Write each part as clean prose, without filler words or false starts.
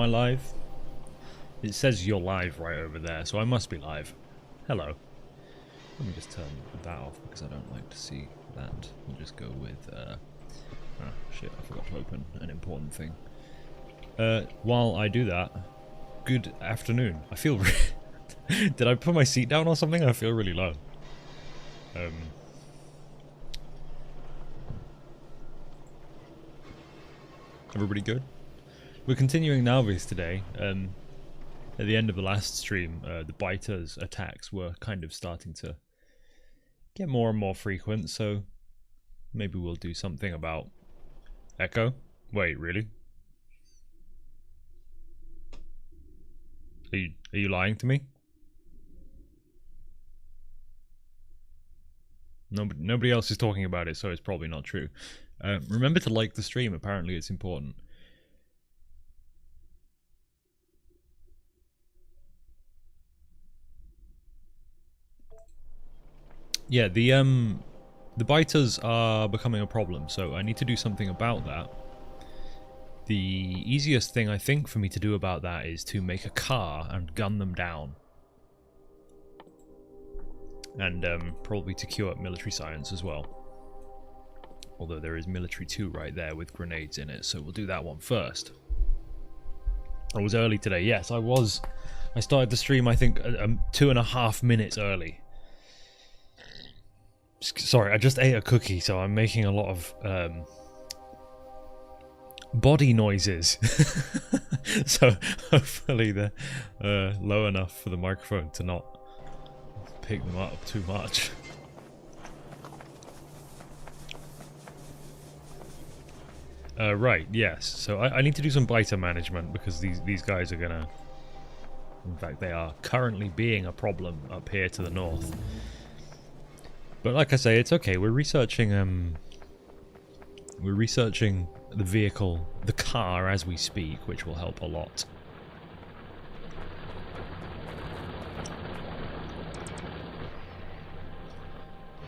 I live? It says you're live right over there, so I must be live. Hello. Let me just turn that off because I don't like to see that. We'll just go with, shit, I forgot to open an important thing. While I do that, good afternoon. I feel did I put my seat down or something? I feel really low. Everybody good? We're continuing Nauvis today. At the end of the last stream, the biters' attacks were kind of starting to get more and more frequent, so maybe we'll do something about Echo. Wait, really? Are you lying to me? Nobody else is talking about it, so it's probably not true. Remember to like the stream, apparently it's important. Yeah, the biters are becoming a problem, so I need to do something about that. The easiest thing I think for me to do about that is to make a car and gun them down. And probably to queue up military science as well. Although there is military 2 right there with grenades in it, so we'll do that one first. I was early today, yes, I was. I started the stream, I think, 2.5 minutes early. Sorry, I just ate a cookie, so I'm making a lot of body noises. So hopefully they're low enough for the microphone to not pick them up too much. Right, yes. So I need to do some biter management because these guys are gonna... In fact, they are currently being a problem up here to the north. But like I say, it's okay. We're researching the vehicle, the car, as we speak, which will help a lot.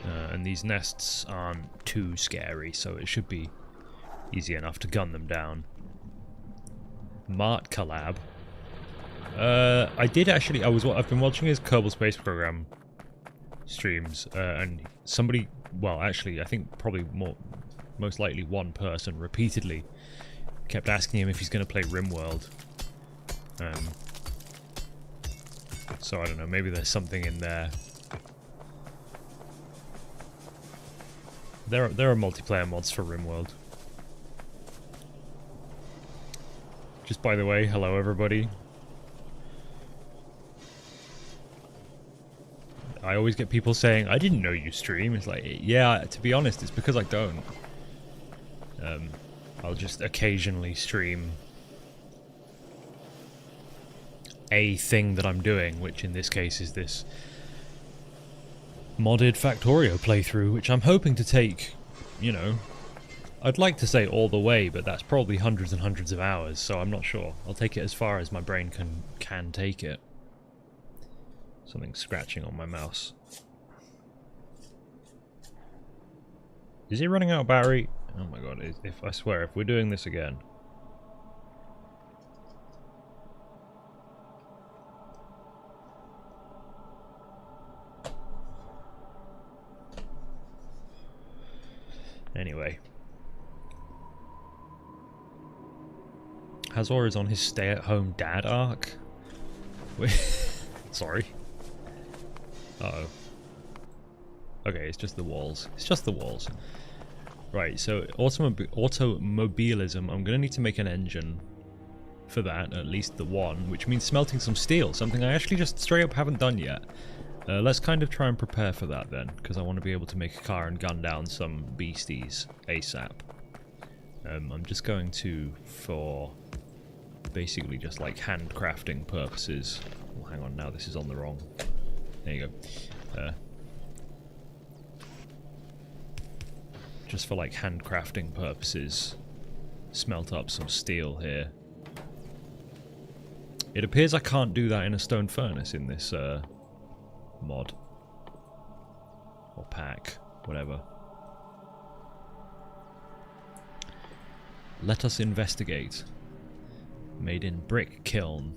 And these nests aren't too scary, so it should be easy enough to gun them down. Mart collab. I did actually. I've been watching his Kerbal Space Program streams, and somebody, well, actually, I think probably most likely one person repeatedly kept asking him if he's going to play RimWorld. So I don't know. Maybe there's something in there. There are multiplayer mods for RimWorld. Just by the way, hello everybody. I always get people saying, I didn't know you stream. It's like, yeah, to be honest, it's because I don't. I'll just occasionally stream a thing that I'm doing, which in this case is this modded Factorio playthrough, which I'm hoping to take, you know, I'd like to say all the way, but that's probably hundreds and hundreds of hours, so I'm not sure. I'll take it as far as my brain can take it. Something scratching on my mouse. Is he running out of battery? Oh my god, if I swear, if we're doing this again. Anyway. Hazor is on his stay-at-home dad arc. Sorry. Uh-oh. Okay, it's just the walls. It's just the walls. Right, so automobilism. I'm going to need to make an engine for that, at least the one, which means smelting some steel, something I actually just straight up haven't done yet. Let's kind of try and prepare for that then, because I want to be able to make a car and gun down some beasties ASAP. I'm just going to, for basically just like handcrafting purposes. Oh, hang on, now this is on the wrong. There you go. Just for like handcrafting purposes, smelt up some steel here. It appears I can't do that in a stone furnace in this mod. Or pack, whatever. Let us investigate. Made in brick kiln.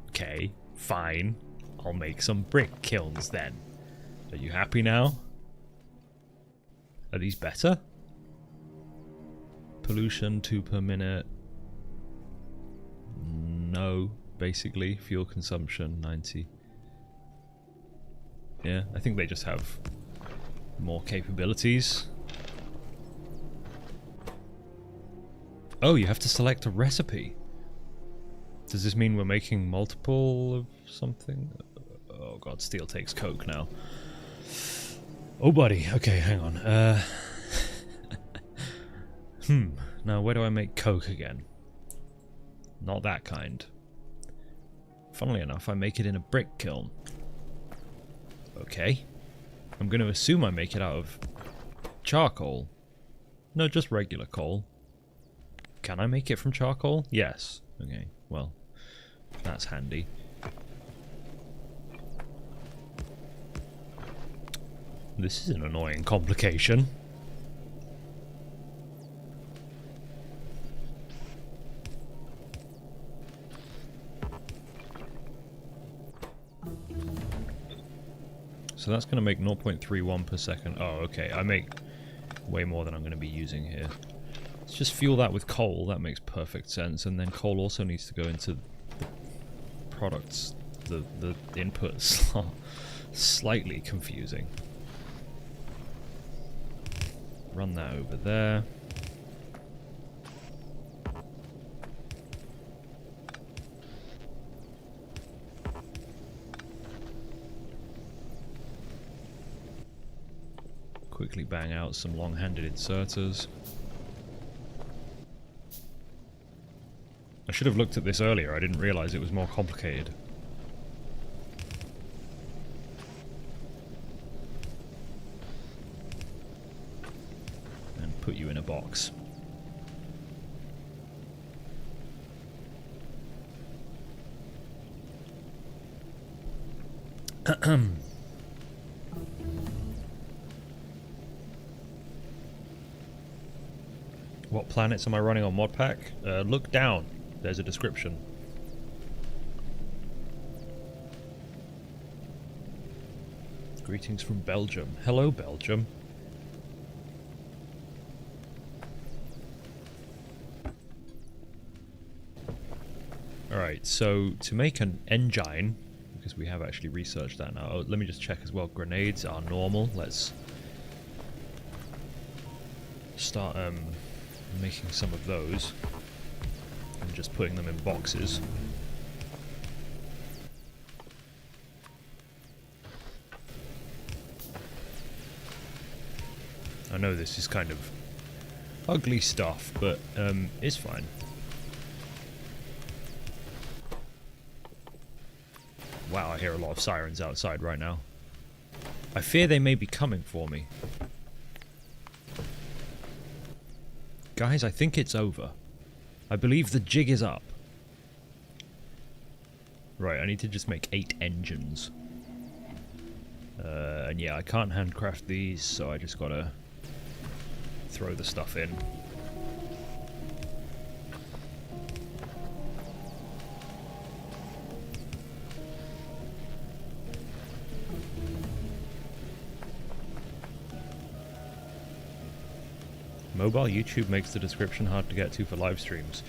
Okay, fine. I'll make some brick kilns then. Are you happy now? Are these better? Pollution 2 per minute. No, basically. Fuel consumption 90. Yeah, I think they just have more capabilities. Oh, you have to select a recipe. Does this mean we're making multiple of something? Oh god, steel takes coke now. Oh buddy, okay, hang on. Now where do I make coke again? Not that kind. Funnily enough, I make it in a brick kiln. Okay. I'm going to assume I make it out of charcoal. No, just regular coal. Can I make it from charcoal? Yes. Okay, well, that's handy. This is an annoying complication. So that's going to make 0.31 per second. Oh, okay. I make way more than I'm going to be using here. Let's just fuel that with coal. That makes perfect sense. And then coal also needs to go into the products. The inputs are slightly confusing. Run that over there. Quickly bang out some long-handed inserters. I should have looked at this earlier, I didn't realize it was more complicated. And put you in a box. What planets am I running on Modpack? Look down. There's a description. Greetings from Belgium. Hello, Belgium. Alright, so to make an engine, because we have actually researched that now. Oh, let me just check as well. Grenades are normal. Let's start making some of those and just putting them in boxes. I know this is kind of ugly stuff, but it's fine. Wow, I hear a lot of sirens outside right now. I fear they may be coming for me. Guys, I think it's over. I believe the jig is up. Right, I need to just make 8 engines. And yeah, I can't handcraft these, so I just gotta throw the stuff in. Mobile YouTube makes the description hard to get to for live streams.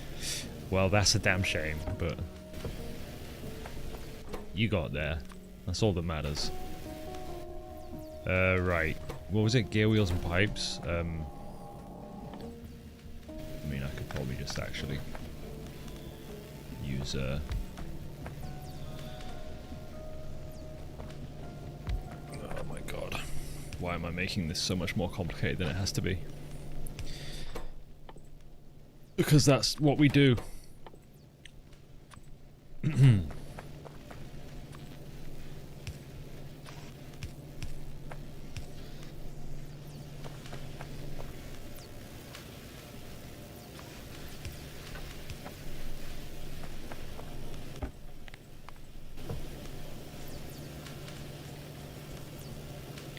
Well, that's a damn shame, but you got there. That's all that matters. Right. What was it? Gear wheels and pipes? I mean, I could probably just actually use oh my god. Why am I making this so much more complicated than it has to be? Because that's what we do.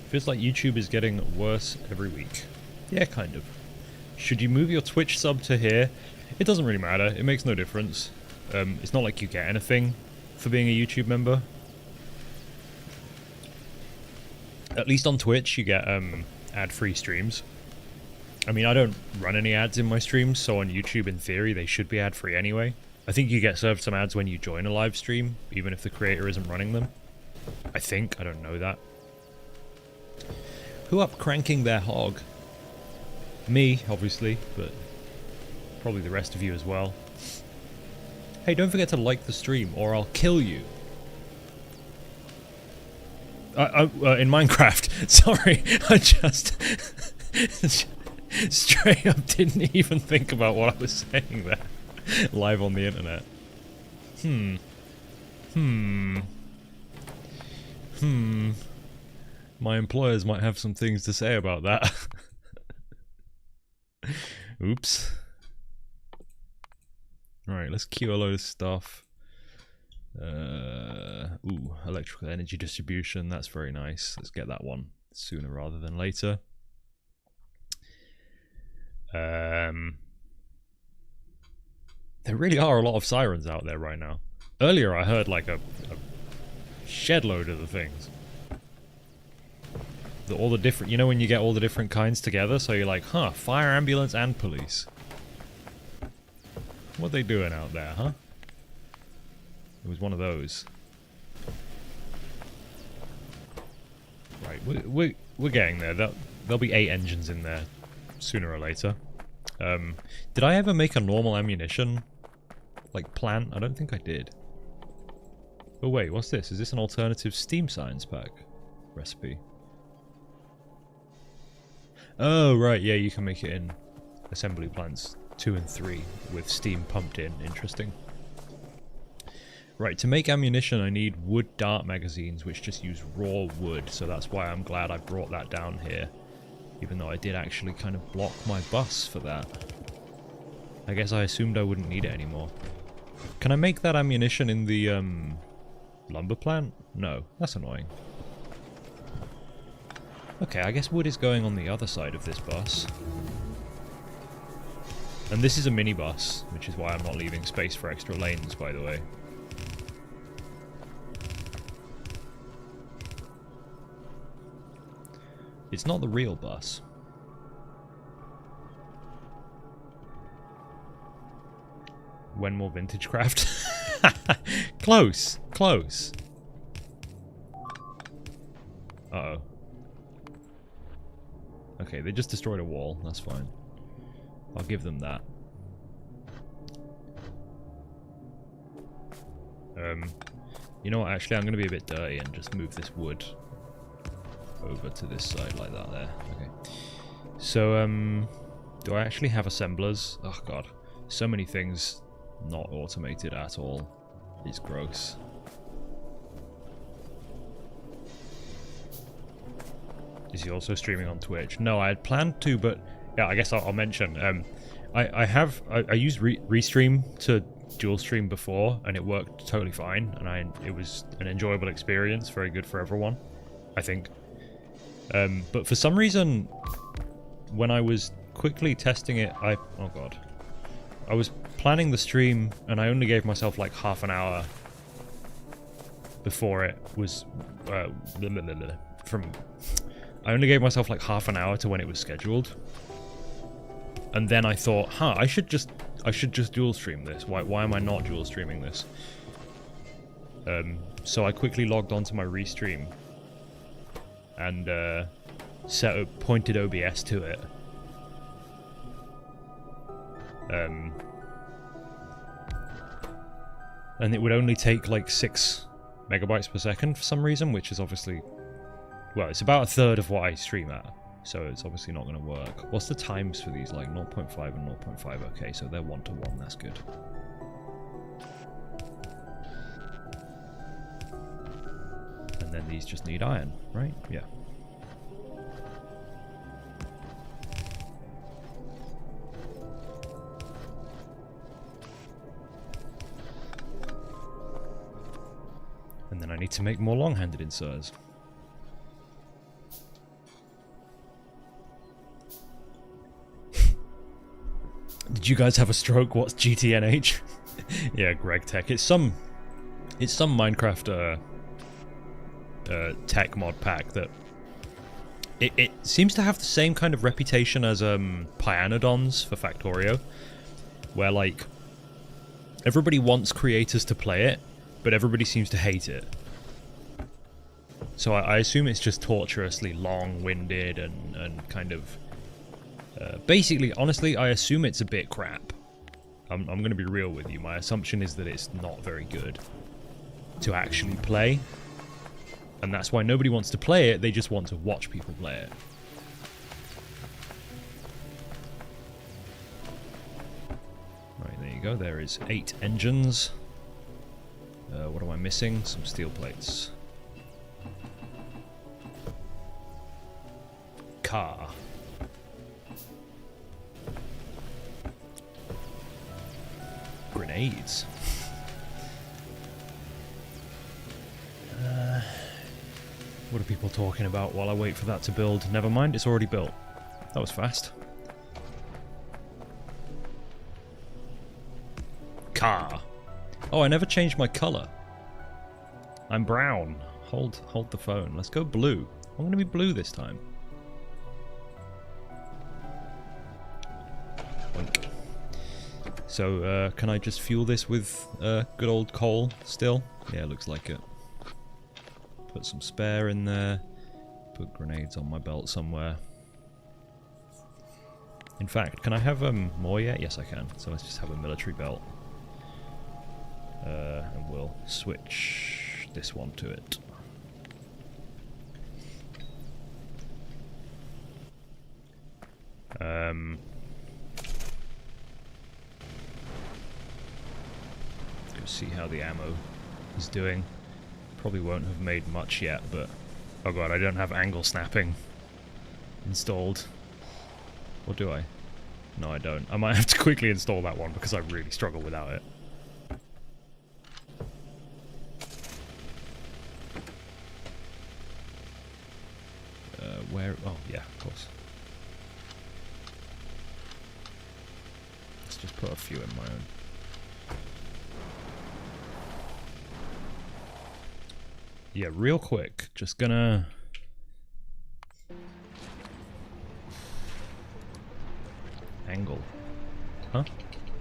Feels like YouTube is getting worse every week. Yeah, kind of. Should you move your Twitch sub to here? It doesn't really matter. It makes no difference. It's not like you get anything for being a YouTube member. At least on Twitch, you get ad-free streams. I mean, I don't run any ads in my streams, so on YouTube, in theory, they should be ad-free anyway. I think you get served some ads when you join a live stream, even if the creator isn't running them. I think. I don't know that. Who up cranking their hog? Me, obviously, but probably the rest of you as well. Hey, don't forget to like the stream, or I'll kill you. In Minecraft. Sorry, I just straight up didn't even think about what I was saying there. Live on the internet. My employers might have some things to say about that. Oops. Alright, let's queue a load of stuff. Ooh, electrical energy distribution, that's very nice. Let's get that one sooner rather than later. There really are a lot of sirens out there right now. Earlier I heard like a shed load of the things. All the different, you know when you get all the different kinds together, so you're like, huh, fire, ambulance, and police. What are they doing out there, huh? It was one of those. Right, we're getting there. There'll be 8 engines in there sooner or later. Did I ever make a normal ammunition like plant? I don't think I did. Oh wait, what's this? Is this an alternative steam science pack recipe? Oh right, yeah, you can make it in assembly plants 2 and 3 with steam pumped in. Interesting. Right, to make ammunition I need wood dart magazines which just use raw wood, so that's why I'm glad I brought that down here. Even though I did actually kind of block my bus for that. I guess I assumed I wouldn't need it anymore. Can I make that ammunition in the lumber plant? No, that's annoying. Okay, I guess wood is going on the other side of this bus. And this is a mini bus, which is why I'm not leaving space for extra lanes, by the way. It's not the real bus. When more vintage craft? Close! Close! Uh-oh. Okay, they just destroyed a wall. That's fine. I'll give them that. You know what, actually I'm going to be a bit dirty and just move this wood over to this side like that there. Okay. So, do I actually have assemblers? Oh god. So many things not automated at all. It's gross. Is he also streaming on Twitch? No, I had planned to, but yeah, I guess I'll mention. I used Restream to dual stream before, and it worked totally fine, and it was an enjoyable experience, very good for everyone, I think. But for some reason, when I was quickly testing it, I was planning the stream, and I only gave myself like half an hour before it was I only gave myself like half an hour to when it was scheduled, and then I thought, huh, I should just dual stream this. Why am I not dual streaming this? So I quickly logged onto my Restream and pointed OBS to it. And it would only take like 6 megabytes per second for some reason, which is obviously, well, it's about a third of what I stream at, so it's obviously not going to work. What's the times for these? Like 0.5 and 0.5. Okay, so they're 1-to-1. That's good. And then these just need iron, right? Yeah. And then I need to make more long-handed inserters. Did Did you guys have a stroke? What's GTNH? Yeah, Greg Tech. It's some Minecraft tech mod pack that it seems to have the same kind of reputation as Pyanodons for Factorio, where like everybody wants creators to play it, but everybody seems to hate it. So I assume it's just torturously long-winded and kind of basically, honestly, I assume it's a bit crap. I'm going to be real with you. My assumption is that it's not very good to actually play. And that's why nobody wants to play it, they just want to watch people play it. Right, there you go. There is 8 engines. What am I missing? Some steel plates. Car. Grenades. What are people talking about while I wait for that to build? Never mind, it's already built. That was fast. Car. Oh, I never changed my color. I'm brown. Hold the phone. Let's go blue. I'm going to be blue this time. Boink. So, can I just fuel this with good old coal still? Yeah, looks like it. Put some spare in there. Put grenades on my belt somewhere. In fact, can I have more yet? Yes, I can. So let's just have a military belt. And we'll switch this one to it. Go see how the ammo is doing. Probably won't have made much yet, but... Oh god, I don't have angle snapping installed. Or do I? No, I don't. I might have to quickly install that one because I really struggle without it. Where... Oh, yeah, of course. Let's just put a few in my own. Yeah, real quick, just gonna... Angle. Huh?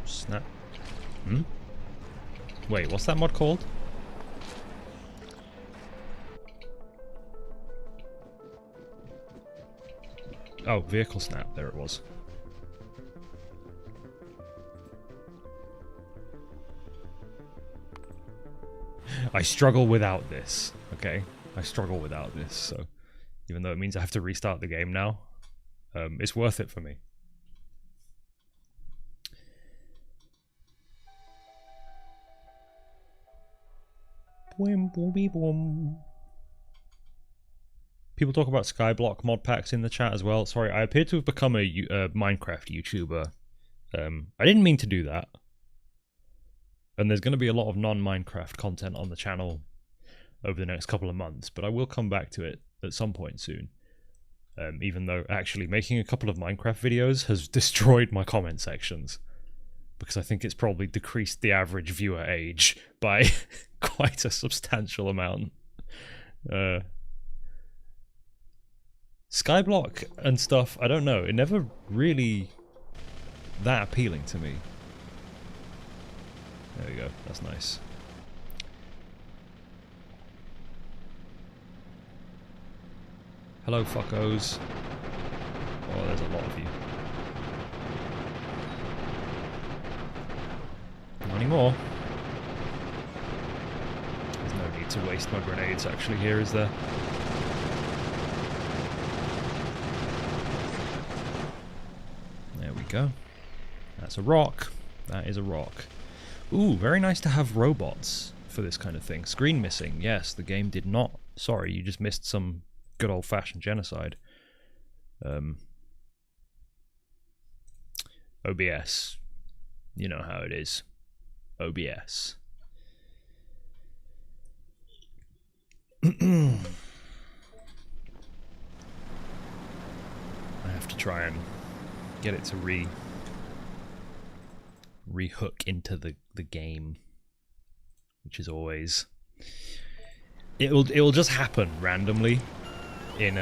Snap. Hmm? Wait, what's that mod called? Oh, vehicle snap, there it was. I struggle without this, okay? I struggle without this, so... Even though it means I have to restart the game now, it's worth it for me. People talk about Skyblock mod packs in the chat as well. Sorry, I appear to have become a Minecraft YouTuber. I didn't mean to do that. And there's going to be a lot of non-Minecraft content on the channel over the next couple of months, but I will come back to it at some point soon. Even though actually making a couple of Minecraft videos has destroyed my comment sections. Because I think it's probably decreased the average viewer age by quite a substantial amount. Skyblock and stuff, I don't know, it never really that appealing to me. There we go, that's nice. Hello, fuckos. Oh, there's a lot of you. Not anymore. There's no need to waste my grenades actually here, is there? There we go. That's a rock. That is a rock. Ooh, very nice to have robots for this kind of thing. Screen missing. Yes, the game did not... Sorry, you just missed some good old-fashioned genocide. OBS. You know how it is. OBS. I have to try and get it to rehook into the game, which is always it will just happen randomly in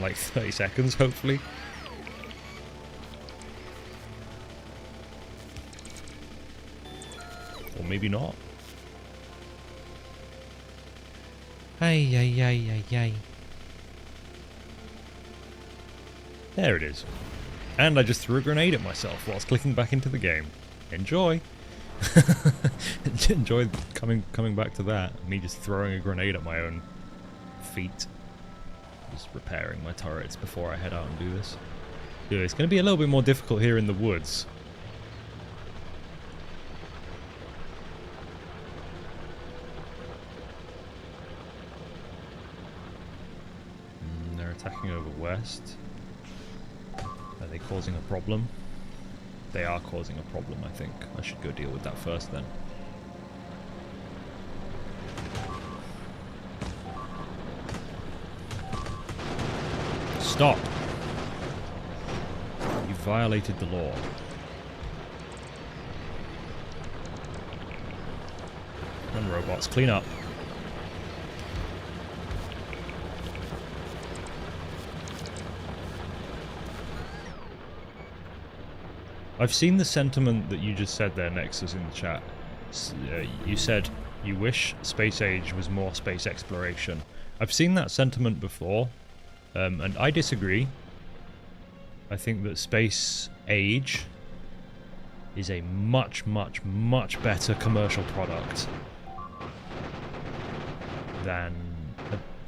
like 30 seconds, hopefully. Or maybe not. Ay, ay, ay, ay, ay. There it is. And I just threw a grenade at myself whilst clicking back into the game. Enjoy! Enjoy coming back to that. Me just throwing a grenade at my own feet. Just repairing my turrets before I head out and do this. Yeah, it's going to be a little bit more difficult here in the woods. They're attacking over west. Are they causing a problem? They are causing a problem, I think. I should go deal with that first then. Stop! You violated the law. Run, robots, clean up. I've seen the sentiment that you just said there, Nexus, in the chat. You said you wish Space Age was more space exploration. I've seen that sentiment before, and I disagree. I think that Space Age is a much, much, much better commercial product than...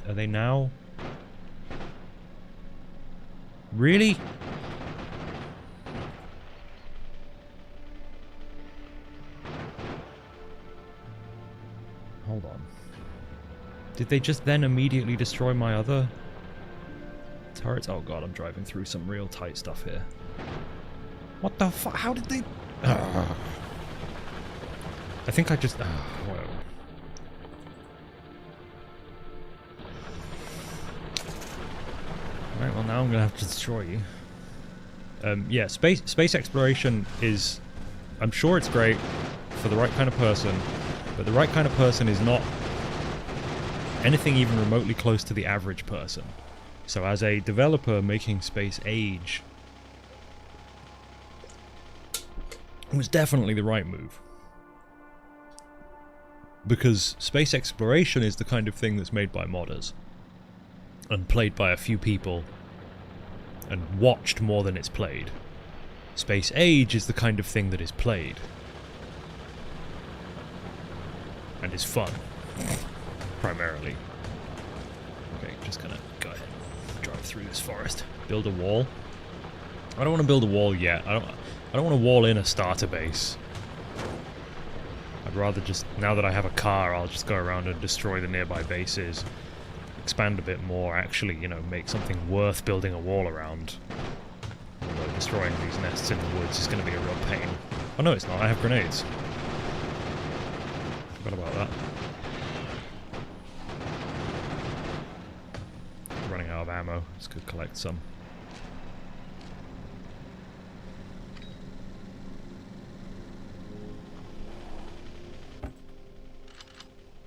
Are they now? Really? Hold on. Did they just then immediately destroy my other turrets? Oh god, I'm driving through some real tight stuff here. What the fuck? How did they... I think I just... whatever. Alright, well now I'm gonna have to destroy you. Yeah, space exploration is... I'm sure it's great for the right kind of person, but the right kind of person is not anything even remotely close to the average person. So as a developer making Space Age, it was definitely the right move. Because space exploration is the kind of thing that's made by modders, and played by a few people, and watched more than it's played. Space Age is the kind of thing that is played, and is fun, primarily. Okay, just gonna go ahead and drive through this forest. Build a wall. I don't want to build a wall yet. I don't want to wall in a starter base. I'd rather just, now that I have a car, I'll just go around and destroy the nearby bases, expand a bit more, actually, you know, make something worth building a wall around. Although destroying these nests in the woods is going to be a real pain. Oh no, it's not. I have grenades. Forgot about that. Running out of ammo. Let's go collect some.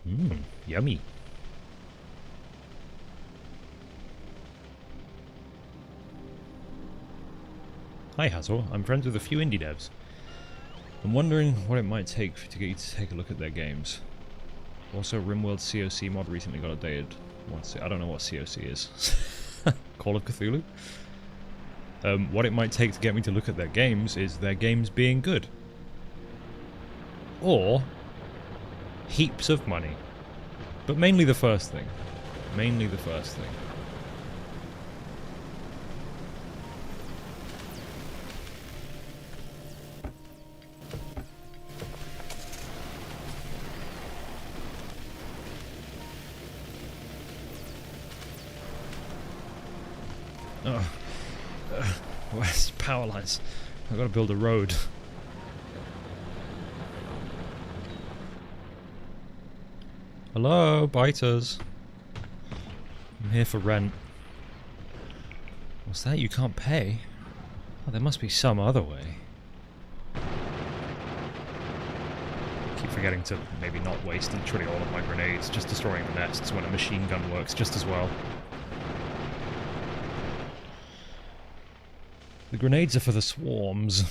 Mmm, yummy. Hi Hazel, I'm friends with a few indie devs. I'm wondering what it might take to get you to take a look at their games. Also, RimWorld COC mod recently got updated. I don't know what COC is. Call of Cthulhu? What it might take to get me to look at their games is their games being good. Or heaps of money. But mainly the first thing. Mainly the first thing. Where's power lines? I've got to build a road. Hello, biters. I'm here for rent. What's that? You can't pay? Oh, there must be some other way. keep forgetting to maybe not waste literally all of my grenades, just destroying the nests when a machine gun works just as well. The grenades are for the swarms.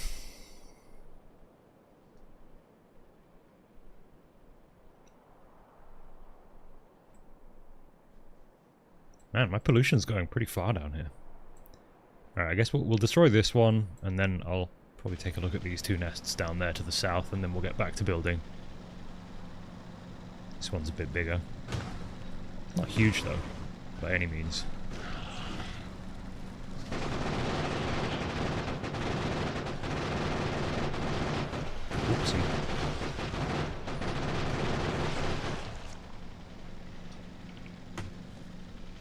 Man, my pollution's going pretty far down here. Alright, I guess we'll destroy this one, and then I'll probably take a look at these two nests down there to the south, and then we'll get back to building. This one's a bit bigger. Not huge, though, by any means. Oopsie.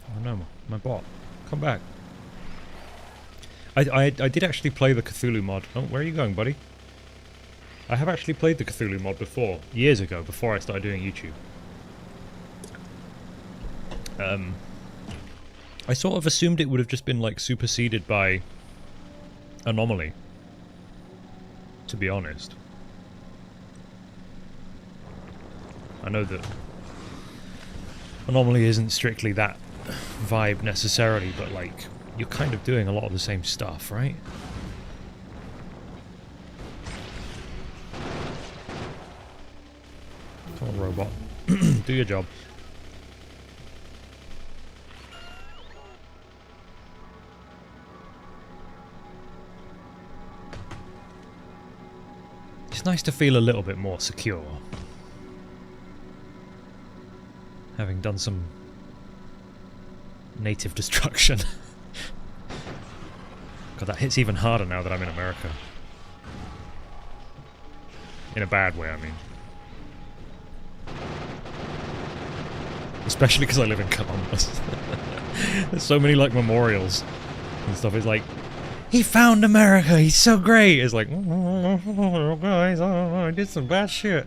Oh no, my bot. Come back. I did actually play the Cthulhu mod. Oh, where are you going, buddy? I have actually played the Cthulhu mod before. Years ago, before I started doing YouTube. I sort of assumed it would have just been, like, superseded by Anomaly. To be honest. I know that Anomaly isn't strictly that vibe necessarily, but, like, you're kind of doing a lot of the same stuff, right? Come on, robot. Do your job. It's nice to feel a little bit more secure. Having done some native destruction. God, that hits even harder now that I'm in America. In a bad way, I mean. Especially because I live in Columbus. There's so many, like, memorials and stuff. It's like, he found America, he's so great! It's like, oh, guys, oh, I did some bad shit.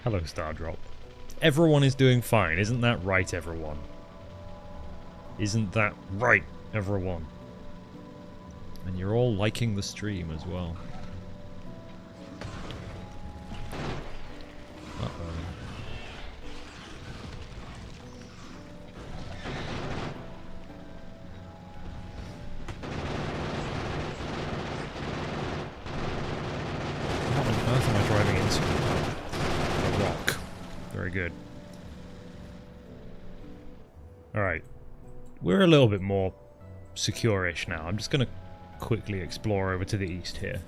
Hello, Stardrop. Everyone is doing fine, isn't that right, everyone? Isn't that right, everyone? And you're all liking the stream as well. Uh-oh. What on earth am I driving into? A rock. Very good. Alright. We're a little bit more secure-ish now. I'm just going to quickly explore over to the east here.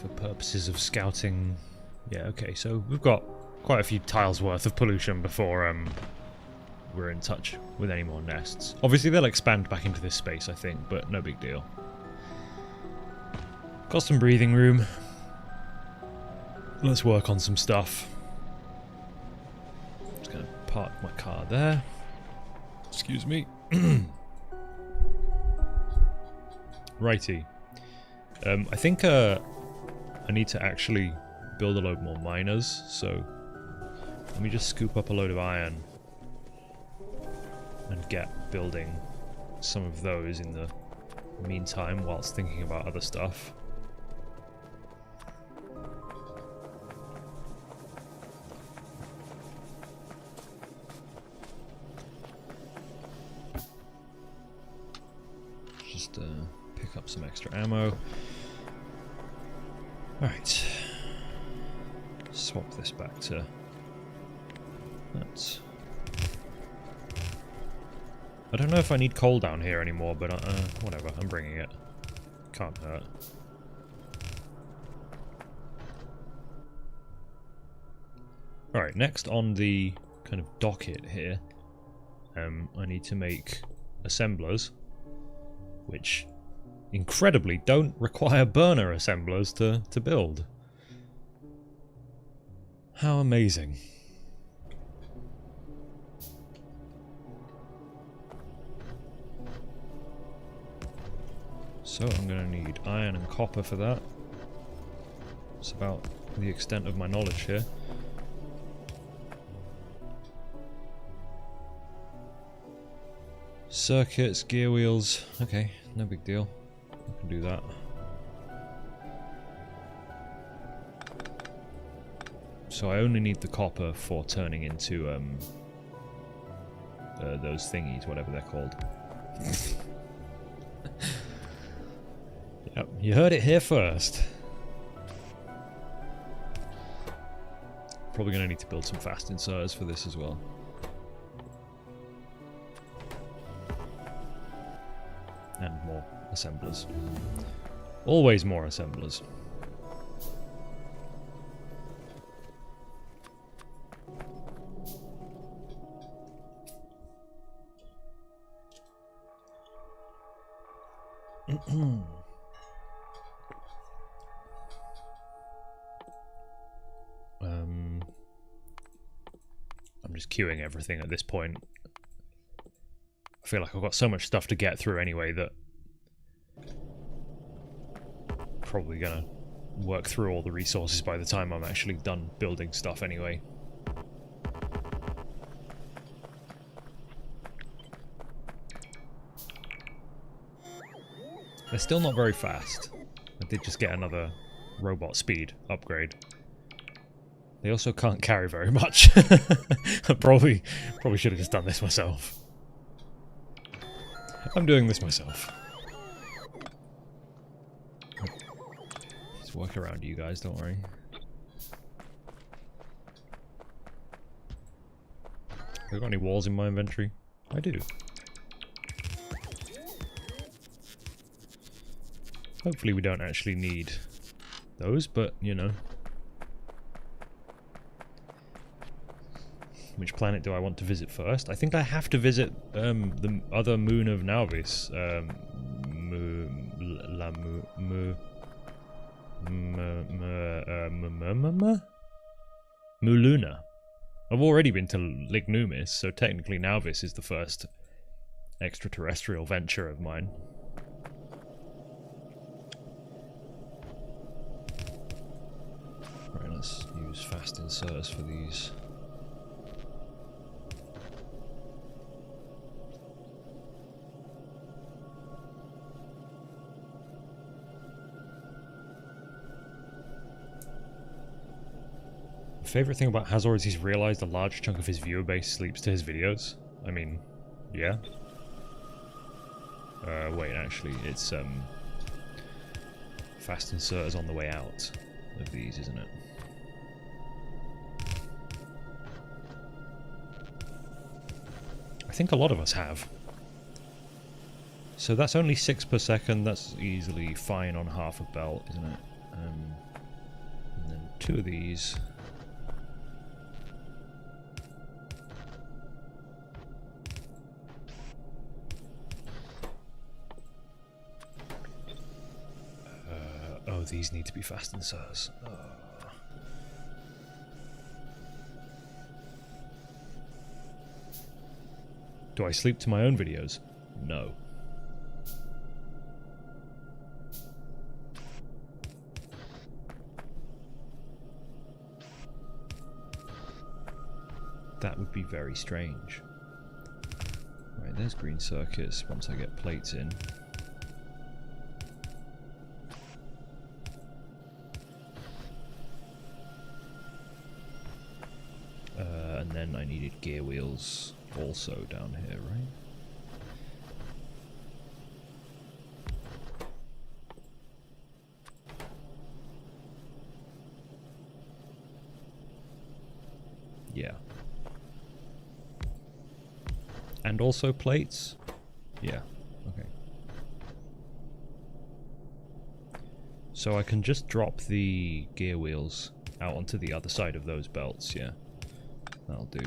For purposes of scouting... Yeah, okay, so we've got quite a few tiles worth of pollution before we're in touch with any more nests. Obviously they'll expand back into this space, I think, but no big deal. Got some breathing room. Let's work on some stuff. Just gonna park my car there. Excuse me. Righty. I think I need to actually build a load more miners, so let me just scoop up a load of iron and get building some of those in the meantime whilst thinking about other stuff. Just pick up some extra ammo. Alright. Swap this back to that. I don't know if I need coal down here anymore, but whatever, I'm bringing it. Can't hurt. Alright, next on the kind of docket here, I need to make assemblers, which incredibly don't require burner assemblers to build. How amazing. So I'm going to need iron and copper for that. It's about the extent of my knowledge here. Circuits, gear wheels. Okay, no big deal. I can do that. So I only need the copper for turning into those thingies, whatever they're called. Yep, you heard it here first. Probably going to need to build some fast inserters for this as well. And more assemblers. Always more assemblers. I'm just queuing everything at this point. I feel like I've got so much stuff to get through anyway that probably gonna work through all the resources by the time I'm actually done building stuff anyway. They're still not very fast. I did just get another robot speed upgrade. They also can't carry very much. I probably should have just done this myself. I'm doing this myself. Just work around you guys, don't worry. Have I got any walls in my inventory? I do. Hopefully we don't actually need those, but you know. Which planet do I want to visit first? I think I have to visit the other moon of Nauvis. Muluna. I've already been to Lignumis, so technically Nauvis is the first extraterrestrial venture of mine. Right, let's use fast inserters for these. Favorite thing about Hazor is he's realized a large chunk of his viewer base sleeps to his videos. I mean, yeah. Wait, actually, it's fast inserters on the way out of these, isn't it? I think a lot of us have. So that's only 6 per second. That's easily fine on half a belt, isn't it? And then 2 of these. Oh, these need to be fast inserters. Do I sleep to my own videos? No. That would be very strange. Right, there's green circuits once I get plates in. And then I needed gear wheels also down here, right? Yeah. And also plates? Yeah, okay. So I can just drop the gear wheels out onto the other side of those belts, yeah. That'll do.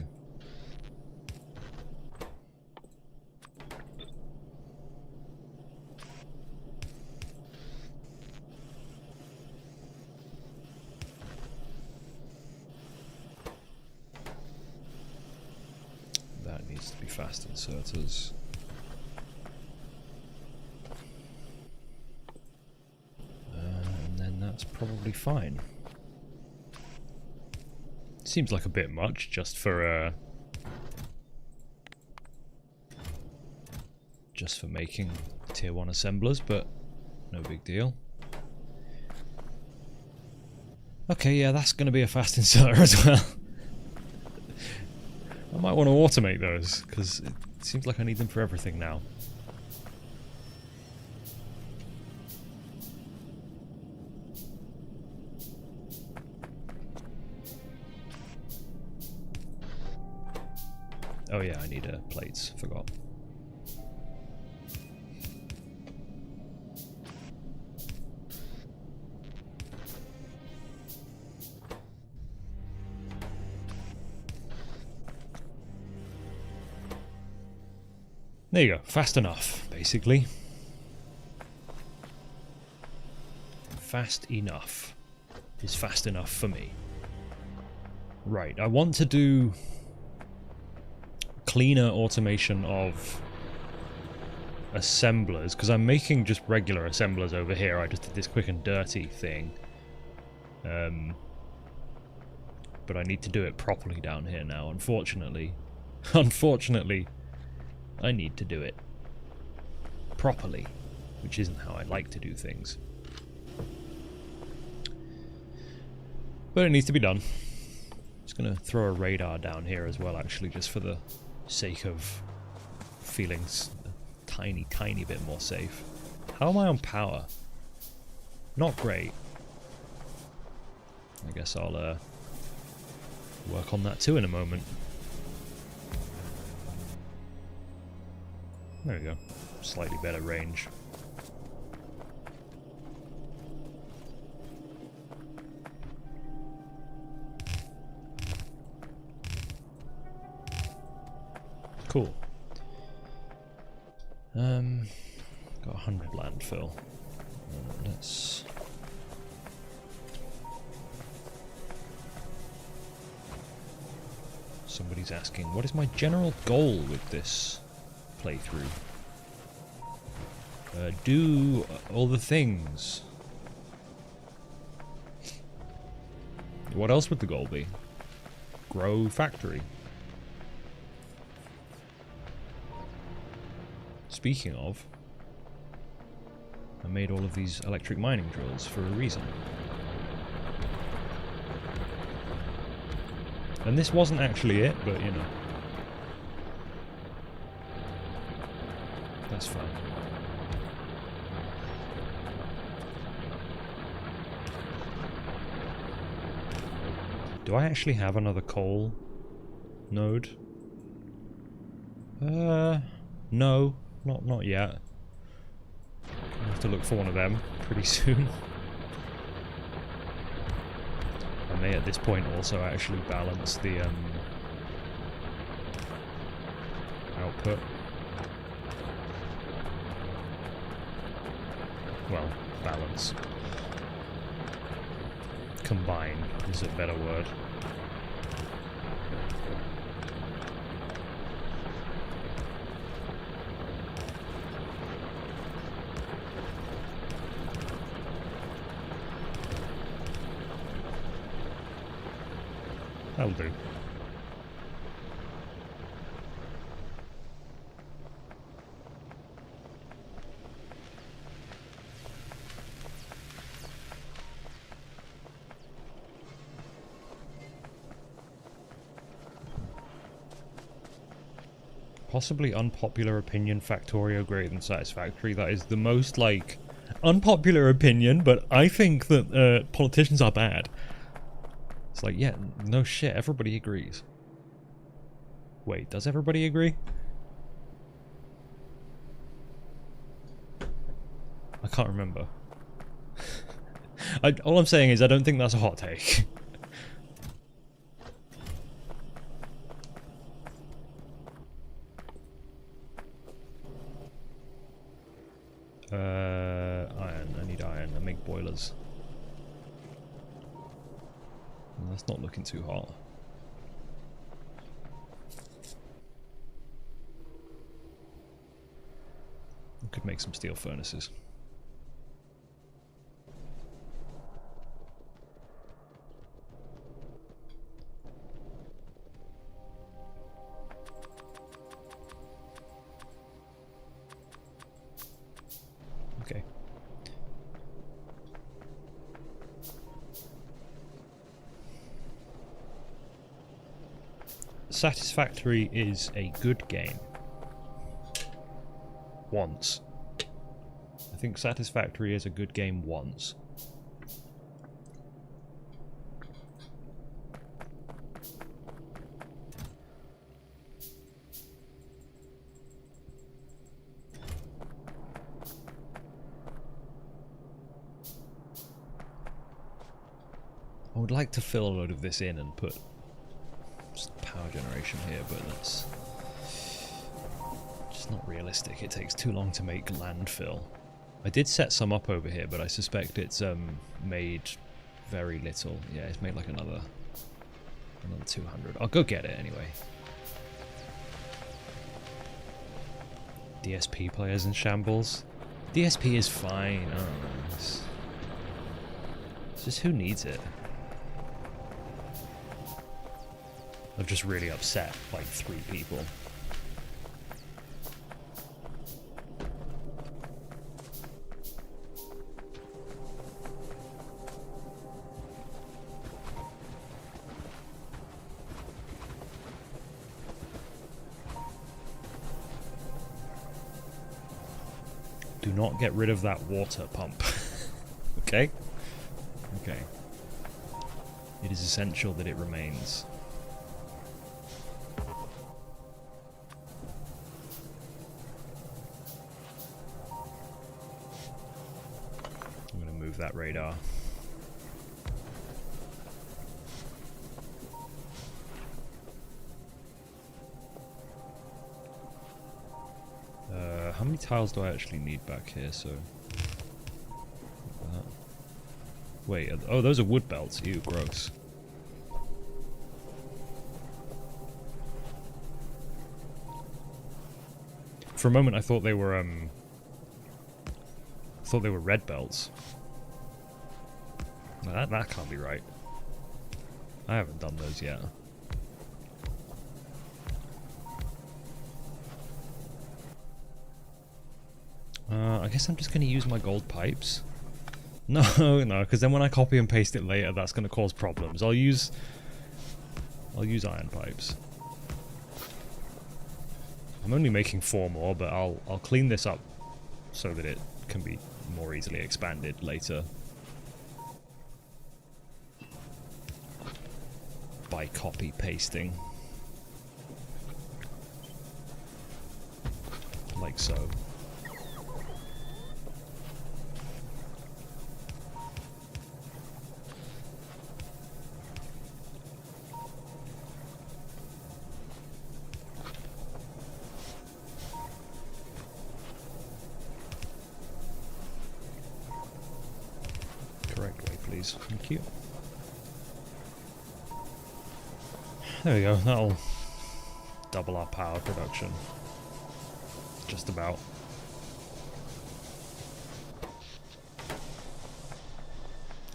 That needs to be fast inserters. And then that's probably fine. Seems like a bit much just for making tier 1 assemblers, but no big deal. Okay, yeah, that's going to be a fast inserter as well. I might want to automate those, because it seems like I need them for everything now. Oh yeah, I need plates, forgot. There you go, fast enough, basically. Fast enough is fast enough for me. Right, I want to do cleaner automation of assemblers, because I'm making just regular assemblers over here. I just did this quick and dirty thing. But I need to do it properly down here now, unfortunately. Unfortunately, I need to do it properly, which isn't how I like to do things. But it needs to be done. Just gonna throw a radar down here as well, actually, just for the sake of feeling a tiny, tiny bit more safe. How am I on power? Not great. I guess I'll work on that too in a moment. There we go. Slightly better range. Cool. Got 100 landfill. Let's... Somebody's asking, what is my general goal with this playthrough? Do all the things. What else would the goal be? Grow factory. Speaking of, I made all of these electric mining drills for a reason. And this wasn't actually it, but you know. That's fine. Do I actually have another coal node? No, not yet. I'll have to look for one of them pretty soon. I may at this point also actually balance the output. Well, balance. Combine is a better word. That'll do. Possibly unpopular opinion, Factorio greater than Satisfactory. That is the most, like, unpopular opinion, but I think that politicians are bad. It's like, yeah, no shit, everybody agrees. Wait, does everybody agree? I can't remember. All I'm saying is I don't think that's a hot take. Iron. I need iron. I make boilers. That's not looking too hot. I could make some steel furnaces. Satisfactory is a good game. Once. I think Satisfactory is a good game once. I would like to fill a load of this in and put just power generation here, but that's just not realistic. It takes too long to make landfill. I did set some up over here, but I suspect it's made very little. Yeah, it's made like another 200. I'll go get it anyway. DSP players in shambles. DSP is fine. I don't know. It's just who needs it? I've just really upset like 3 people. Do not get rid of that water pump. Okay? Okay. It is essential that it remains. That radar. How many tiles do I actually need back here? So, wait. Oh, those are wood belts. Ew, gross. For a moment, I thought they were red belts. No, that can't be right. I haven't done those yet. I guess I'm just going to use my gold pipes. No, because then when I copy and paste it later, that's going to cause problems. I'll use iron pipes. I'm only making 4 more, but I'll clean this up so that it can be more easily expanded later. By copy pasting. Like so. Correct way, please. Thank you. There we go, that'll double our power production. Just about.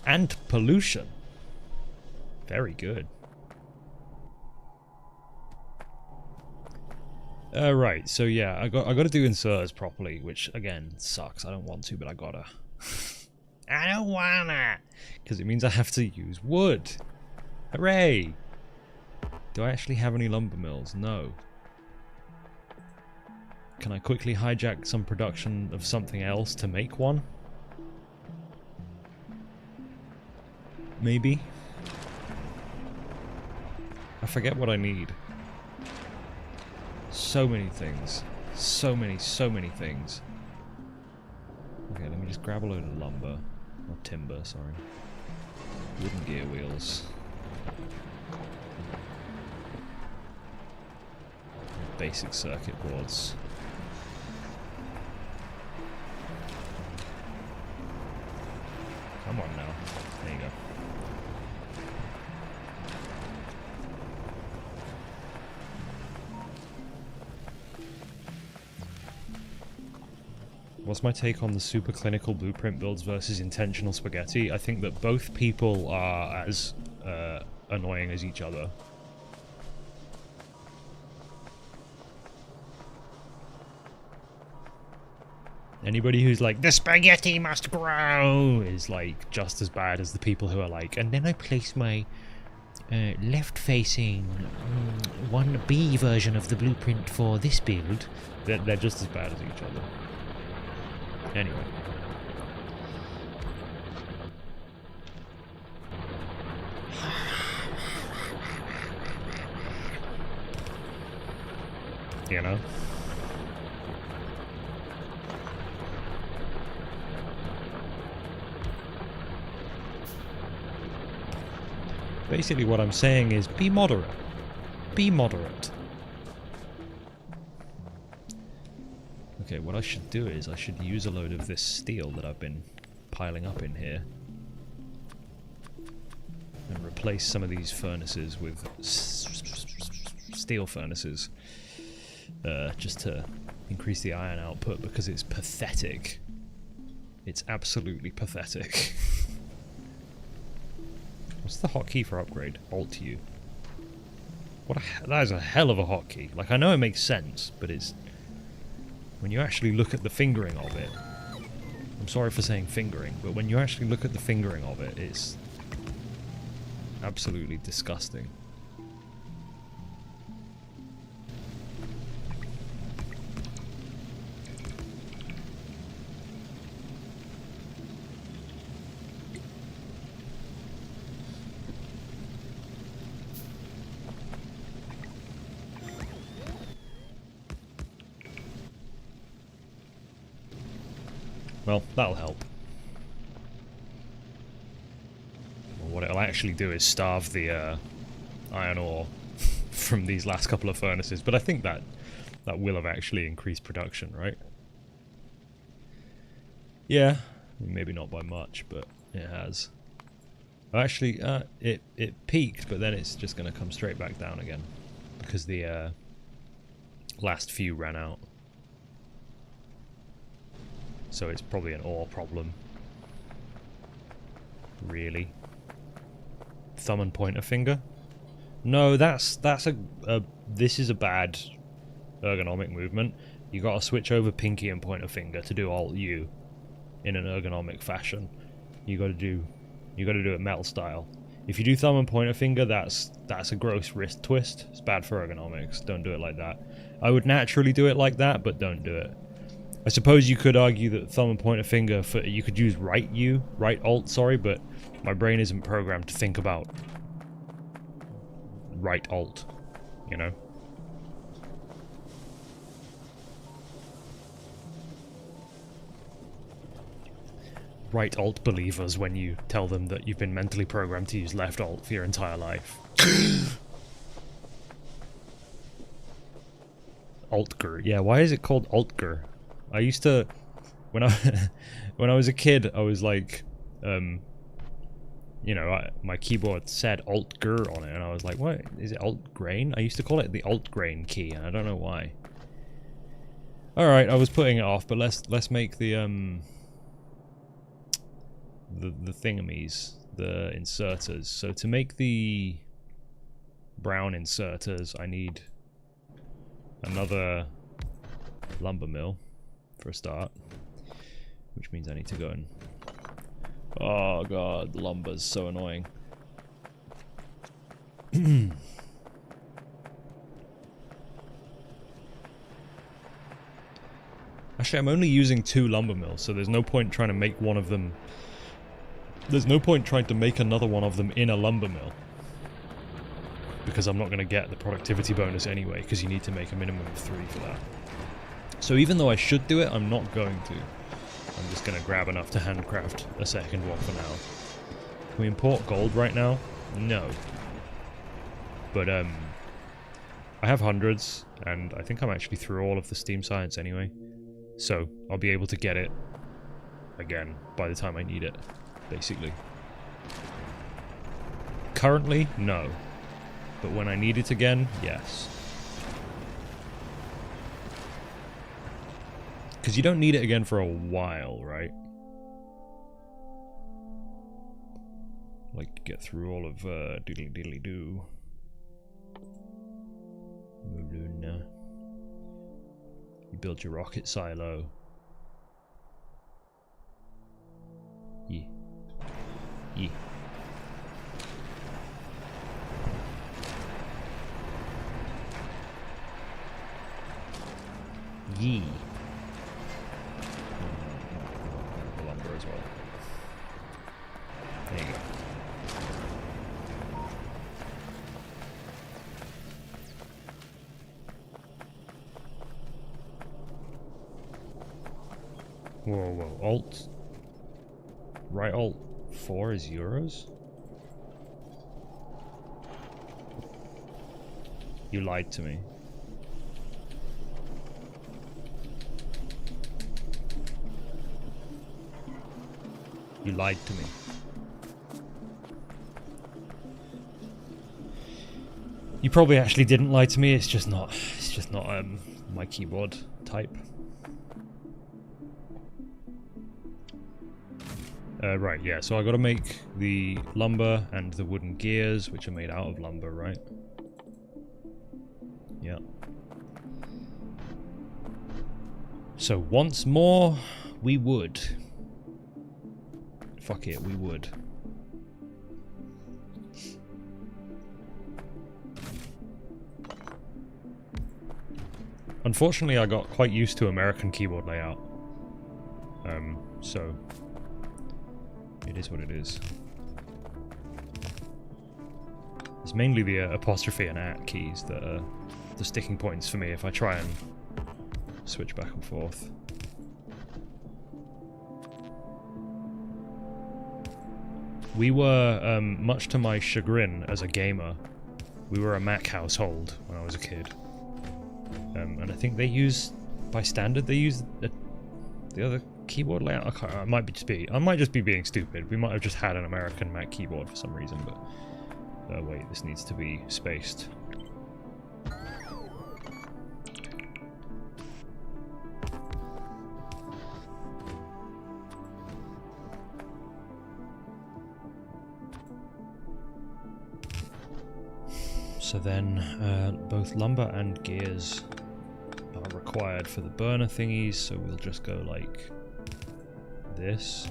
And pollution. Very good. Right, so yeah, I got to do inserters properly, which again sucks. I don't want to, but I gotta. I don't wanna, because it means I have to use wood. Hooray! Do I actually have any lumber mills? No. Can I quickly hijack some production of something else to make one? Maybe. I forget what I need. So many things. So many things. Okay, let me just grab a load of lumber. Or timber, sorry. Wooden gear wheels. Basic circuit boards. Come on now. There you go. What's my take on the super clinical blueprint builds versus intentional spaghetti? I think that both people are as annoying as each other. Anybody who's like, the spaghetti must grow, is like just as bad as the people who are like, and then I place my left-facing 1B version of the blueprint for this build. They're just as bad as each other. Anyway. You know? Basically what I'm saying is be moderate. Be moderate. Okay, what I should do is I should use a load of this steel that I've been piling up in here and replace some of these furnaces with steel furnaces just to increase the iron output, because it's pathetic. It's absolutely pathetic. What's the hotkey for upgrade? Alt-U. That is a hell of a hotkey. Like, I know it makes sense, but it's... when you actually look at the fingering of it... I'm sorry for saying fingering, but when you actually look at the fingering of it, it's... absolutely disgusting. Well, that'll help. Well, what it'll actually do is starve the iron ore from these last couple of furnaces, but I think that will have actually increased production, right? Yeah, maybe not by much, but it has. Actually, it peaked, but then it's just going to come straight back down again because the last few ran out. So it's probably an ore problem. Really? Thumb and pointer finger? No, that's a this is a bad ergonomic movement. You gotta switch over pinky and pointer finger to do Alt-U in an ergonomic fashion. You gotta do it metal style. If you do thumb and pointer finger, that's a gross wrist twist. It's bad for ergonomics. Don't do it like that. I would naturally do it like that, but don't do it. I suppose you could argue that thumb and pointer finger, you could use right alt, sorry, but my brain isn't programmed to think about right alt, you know? Right alt believers when you tell them that you've been mentally programmed to use left alt for your entire life. Altger. Yeah, why is it called Altger? I used to, when I was a kid, I was like, you know, my keyboard said Alt-Ger on it, and I was like, what, is it Alt-Grain? I used to call it the Alt-Grain key, and I don't know why. Alright, I was putting it off, but let's make the thingamies, the inserters. So to make the brown inserters, I need another lumber mill. For a start, which means I need to go and... oh god, lumber's so annoying. Actually, I'm only using 2 lumber mills, so there's no point trying to make one of them... there's no point trying to make another one of them in a lumber mill. Because I'm not going to get the productivity bonus anyway, because you need to make a minimum of 3 for that. So even though I should do it, I'm not going to. I'm just going to grab enough to handcraft a second one for now. Can we import gold right now? No. But, I have hundreds, and I think I'm actually through all of the Steam Science anyway. So, I'll be able to get it again by the time I need it, basically. Currently, no. But when I need it again, yes. Because you don't need it again for a while, right? Like, get through all of diddly-diddly-doo. Muluna. You build your rocket silo. Yeah. Yeah. Whoa, whoa. Alt. Right Alt 4 is euros? You lied to me. You lied to me. You probably actually didn't lie to me, it's just not my keyboard type. Right, yeah, so I gotta make the lumber and the wooden gears, which are made out of lumber, right? Yeah. So once more, we would. Fuck it, we would. Unfortunately, I got quite used to American keyboard layout. So it is what it is. It's mainly the apostrophe and at keys that are the sticking points for me if I try and switch back and forth. We were, much to my chagrin as a gamer, we were a Mac household when I was a kid. And I think they use, by standard, they use the other keyboard layout. I might just be being stupid. We might have just had an American Mac keyboard for some reason, but wait, this needs to be spaced. So then, both lumber and gears are required for the burner thingies, so we'll just go like this.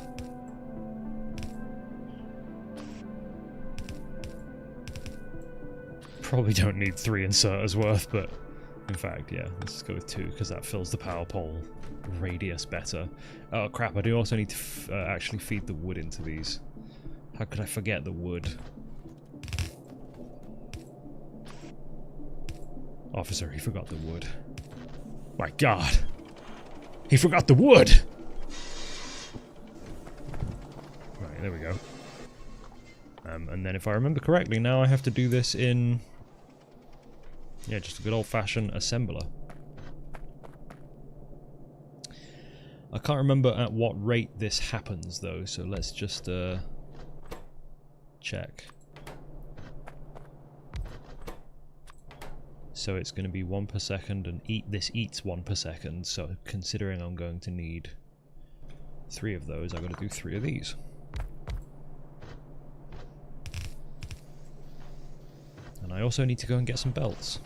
Probably don't need 3 inserters worth, but in fact, yeah, let's go with 2, because that fills the power pole radius better. Oh crap, I do also need to actually feed the wood into these. How could I forget the wood? Officer, he forgot the wood. My god! He forgot the wood! Right, there we go. And then if I remember correctly, now I have to do this in... yeah, just a good old-fashioned assembler. I can't remember at what rate this happens, though, so let's just, check. So it's going to be 1 per second, and this eats 1 per second, so considering I'm going to need 3 of those, I've got to do 3 of these. And I also need to go and get some belts.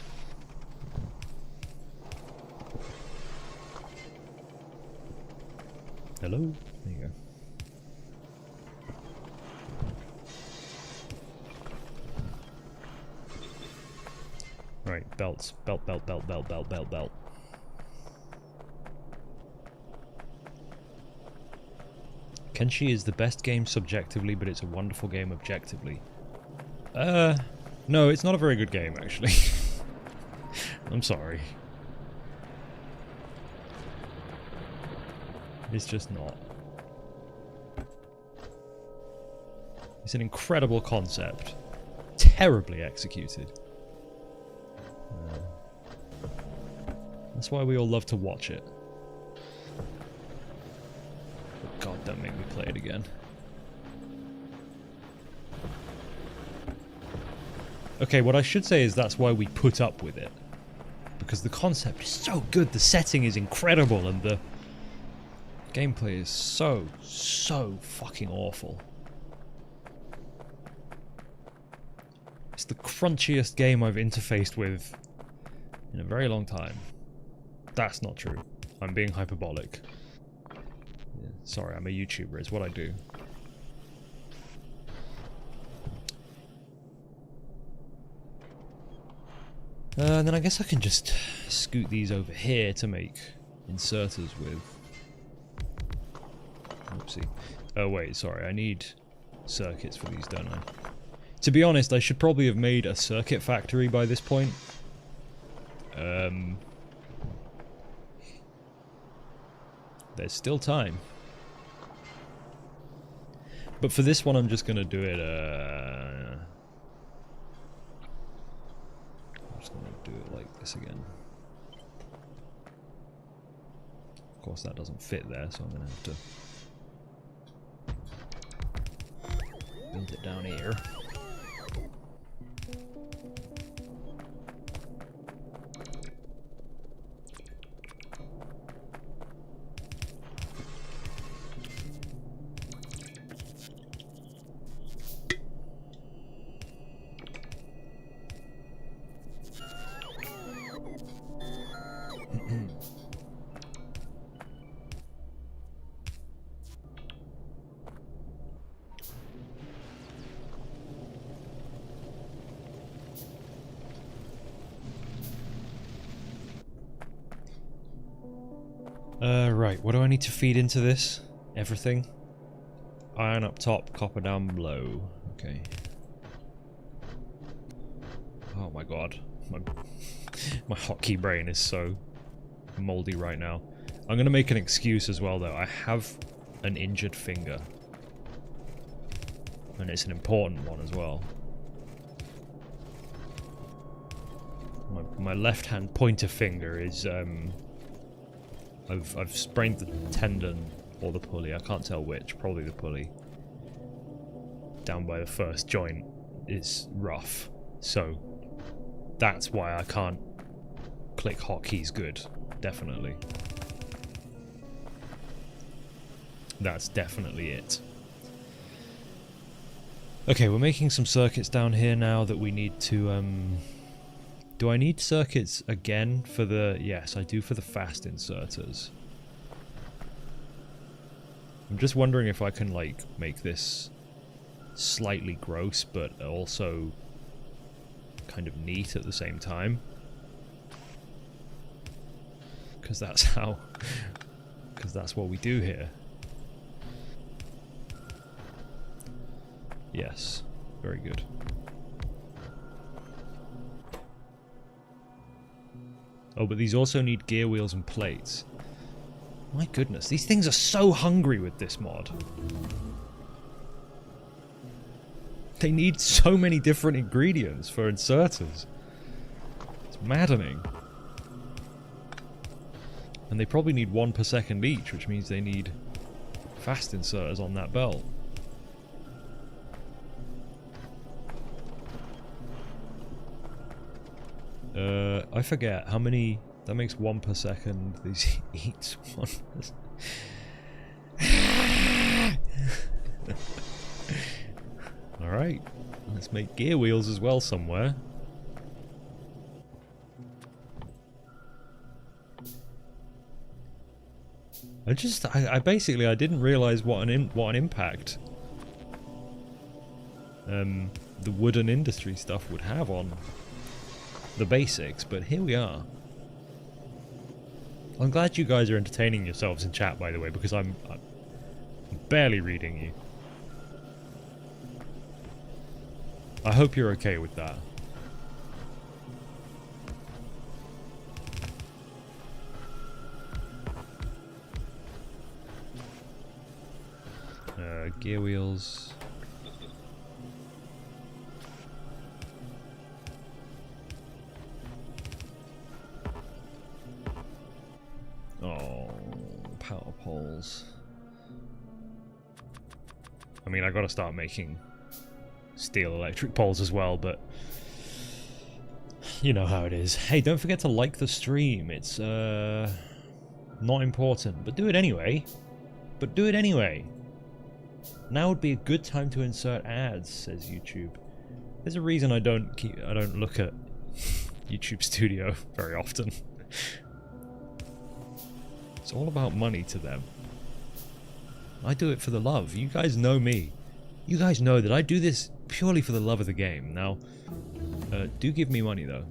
Hello? There you go. Right, belts. Belt, belt, belt, belt, belt, belt, belt. Kenshi is the best game subjectively, but it's a wonderful game objectively. No, it's not a very good game, actually. I'm sorry. It's just not. It's an incredible concept. Terribly executed. That's why we all love to watch it. But God, don't make me play it again. Okay, what I should say is that's why we put up with it. Because the concept is so good, the setting is incredible, and the gameplay is so fucking awful. It's the crunchiest game I've interfaced with in a very long time. That's not true. I'm being hyperbolic. Yeah, sorry, I'm a YouTuber, it's what I do. And then I guess I can just scoot these over here to make inserters with. Oopsie. Oh wait, sorry, I need circuits for these, don't I? To be honest, I should probably have made a circuit factory by this point. There's still time. But for this one, I'm just gonna do it. I'm just gonna do it like this again. Of course, that doesn't fit there, so I'm gonna have to build it down here. Right, what do I need to feed into this? Everything? Iron up top, copper down below. Okay. Oh my god. My hotkey brain is so moldy right now. I'm gonna make an excuse as well though. I have an injured finger. And it's an important one as well. My left hand pointer finger is I've sprained the tendon or the pulley, I can't tell which, probably the pulley. Down by the first joint is rough, so that's why I can't click hotkeys good, definitely. That's definitely it. Okay, we're making some circuits down here now that we need to, do I need circuits again for the... Yes, I do for the fast inserters. I'm just wondering if I can, like, make this slightly gross, but also kind of neat at the same time. Because that's how... Because that's what we do here. Yes, very good. Oh, but these also need gear wheels and plates. My goodness, these things are so hungry with this mod. They need so many different ingredients for inserters. It's maddening. And they probably need 1 per second each, which means they need fast inserters on that belt. I forget how many. That makes 1 per second. These each one. All right, let's make gear wheels as well somewhere. I basically I didn't realize what an impact the wooden industry stuff would have on the basics, but here we are. I'm glad you guys are entertaining yourselves in chat, by the way, because I'm barely reading you. I hope you're okay with that. Gear wheels. Oh, power poles. I mean, I gotta start making steel electric poles as well, but you know how it is. Hey, don't forget to like the stream. It's not important, but do it anyway. But do it anyway. Now would be a good time to insert ads, says YouTube. There's a reason I don't look at YouTube Studio very often. It's all about money to them. I do it for the love. You guys know me. You guys know that I do this purely for the love of the game. Now, do give me money though.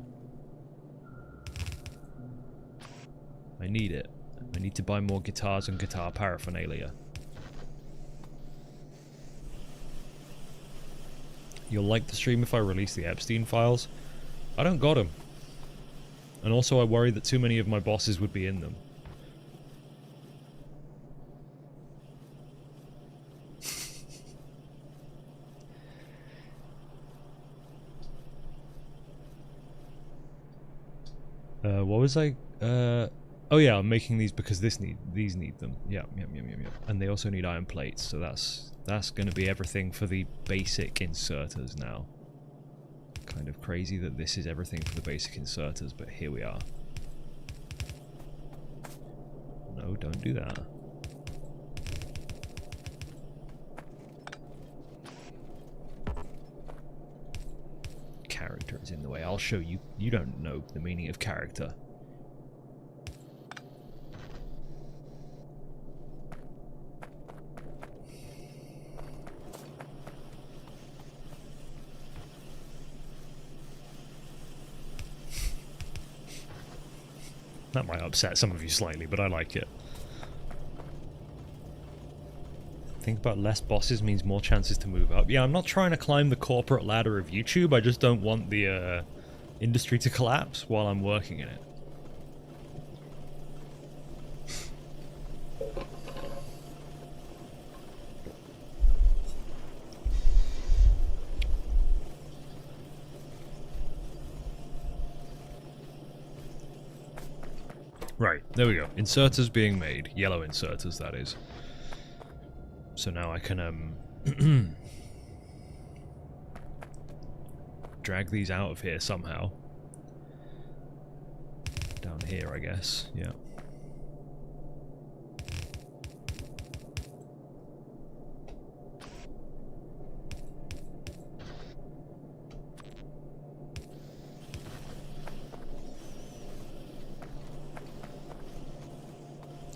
I need it. I need to buy more guitars and guitar paraphernalia. You'll like the stream if I release the Epstein files? I don't got them. And also I worry that too many of my bosses would be in them. What was I? Oh yeah, I'm making these because these need them. Yeah. And they also need iron plates, so that's going to be everything for the basic inserters now. Kind of crazy that this is everything for the basic inserters, but here we are. No, don't do that. Character is in the way. I'll show you. You don't know the meaning of character. That might upset some of you slightly, but I like it. Think about less bosses means more chances to move up. Yeah, I'm not trying to climb the corporate ladder of YouTube. I just don't want the industry to collapse while I'm working in it. Right, there we go. Inserters being made. Yellow inserters, that is. So now I can, drag these out of here somehow. Down here, I guess. Yeah.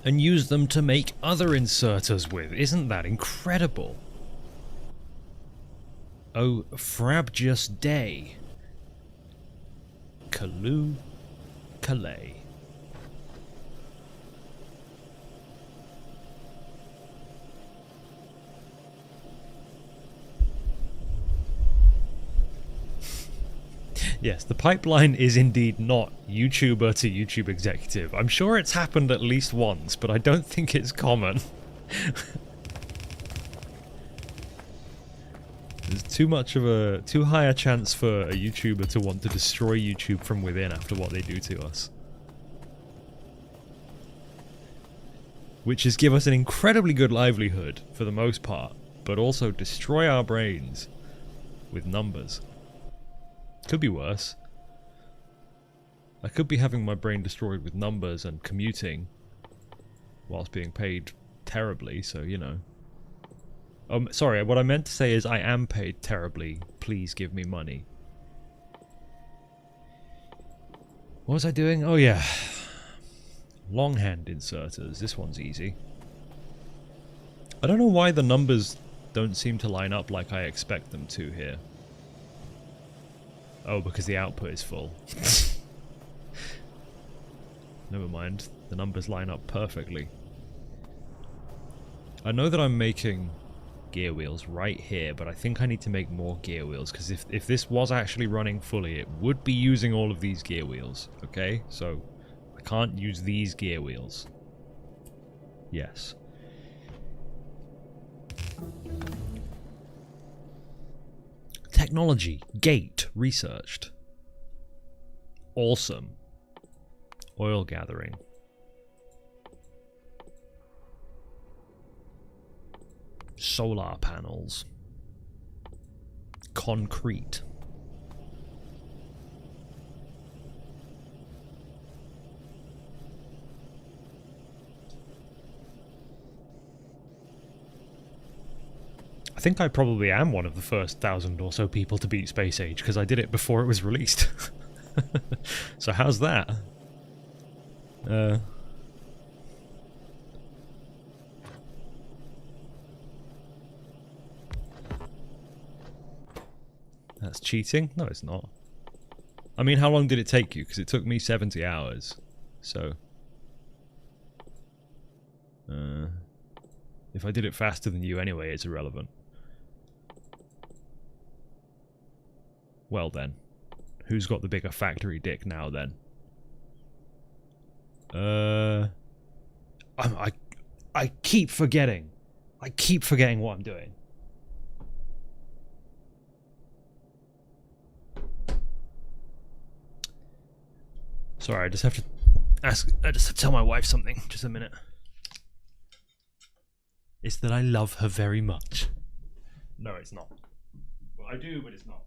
And use them to make other inserters with. Isn't that incredible? Oh, frabjous day. Kalu Calais. Yes, the pipeline is indeed not YouTuber to YouTube executive. I'm sure it's happened at least once, but I don't think it's common. There's too high a chance for a YouTuber to want to destroy YouTube from within after what they do to us. Which is give us an incredibly good livelihood, for the most part, but also destroy our brains with numbers. Could be worse. I could be having my brain destroyed with numbers and commuting whilst being paid terribly, so you know. Sorry, what I meant to say is I am paid terribly. Please give me money. What was I doing? Oh yeah. Longhand inserters. This one's easy. I don't know why the numbers don't seem to line up like I expect them to here. Oh, because the output is full. Never mind. The numbers line up perfectly. I know that I'm making gear wheels right here, but I think I need to make more gear wheels, because if this was actually running fully, it would be using all of these gear wheels, okay? So, I can't use these gear wheels. Yes. Technology. Gate. Researched. Awesome. Oil gathering. Solar panels. Concrete. I think I probably am one of the first 1,000 or so people to beat Space Age, because I did it before it was released. So how's that? That's cheating? No, it's not. I mean, how long did it take you? Because it took me 70 hours. So... if I did it faster than you anyway, it's irrelevant. Well then. Who's got the bigger factory dick now then? I keep forgetting. I keep forgetting what I'm doing. Sorry, I just have to tell my wife something. Just a minute. It's that I love her very much. No, it's not. Well, I do, but it's not.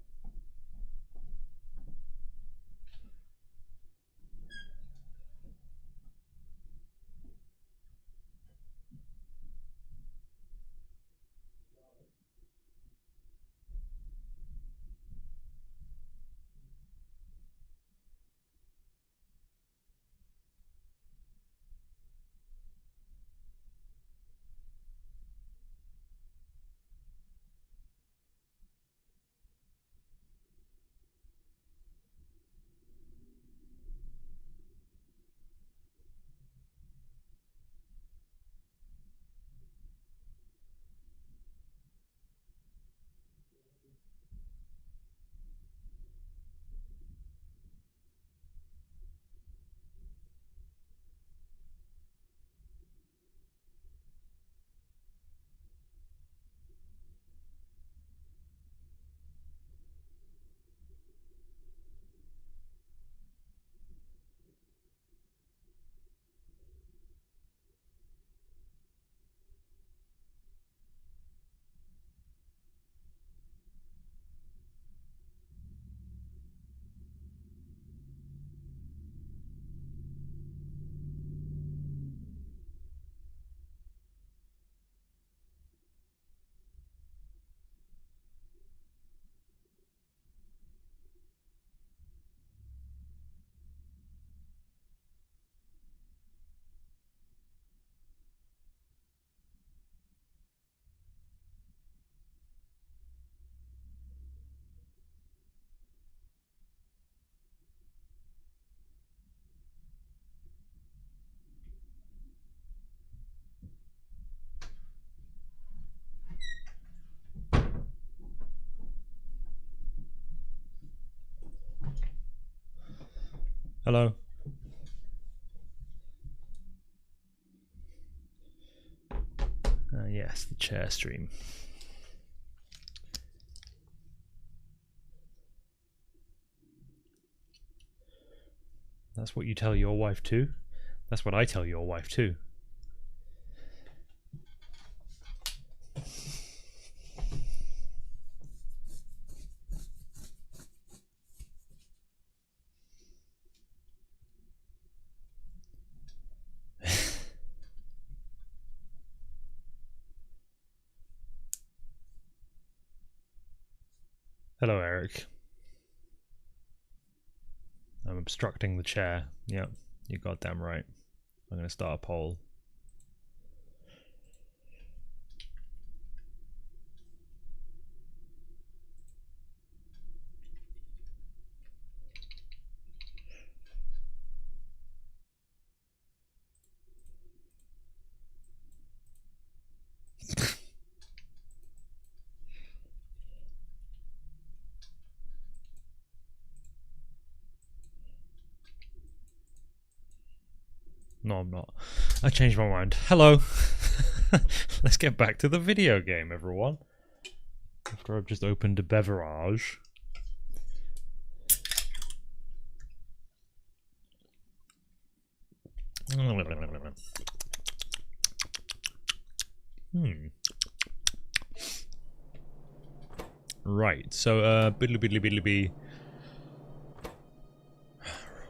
Hello. Yes, the chair stream. That's what you tell your wife too? That's what I tell your wife too. Hello, Eric. I'm obstructing the chair. Yep, you're goddamn right. I'm going to start a poll. No, I'm not. I changed my mind. Hello. Let's get back to the video game, everyone. After I've just opened a beverage. Right, so biddly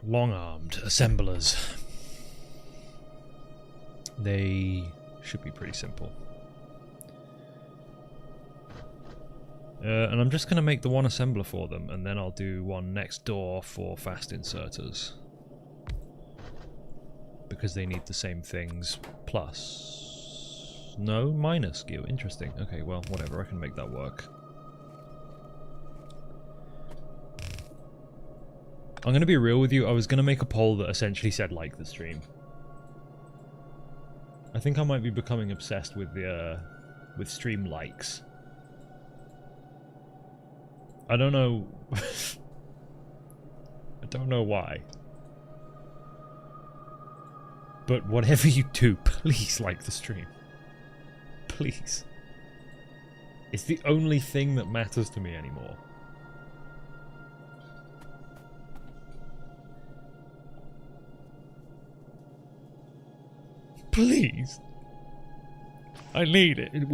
long-armed assemblers. They should be pretty simple. And I'm just going to make the one assembler for them, and then I'll do one next door for fast inserters. Because they need the same things, plus... No, minus skew. Interesting. Okay, well, whatever, I can make that work. I'm going to be real with you, I was going to make a poll that essentially said like the stream. I think I might be becoming obsessed with the with stream likes. I don't know. I don't know why. But whatever you do, please like the stream. Please. It's the only thing that matters to me anymore. Please. I need it.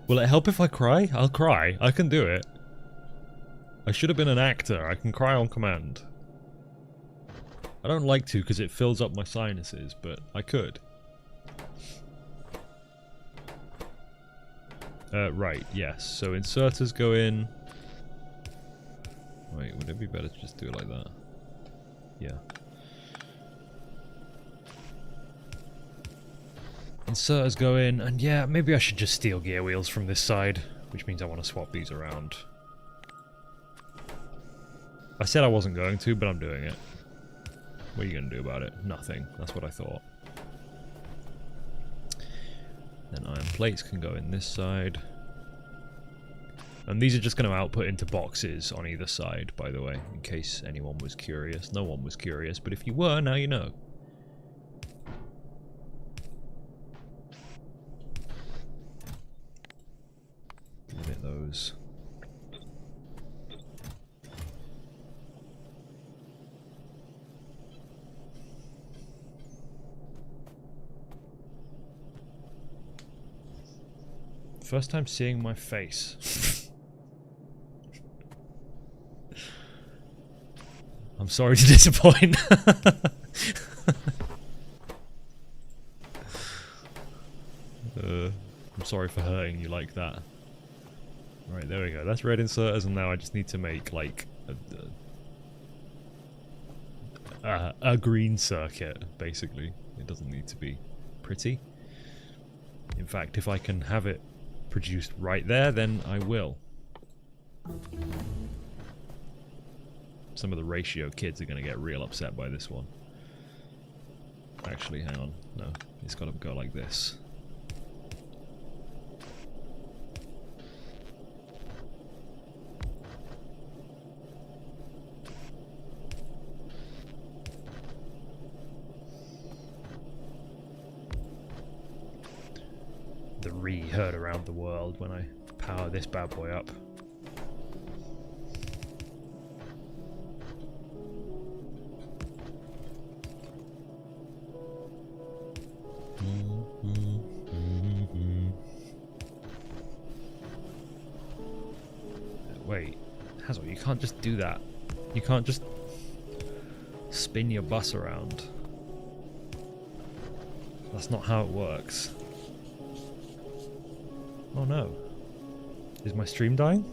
Will it help if I cry? I'll cry. I can do it. I should have been an actor. I can cry on command. I don't like to because it fills up my sinuses, but I could. Right, yes. So inserters go in. Wait, would it be better to just do it like that? Yeah. Inserters go in, and yeah, maybe I should just steal gear wheels from this side, which means I want to swap these around. I said I wasn't going to, but I'm doing it. What are you going to do about it? Nothing. That's what I thought. Then iron plates can go in this side. And these are just going to output into boxes on either side, by the way, in case anyone was curious. No one was curious, but if you were, now you know. Limit those. First time seeing my face. I'm sorry to disappoint. I'm sorry for hurting you like that. Right, there we go. That's red inserters, and now I just need to make like a green circuit. Basically, it doesn't need to be pretty. In fact, if I can have it produced right there, then I will. Some of the ratio kids are going to get real upset by this one. Actually, hang on. No, it's got to go like this. The heard around the world when I power this bad boy up. Wait, Hazel, you can't just do that. You can't just spin your bus around. That's not how it works. Oh no. Is my stream dying?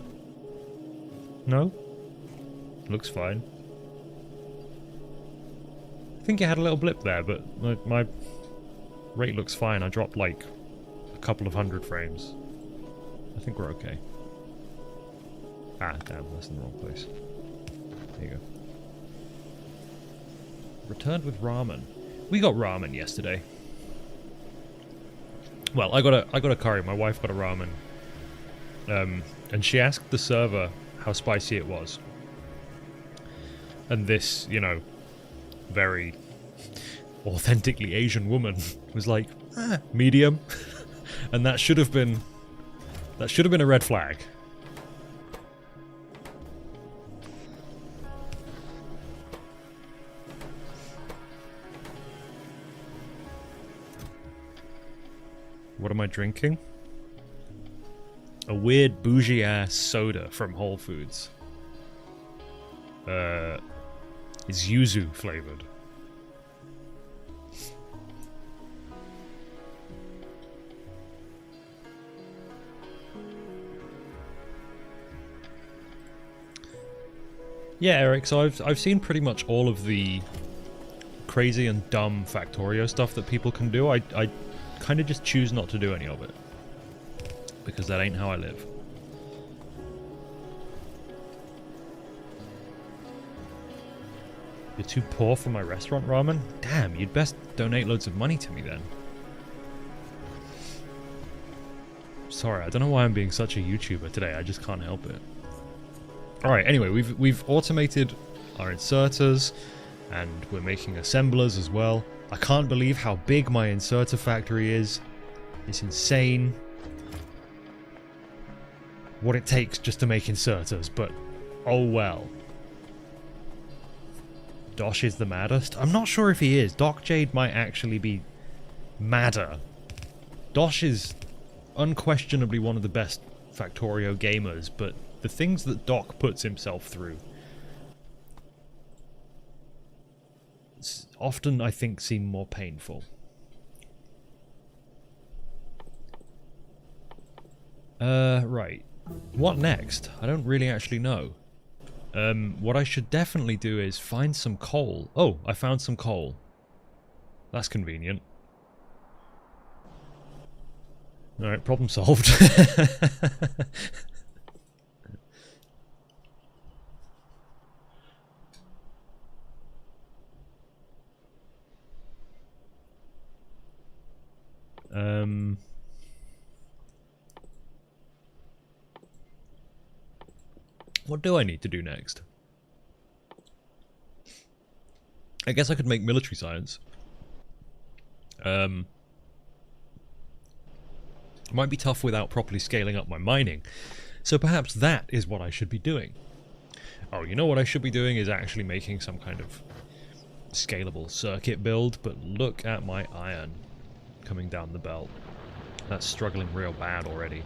No? Looks fine. I think it had a little blip there, but my rate looks fine. I dropped like a couple of 100 frames. I think we're okay. Ah, damn, that's in the wrong place. There you go. Returned with ramen. We got ramen yesterday. Well, I got a curry. My wife got a ramen. And she asked the server how spicy it was. And this, you know, very authentically Asian woman was like, medium. And that should have been a red flag. What am I drinking? A weird bougie-ass soda from Whole Foods. It's yuzu flavored. Yeah, Eric, so I've seen pretty much all of the crazy and dumb Factorio stuff that people can do. I kind of just choose not to do any of it. Because that ain't how I live. You're too poor for my restaurant ramen? Damn, you'd best donate loads of money to me then. Sorry, I don't know why I'm being such a YouTuber today, I just can't help it. Alright, anyway, we've automated our inserters, and we're making assemblers as well. I can't believe how big my inserter factory is. It's insane what it takes just to make inserters, but oh well. Dosh is the maddest? I'm not sure if he is. Doc Jade might actually be madder. Dosh is unquestionably one of the best Factorio gamers, but the things that Doc puts himself through often, I think, seem more painful. Right. What next? I don't really actually know. What I should definitely do is find some coal. Oh, I found some coal. That's convenient. Alright, problem solved. What do I need to do next? I guess I could make military science. It might be tough without properly scaling up my mining. So perhaps that is what I should be doing. Oh, you know what I should be doing is actually making some kind of scalable circuit build, but look at my iron coming down the belt. That's struggling real bad already.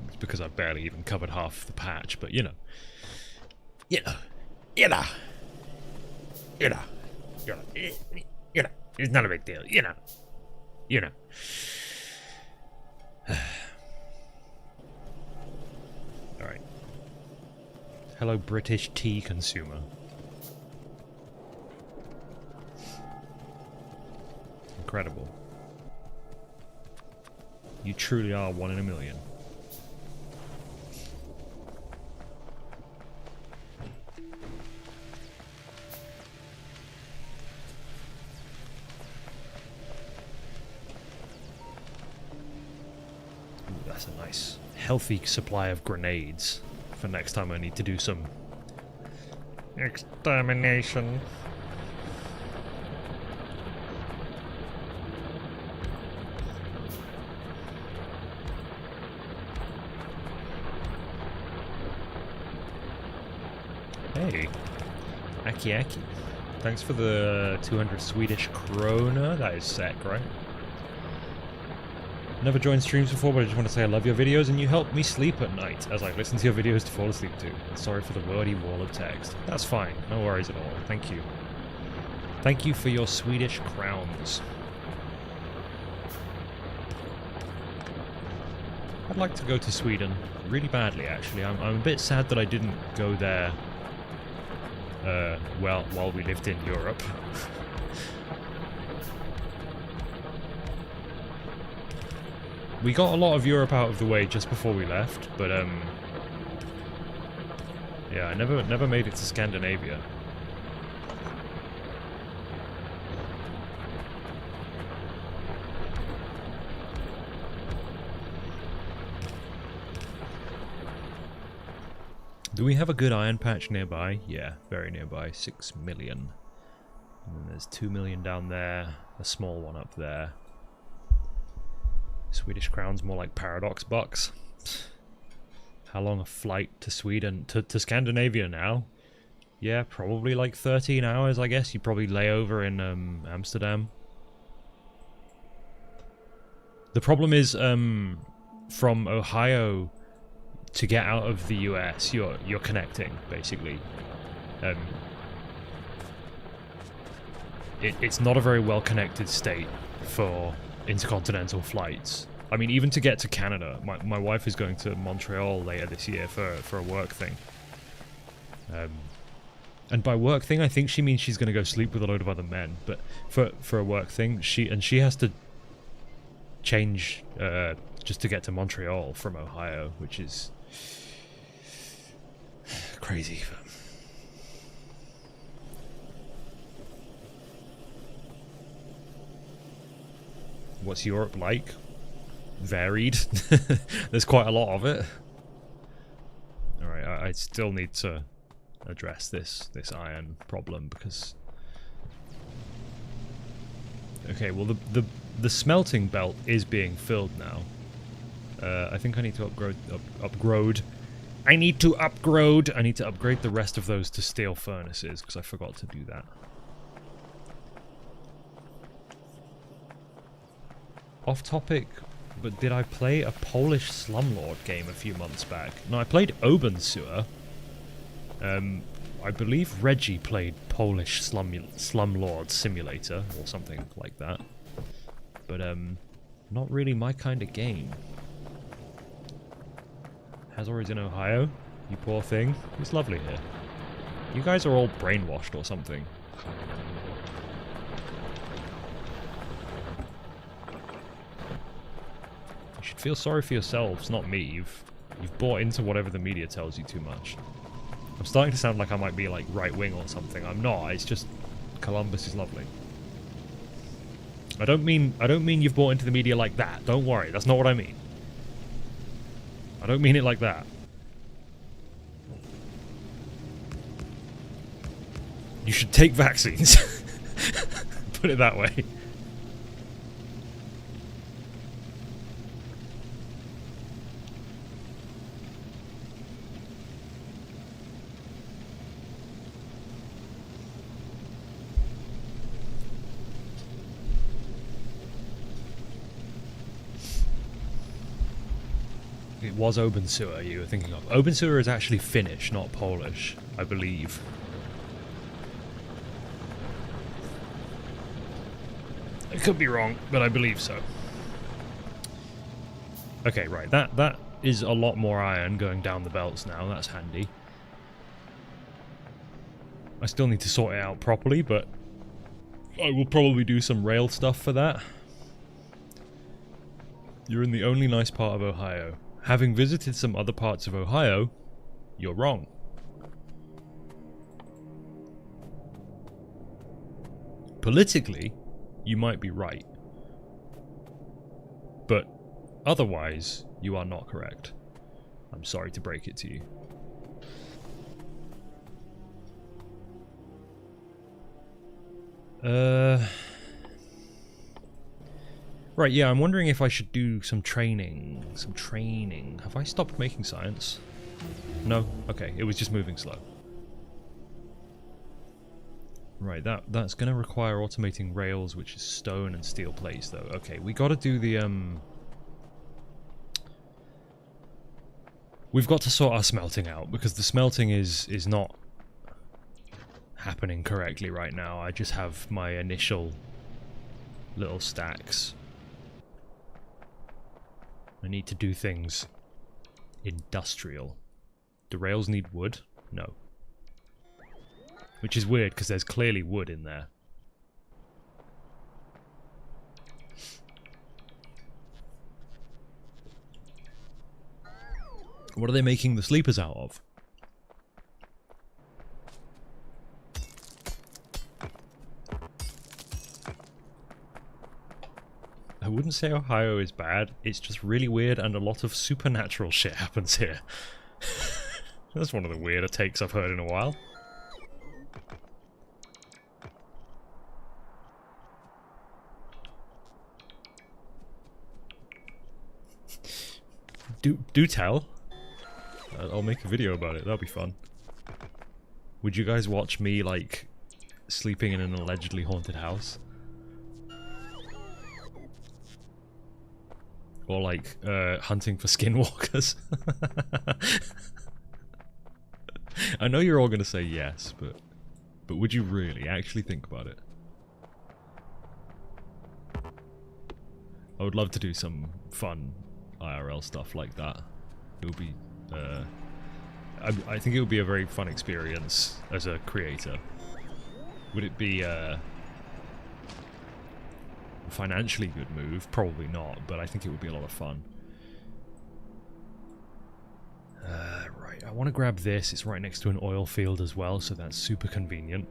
It's because I've barely even covered half the patch, but you know. It's not a big deal, you know. Alright. Hello, British tea consumer. Incredible. You truly are one in a million. That's a nice, healthy supply of grenades for next time I need to do some extermination. Hey, Aki. Thanks for the 200 Swedish krona. That is sick, right? Never joined streams before, but I just want to say I love your videos and you help me sleep at night as I listen to your videos to fall asleep to. Sorry for the wordy wall of text. That's fine. No worries at all. Thank you. Thank you for your Swedish crowns. I'd like to go to Sweden really badly, actually. I'm a bit sad that I didn't go there while we lived in Europe. We got a lot of Europe out of the way just before we left, but yeah, I never made it to Scandinavia. Do we have a good iron patch nearby? Yeah, very nearby. 6 million. And then there's 2 million down there, a small one up there. Swedish crowns more like paradox bucks. How long a flight to Sweden? To Scandinavia now? Yeah, probably like 13 hours, I guess. You probably lay over in Amsterdam. The problem is, from Ohio to get out of the US, you're connecting, basically. It's not a very well-connected state for intercontinental flights. I mean, even to get to Canada, my wife is going to Montreal later this year for a work thing. And by work thing, I think she means she's going to go sleep with a load of other men. But for a work thing, she has to change just to get to Montreal from Ohio, which is crazy. What's Europe like? Varied. There's quite a lot of it. Alright, I still need to address this iron problem because... Okay, well the smelting belt is being filled now. I think I need to upgrade I need to upgrade. I need to upgrade the rest of those to steel furnaces, because I forgot to do that. Off topic, but did I play a Polish slumlord game a few months back? No, I played Obensewer. I believe Reggie played Polish slumlord simulator, or something like that. But, not really my kind of game. Hazard's in Ohio? You poor thing. It's lovely here. You guys are all brainwashed or something. You should feel sorry for yourselves, not me. You've bought into whatever the media tells you too much. I'm starting to sound like I might be like right-wing or something. I'm not. It's just Columbus is lovely. I don't mean you've bought into the media like that. Don't worry. That's not what I mean. I don't mean it like that. You should take vaccines. Put it that way. It was Obensewer you were thinking of. Obensewer is actually Finnish, not Polish, I believe. I could be wrong, but I believe so. Okay, right, that is a lot more iron going down the belts now, that's handy. I still need to sort it out properly, but I will probably do some rail stuff for that. You're in the only nice part of Ohio. Having visited some other parts of Ohio, you're wrong. Politically, you might be right. But otherwise, you are not correct. I'm sorry to break it to you. Right, yeah, I'm wondering if I should do some training. Have I stopped making science? No? Okay, it was just moving slow. Right, that's gonna require automating rails, which is stone and steel plates, though. Okay, we gotta do the, we've got to sort our smelting out, because the smelting is not happening correctly right now. I just have my initial little stacks. I need to do things industrial. Do rails need wood? No. Which is weird, because there's clearly wood in there. What are they making the sleepers out of? I wouldn't say Ohio is bad, it's just really weird and a lot of supernatural shit happens here. That's one of the weirder takes I've heard in a while. Do tell. I'll make a video about it, that'll be fun. Would you guys watch me, like, sleeping in an allegedly haunted house? Or like, hunting for skinwalkers. I know you're all gonna say yes, but would you really actually think about it? I would love to do some fun IRL stuff like that. It would be, I think it would be a very fun experience as a creator. Would it be, financially good move? Probably not, but I think it would be a lot of fun. Right, I want to grab this. It's right next to an oil field as well, so that's super convenient.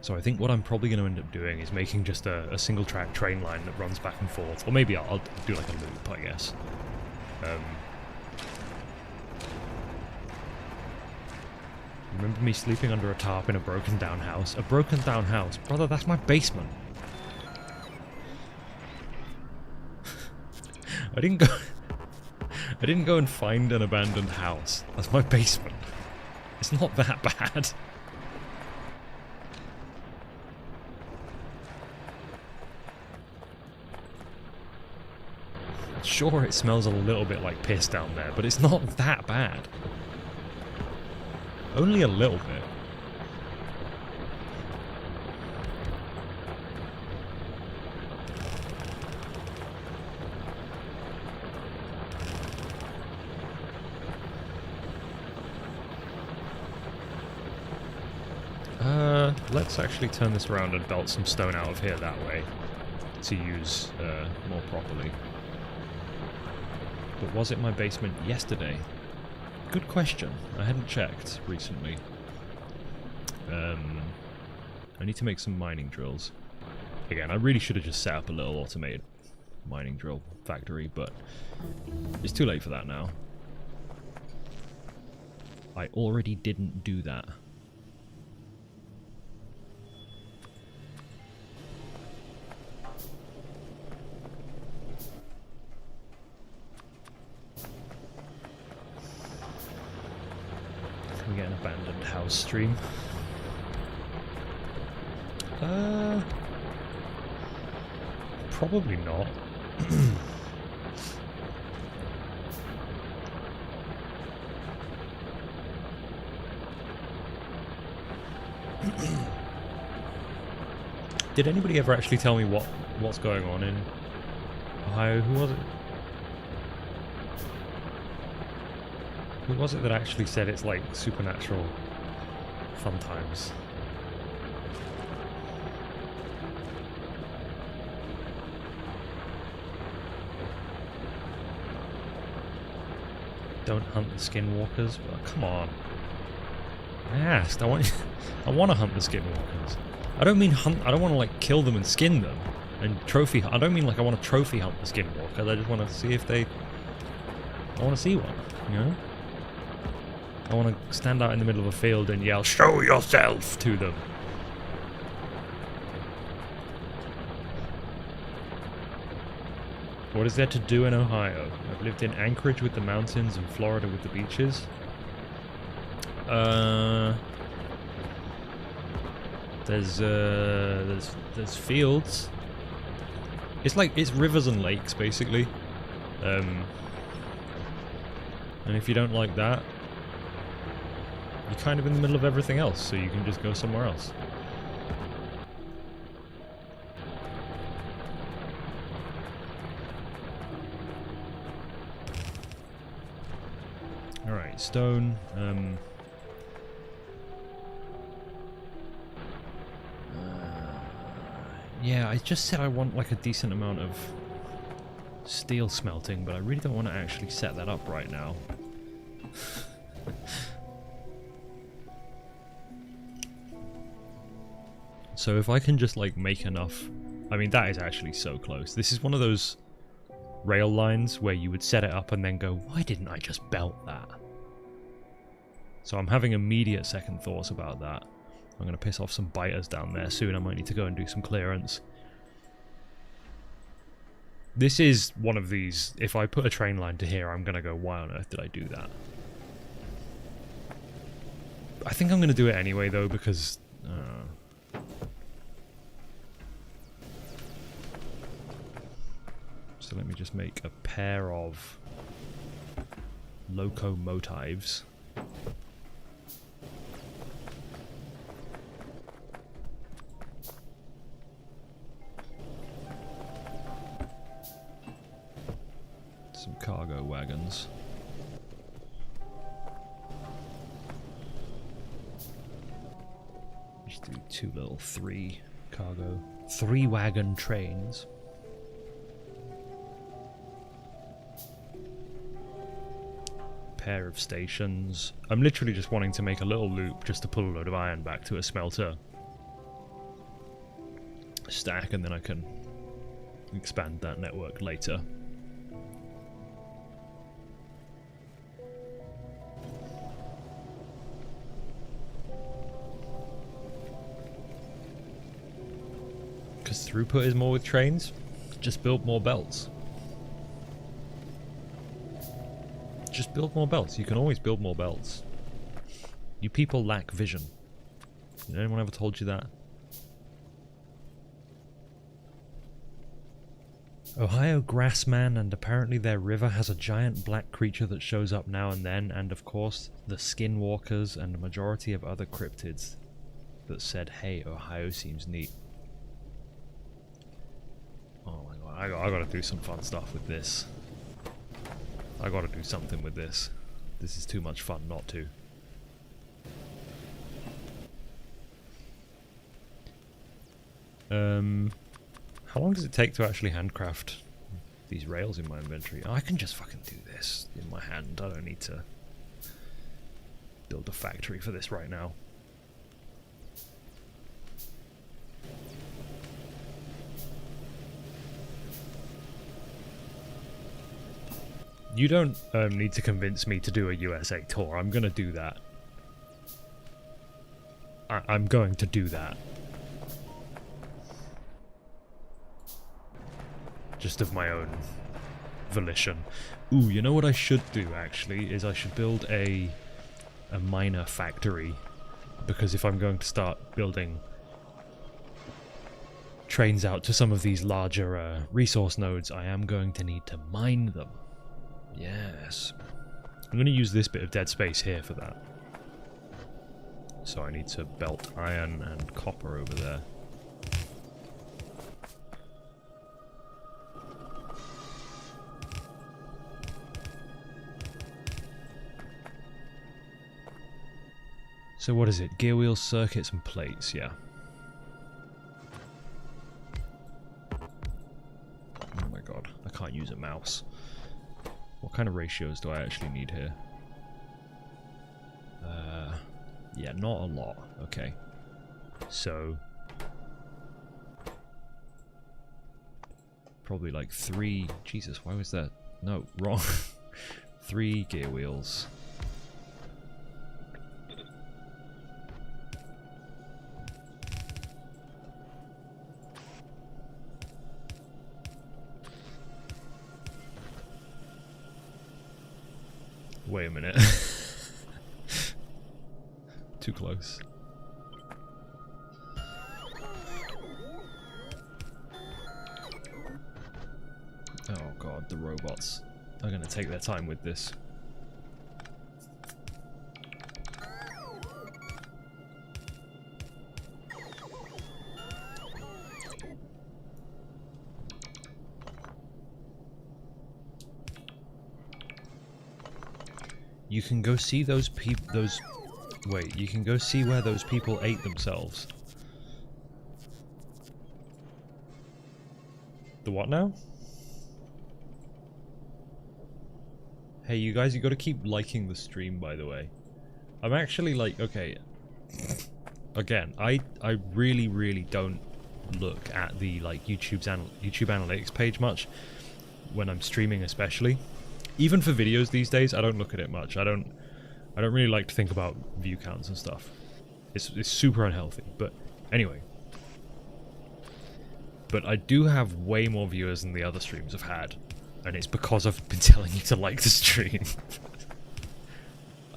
So I think what I'm probably going to end up doing is making just a single track train line that runs back and forth. Or maybe I'll do like a loop, I guess. Remember me sleeping under a tarp in a broken down house? A broken down house? Brother, that's my basement. I I didn't go and find an abandoned house. That's my basement. It's not that bad. Sure, it smells a little bit like piss down there, but it's not that bad. Only a little bit. Let's actually turn this around and belt some stone out of here that way to use more properly. But was it my basement yesterday? Good question. I hadn't checked recently. I need to make some mining drills. Again, I really should have just set up a little automated mining drill factory, but it's too late for that now. I already didn't do that. Can we get an abandoned house stream? Probably not. Did anybody ever actually tell me what's going on in Ohio? Who was it? Who was it that actually said it's like supernatural fun times? Don't hunt the skinwalkers? Well, come on. I asked. I want to hunt the skinwalkers. I don't mean hunt. I don't want to like kill them and skin them and trophy hunt. I don't mean like I want to trophy hunt the skinwalkers. I just want to see if they. I want to see one. You know. I want to stand out in the middle of a field and yell, "Show yourself!" to them. What is there to do in Ohio? I've lived in Anchorage with the mountains and Florida with the beaches. There's fields. It's rivers and lakes basically. And if you don't like that, you're kind of in the middle of everything else, so you can just go somewhere else. Alright, stone. Yeah, I just said I want like a decent amount of steel smelting, but I really don't want to actually set that up right now. So if I can just like make enough... I mean, that is actually so close. This is one of those rail lines where you would set it up and then go, why didn't I just belt that? So I'm having immediate second thoughts about that. I'm going to piss off some biters down there soon. I might need to go and do some clearance. This is one of these, if I put a train line to here, I'm going to go, why on earth did I do that? I think I'm going to do it anyway though, because... So let me just make a pair of locomotives. Some cargo wagons. Just do two little three wagon trains. Pair of stations. I'm literally just wanting to make a little loop just to pull a load of iron back to a smelter stack, and then I can expand that network later. Because throughput is more with trains, just build more belts. Just build more belts. You can always build more belts. You people lack vision. Anyone ever told you that? Ohio Grassman, and apparently their river has a giant black creature that shows up now and then, and of course the skinwalkers and a majority of other cryptids that said, hey, Ohio seems neat. Oh my god, I gotta do some fun stuff with this. I gotta do something with this. This is too much fun not to. How long does it take to actually handcraft these rails in my inventory? Oh, I can just fucking do this in my hand. I don't need to build a factory for this right now. You don't need to convince me to do a USA tour. I'm gonna do that. I'm going to do that. Just of my own volition. Ooh, you know what I should do actually is I should build a miner factory, because if I'm going to start building trains out to some of these larger resource nodes, I am going to need to mine them. Yes. I'm going to use this bit of dead space here for that. So I need to belt iron and copper over there. So what is it? Gear wheels, circuits, and plates, yeah. Oh my god, I can't use a mouse. What kind of ratios do I actually need here? Yeah, not a lot. Okay. So... probably like 3... Jesus, why was that? No, wrong. 3 gear wheels. Wait a minute. Too close. Oh god, the robots are going to take their time with this. You can go see those people. Wait, you can go see where those people ate themselves. The what now? Hey, you guys, you gotta keep liking the stream, by the way. I'm actually like, okay. Again, I really don't look at the like YouTube analytics page much when I'm streaming, especially. Even for videos these days, I don't look at it much. I don't really like to think about view counts and stuff. It's super unhealthy. But anyway. But I do have way more viewers than the other streams have had. And it's because I've been telling you to like the stream.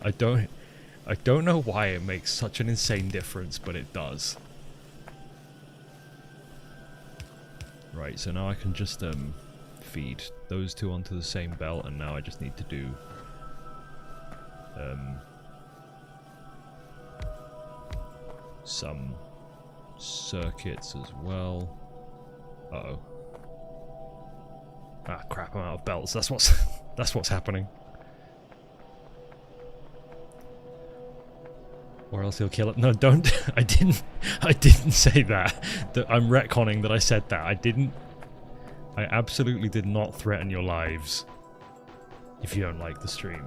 I don't know why it makes such an insane difference, but it does. Right, so now I can just feed those two onto the same belt, and now I just need to do some circuits as well. Uh-oh. Ah, crap, I'm out of belts. That's what's happening. Or else he'll kill it. No, don't. I didn't say that. I'm retconning that I said that. I absolutely did not threaten your lives if you don't like the stream.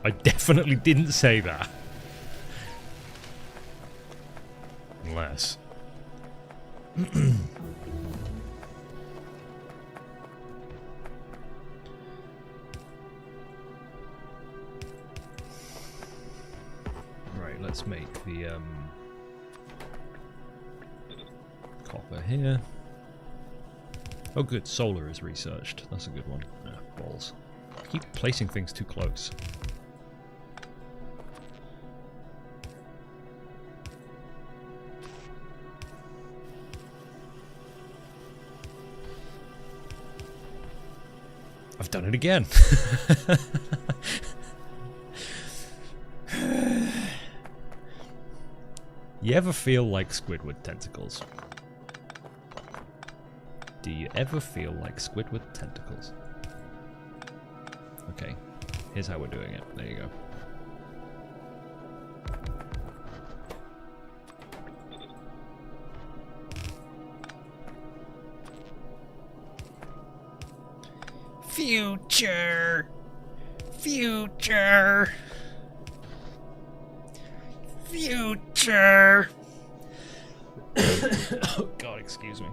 I definitely didn't say that. Unless. Right, let's make the copper here. Oh good, solar is researched. That's a good one. Ah, balls. keep placing things too close. I've done it again. You ever feel like Squidward tentacles? Do you ever feel like Squidward tentacles? Okay, here's how we're doing it. There you go. Future! Future! Future! Oh god, excuse me.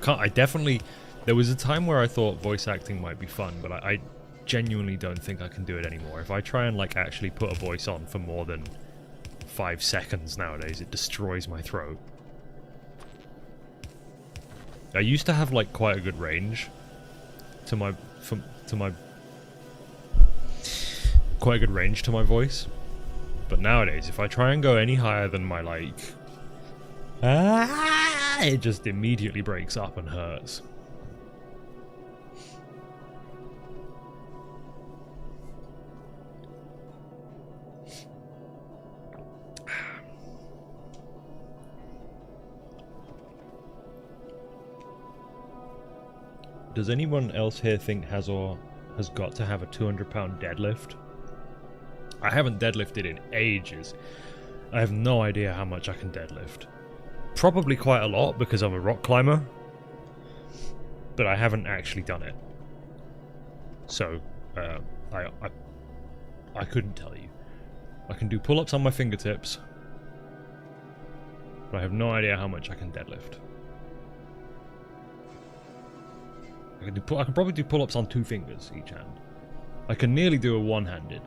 I definitely... There was a time where I thought voice acting might be fun, but I genuinely don't think I can do it anymore. If I try and, like, actually put a voice on for more than 5 seconds nowadays, it destroys my throat. I used to have, like, quite a good range to my... quite a good range to my voice. But nowadays, if I try and go any higher than my, like... it just immediately breaks up and hurts. Does anyone else here think Hazor has got to have a 200-pound deadlift? I haven't deadlifted in ages. I have no idea how much I can deadlift. Probably quite a lot because I'm a rock climber, but I haven't actually done it. So, I couldn't tell you. I can do pull-ups on my fingertips, but I have no idea how much I can deadlift. I can probably do pull-ups on 2 fingers each hand. I can nearly do a one-handed.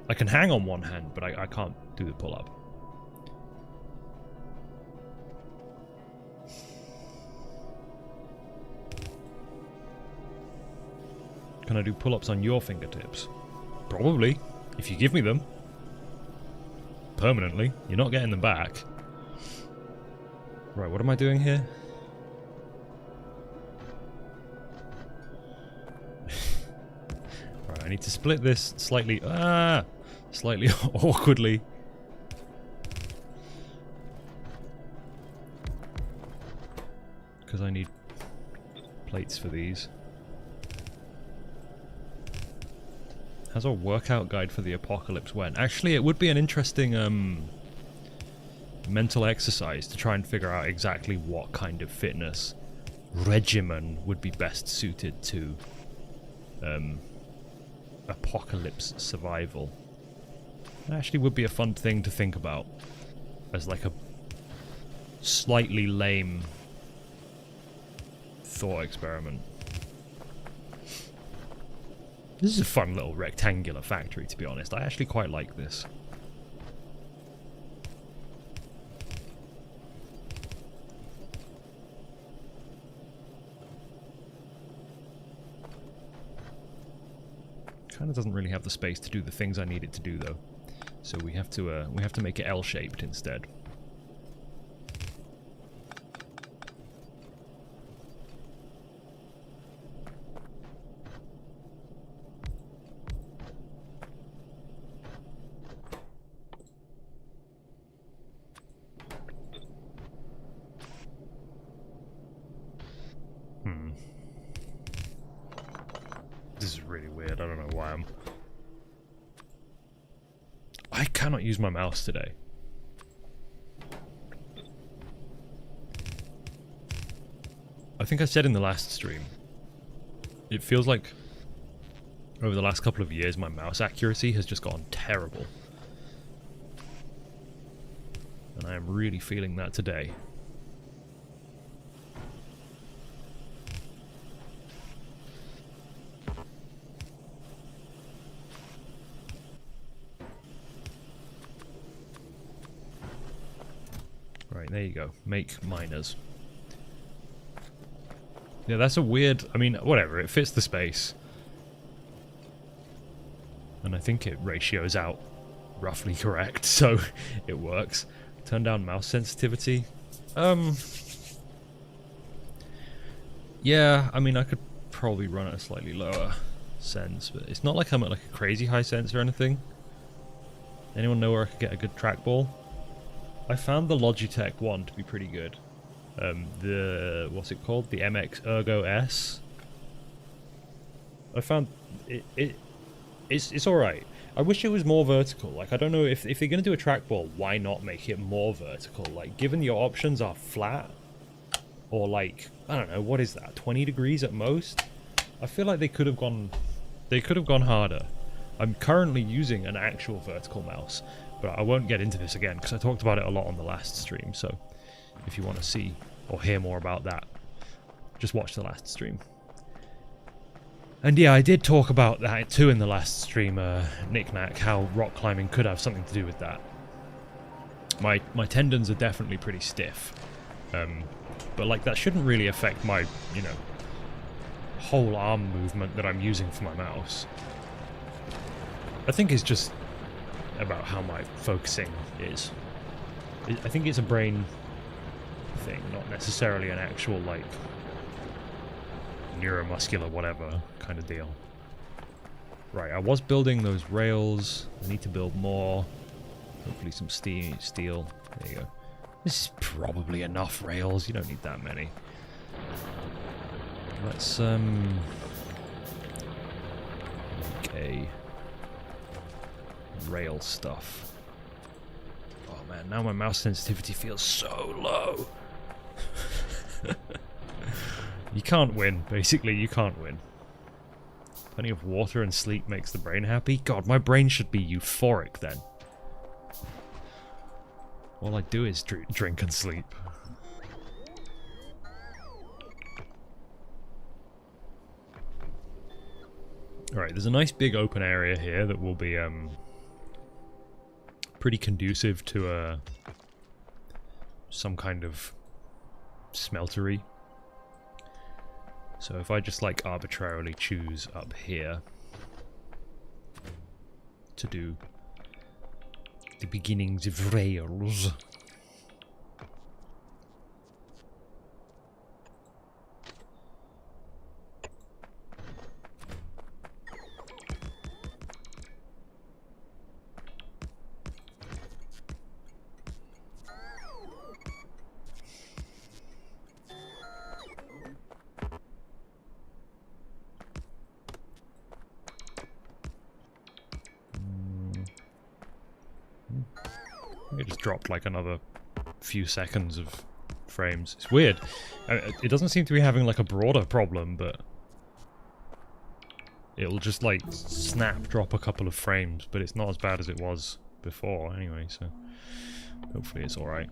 I can hang on one hand, but I can't do the pull-up. Can I do pull-ups on your fingertips? Probably, if you give me them. Permanently. You're not getting them back. Right, what am I doing here? Right, I need to split this slightly awkwardly. Because I need plates for these. How's our workout guide for the apocalypse went? Actually, it would be an interesting mental exercise to try and figure out exactly what kind of fitness regimen would be best suited to apocalypse survival. It actually would be a fun thing to think about as like a slightly lame thought experiment. This is a fun little rectangular factory, to be honest. I actually quite like this. Kind of doesn't really have the space to do the things I need it to do, though. So we have to make it L-shaped instead. This is really weird. I don't know why I cannot use my mouse today. I think I said in the last stream, it feels like over the last couple of years my mouse accuracy has just gone terrible. And I am really feeling that today. Right, there you go. Make miners. Yeah, that's a weird... I mean, whatever, it fits the space. And I think it ratios out roughly correct, so it works. Turn down mouse sensitivity. Yeah, I mean, I could probably run at a slightly lower sense, but it's not like I'm at like a crazy high sense or anything. Anyone know where I could get a good trackball? I found the Logitech one to be pretty good. The... what's it called? The MX Ergo S. I found it's alright. I wish it was more vertical. Like, I don't know, if they're going to do a trackball, why not make it more vertical? Like, given your options are flat, or like, I don't know, what is that, 20 degrees at most? I feel like they could have gone harder. I'm currently using an actual vertical mouse, but I won't get into this again, because I talked about it a lot on the last stream, so if you want to see or hear more about that, just watch the last stream. And yeah, I did talk about that too in the last stream, Knick-Knack, how rock climbing could have something to do with that. My tendons are definitely pretty stiff. But like, that shouldn't really affect my, you know, whole arm movement that I'm using for my mouse. I think it's just about how my focusing is. I think it's a brain thing, not necessarily an actual, like, neuromuscular whatever kind of deal. Right, I was building those rails. I need to build more. Hopefully some steel. There you go. This is probably enough rails. You don't need that many. Let's okay. Rail stuff. Oh man, now my mouse sensitivity feels so low. You can't win, basically, you can't win. Plenty of water and sleep makes the brain happy. God, my brain should be euphoric then. All I do is drink and sleep. Alright, there's a nice big open area here that will be pretty conducive to some kind of smeltery. So if I just like arbitrarily choose up here to do the beginnings of rails. It just dropped like another few seconds of frames. It's weird. It doesn't seem to be having like a broader problem, but it'll just like snap drop a couple of frames, but it's not as bad as it was before anyway, so hopefully it's alright.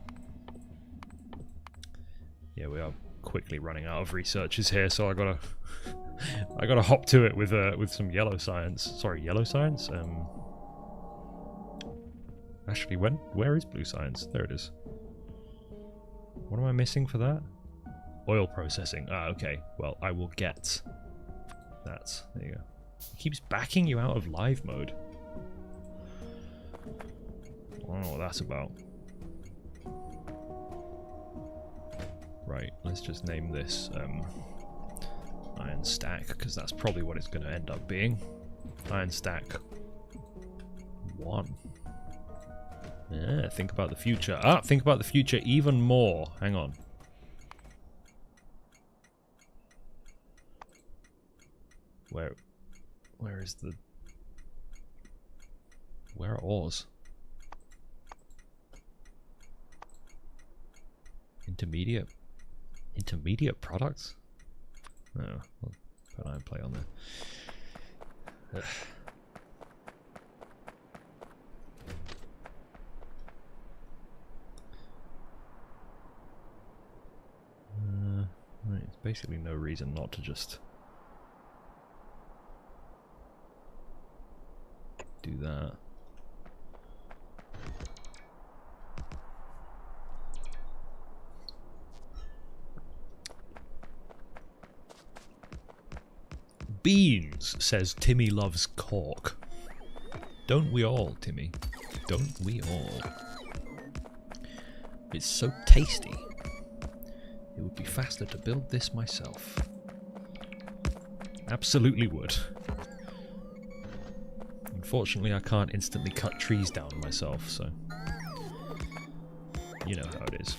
Yeah, we are quickly running out of researchers here, so I gotta hop to it with some yellow science. Sorry, yellow science? Actually, where is blue science? There it is. What am I missing for that? Oil processing. Ah, okay. Well, I will get that. There you go. It keeps backing you out of live mode. I don't know what that's about. Right, let's just name this iron stack, because that's probably what it's going to end up being. Iron stack 1. Yeah, think about the future. Ah, think about the future even more. Hang on. Where is the... Where are ores? Intermediate products? No, I'll put iron plate on there. Ugh. Right, it's basically no reason not to just do that. beans, says Timmy loves cork. Don't we all, Timmy? Don't we all? It's so tasty. It would be faster to build this myself. Absolutely would. Unfortunately, I can't instantly cut trees down myself, so... You know how it is.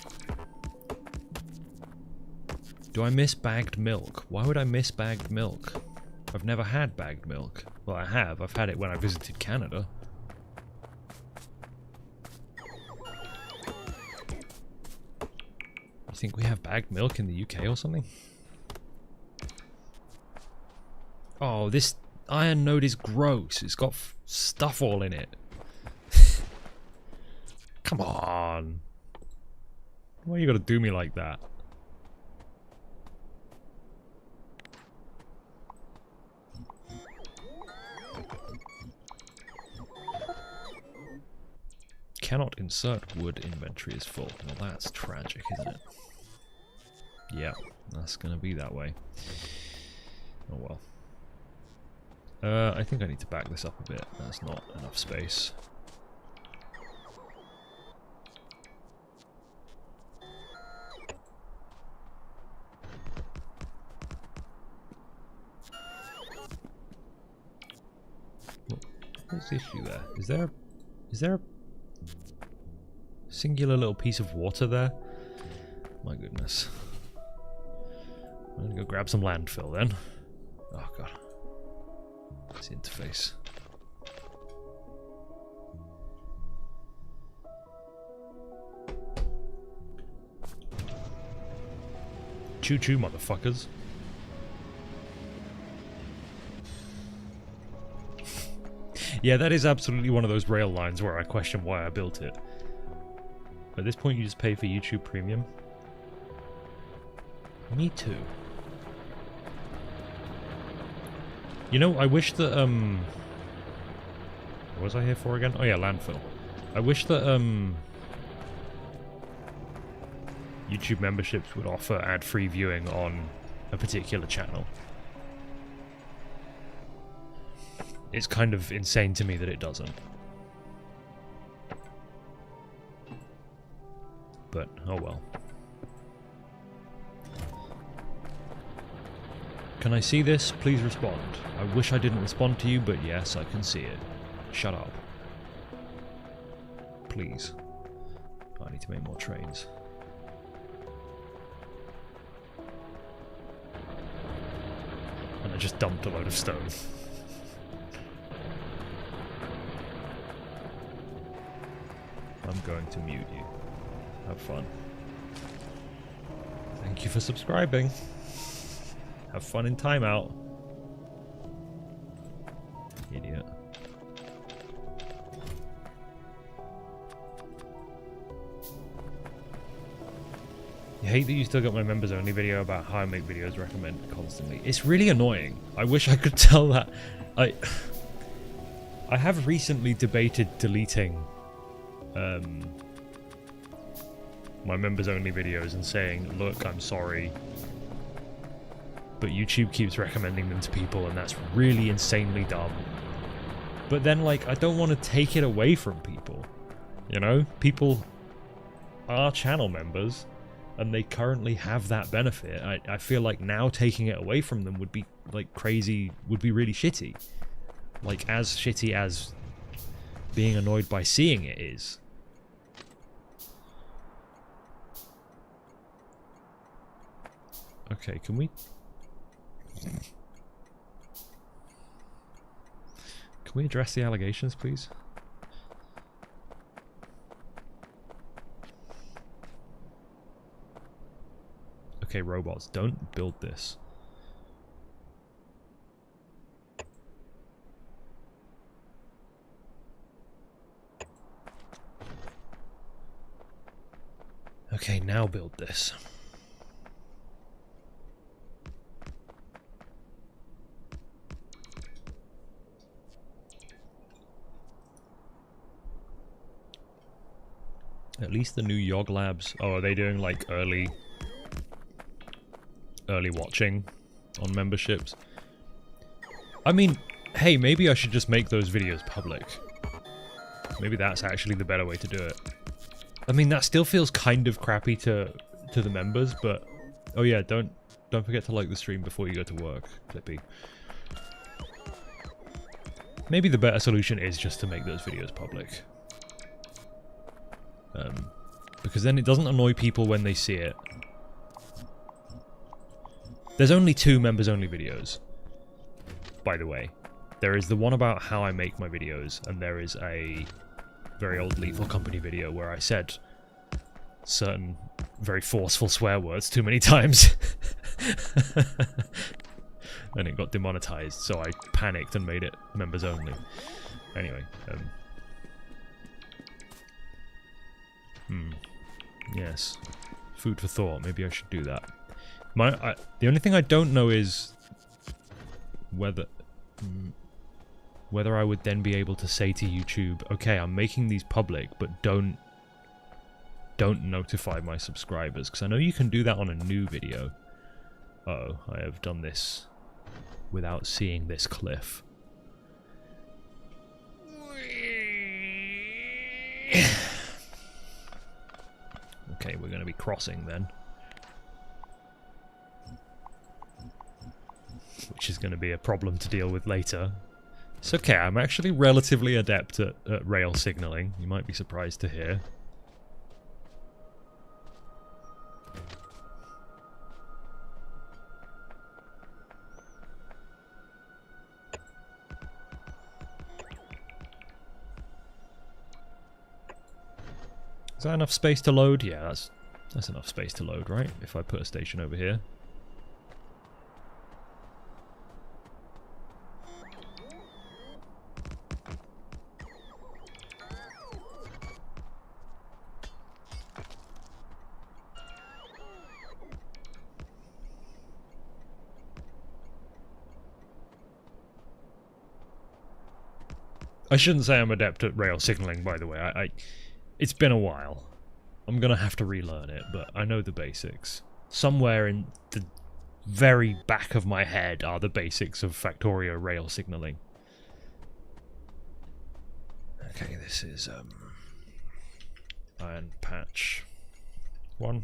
Do I miss bagged milk? Why would I miss bagged milk? I've never had bagged milk. Well, I have. I've had it when I visited Canada. You think we have bagged milk in the UK or something? Oh, this iron node is gross. It's got stuff all in it. Come on. Why you gotta do me like that? Cannot insert wood, inventory is full. Well, that's tragic, isn't it? Yeah, that's gonna be that way. Oh well. I think I need to back this up a bit. That's not enough space. What's the issue there? Is there a singular little piece of water there? My goodness. I'm gonna go grab some landfill then. Oh god. This interface. Choo choo, motherfuckers. Yeah, that is absolutely one of those rail lines where I question why I built it. At this point, you just pay for YouTube Premium. Me too. You know, I wish that, what was I here for again? Oh yeah, landfill. I wish that, YouTube memberships would offer ad-free viewing on a particular channel. It's kind of insane to me that it doesn't. But, oh well. Can I see this? Please respond. I wish I didn't respond to you, but yes, I can see it. Shut up. Please. I need to make more trains. And I just dumped a load of stone. I'm going to mute you. Have fun. Thank you for subscribing. Have fun in timeout. Idiot. You hate that you still got my members only video about how I make videos recommended constantly. It's really annoying. I wish I could tell that. I have recently debated deleting my members only videos and saying, look, I'm sorry, but YouTube keeps recommending them to people and that's really insanely dumb. But then, like, I don't want to take it away from people, you know? People are channel members and they currently have that benefit. I feel like now taking it away from them would be, like, crazy, would be really shitty. Like, as shitty as being annoyed by seeing it is. Okay, can we address the allegations, please? Okay, robots, don't build this. Okay, now build this. At least the new Yog Labs. Oh, are they doing like early watching on memberships? I mean, hey, maybe I should just make those videos public. Maybe that's actually the better way to do it. I mean, that still feels kind of crappy to the members, but... Oh yeah, don't forget to like the stream before you go to work, Flippy. Maybe the better solution is just to make those videos public. Because then it doesn't annoy people when they see it. There's only 2 members-only videos, by the way. There is the one about how I make my videos, and there is a very old Lethal Company video where I said certain very forceful swear words too many times. And it got demonetized, so I panicked and made it members only. Anyway, yes. Food for thought, maybe I should do that. The only thing I don't know is whether I would then be able to say to YouTube, okay, I'm making these public, but don't notify my subscribers, because I know you can do that on a new video. Uh-oh, I have done this without seeing this cliff. Okay, we're going to be crossing then. Which is going to be a problem to deal with later. It's okay, I'm actually relatively adept at rail signaling. You might be surprised to hear. Is that enough space to load? Yeah, that's enough space to load, right? If I put a station over here. I shouldn't say I'm adept at rail signaling, by the way. It's been a while. I'm gonna have to relearn it, but I know the basics. Somewhere in the very back of my head are the basics of Factorio rail signaling. Okay, this is iron patch 1.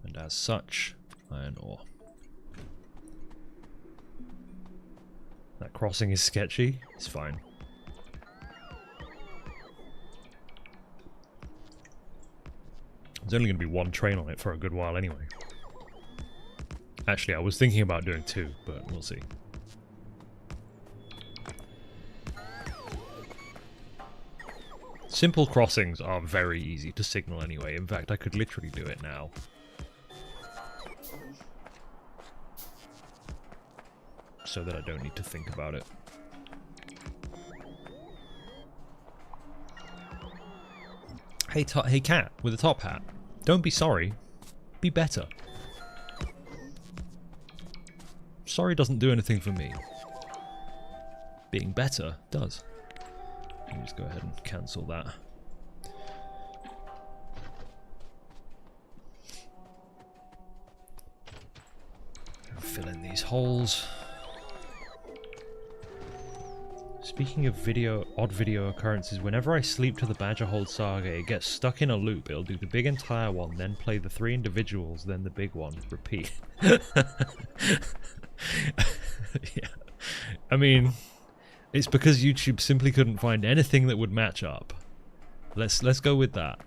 And as such, iron ore. That crossing is sketchy. It's fine. There's only going to be 1 train on it for a good while anyway. Actually, I was thinking about doing 2, but we'll see. Simple crossings are very easy to signal anyway. In fact, I could literally do it now. So that I don't need to think about it. Hey cat with a top hat. Don't be sorry. Be better. Sorry doesn't do anything for me. Being better does. Let me just go ahead and cancel that. Fill in these holes. Speaking of odd video occurrences, whenever I sleep to the Badgerhold Saga, it gets stuck in a loop. It'll do the big entire one, then play the 3 individuals, then the big one. Repeat. Yeah. I mean, it's because YouTube simply couldn't find anything that would match up. Let's go with that.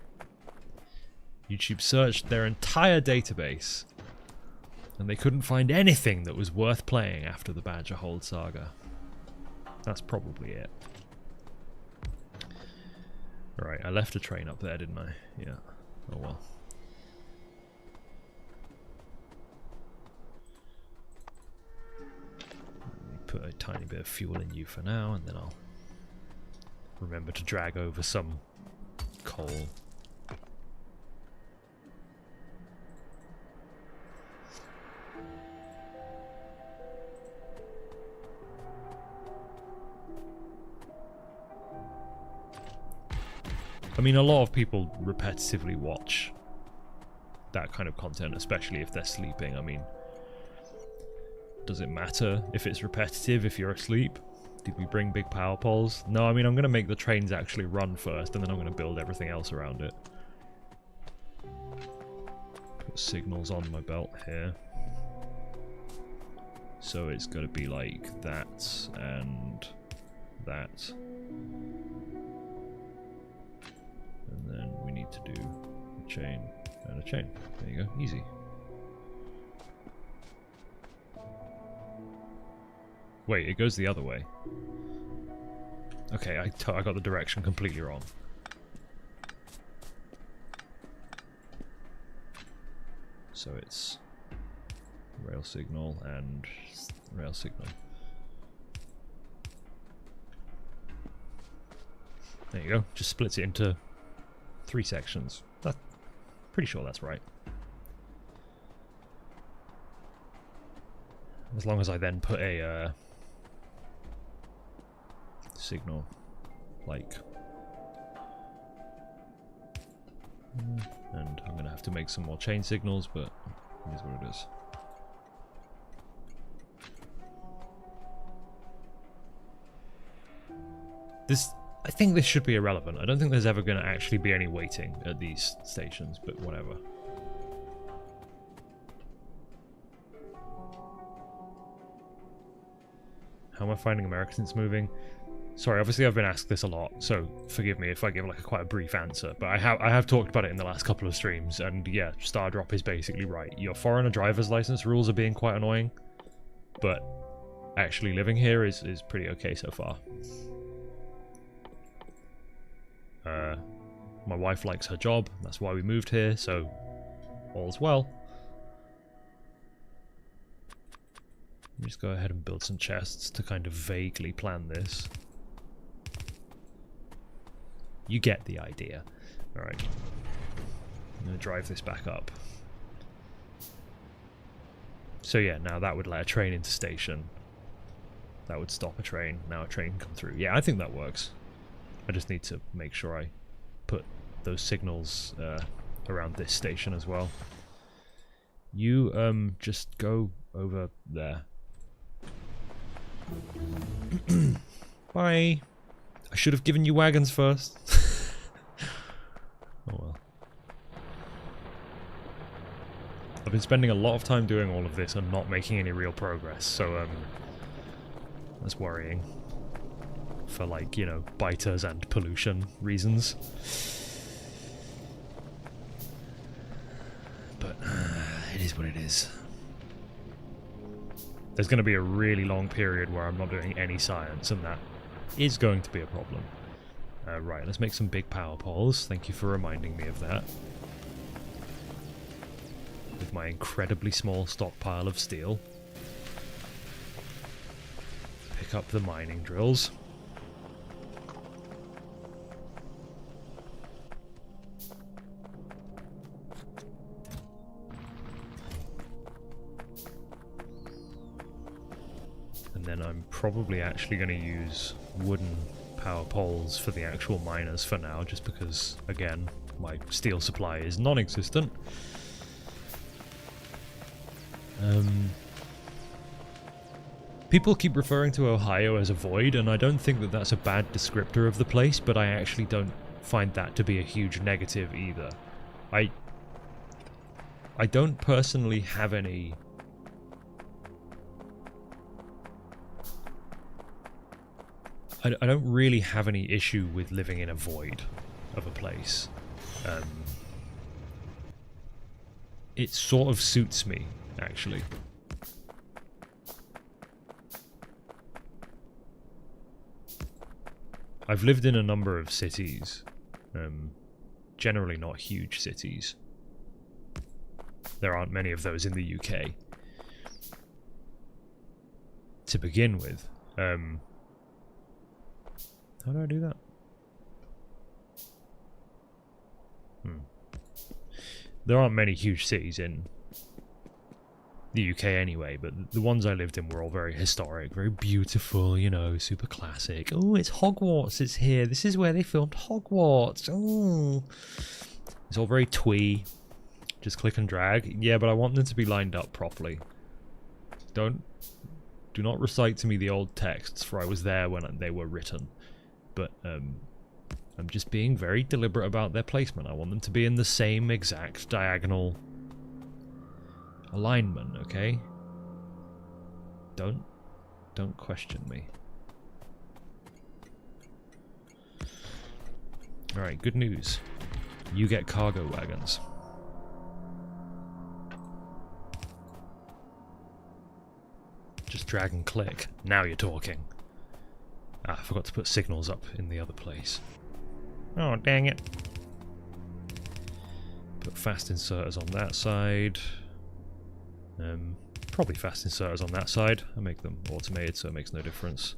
YouTube searched their entire database, and they couldn't find anything that was worth playing after the Badgerhold Saga. That's probably it. Right, I left a train up there, didn't I? Yeah. Oh well. Let me put a tiny bit of fuel in you for now, and then I'll remember to drag over some coal. I mean, a lot of people repetitively watch that kind of content, especially if they're sleeping. I mean, Does it matter if it's repetitive if you're asleep? Did we bring big power poles? No, I mean, I'm going to make the trains actually run first, and then I'm going to build everything else around it. Put signals on my belt here. So it's going to be like that and that. And then we need to do a chain and a chain. There you go, easy. Wait, it goes the other way. Okay, I got the direction completely wrong. So it's rail signal and rail signal. There you go, just splits it into 3 sections. Pretty sure that's right. As long as I then put a signal, like, and I'm gonna have to make some more chain signals, but it is what it is. I think this should be irrelevant. I don't think there's ever going to actually be any waiting at these stations, but whatever. How am I finding Maraxsis moving? Sorry, obviously I've been asked this a lot, so forgive me if I give like quite a brief answer, but I have talked about it in the last couple of streams, and yeah, Stardrop is basically right. Your foreigner driver's license rules are being quite annoying, but actually living here is pretty okay so far. My wife likes her job, that's why we moved here, so all's well. Let me just go ahead and build some chests to kind of vaguely plan this. You get the idea. Alright. I'm going to drive this back up. So yeah, now that would let a train into station. That would stop a train. Now a train can come through. Yeah, I think that works. I just need to make sure I put those signals around this station as well. You just go over there. Bye. I should have given you wagons first. Oh well. I've been spending a lot of time doing all of this and not making any real progress, so that's worrying. For, like, you know, biters and pollution reasons. But it is what it is. There's going to be a really long period where I'm not doing any science, and that is going to be a problem. Right, let's make some big power poles. Thank you for reminding me of that. With my incredibly small stockpile of steel. Pick up the mining drills. And then I'm probably actually going to use wooden power poles for the actual miners for now, just because, again, my steel supply is non-existent. People keep referring to Ohio as a void, and I don't think that that's a bad descriptor of the place, but I actually don't find that to be a huge negative either. I don't personally have any... I don't really have any issue with living in a void of a place. It sort of suits me, actually. I've lived in a number of cities, generally not huge cities. There aren't many of those in the UK. To begin with, how do I do that? There aren't many huge cities in the UK anyway, but the ones I lived in were all very historic, very beautiful, you know, super classic. Oh, it's Hogwarts, it's here. This is where they filmed Hogwarts. Oh, it's all very twee. Just click and drag. Yeah, but I want them to be lined up properly. Do not recite to me the old texts, for I was there when they were written. But I'm just being very deliberate about their placement. I want them to be in the same exact diagonal alignment, okay? Don't question me. Alright, good news. You get cargo wagons. Just drag and click. Now you're talking. Ah, I forgot to put signals up in the other place. Oh, dang it. Put fast inserters on that side. Probably fast inserters on that side. I make them automated, so it makes no difference.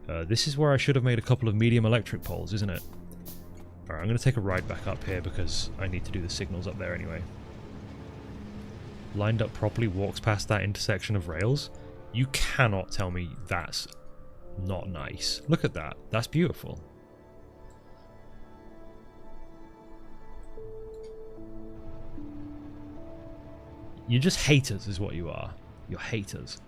This is where I should have made a couple of medium electric poles, isn't it? Alright, I'm going to take a ride back up here because I need to do the signals up there anyway. Lined up properly, walks past that intersection of rails. You cannot tell me that's not nice. Look at that. That's beautiful. You're just haters is what you are. You're haters.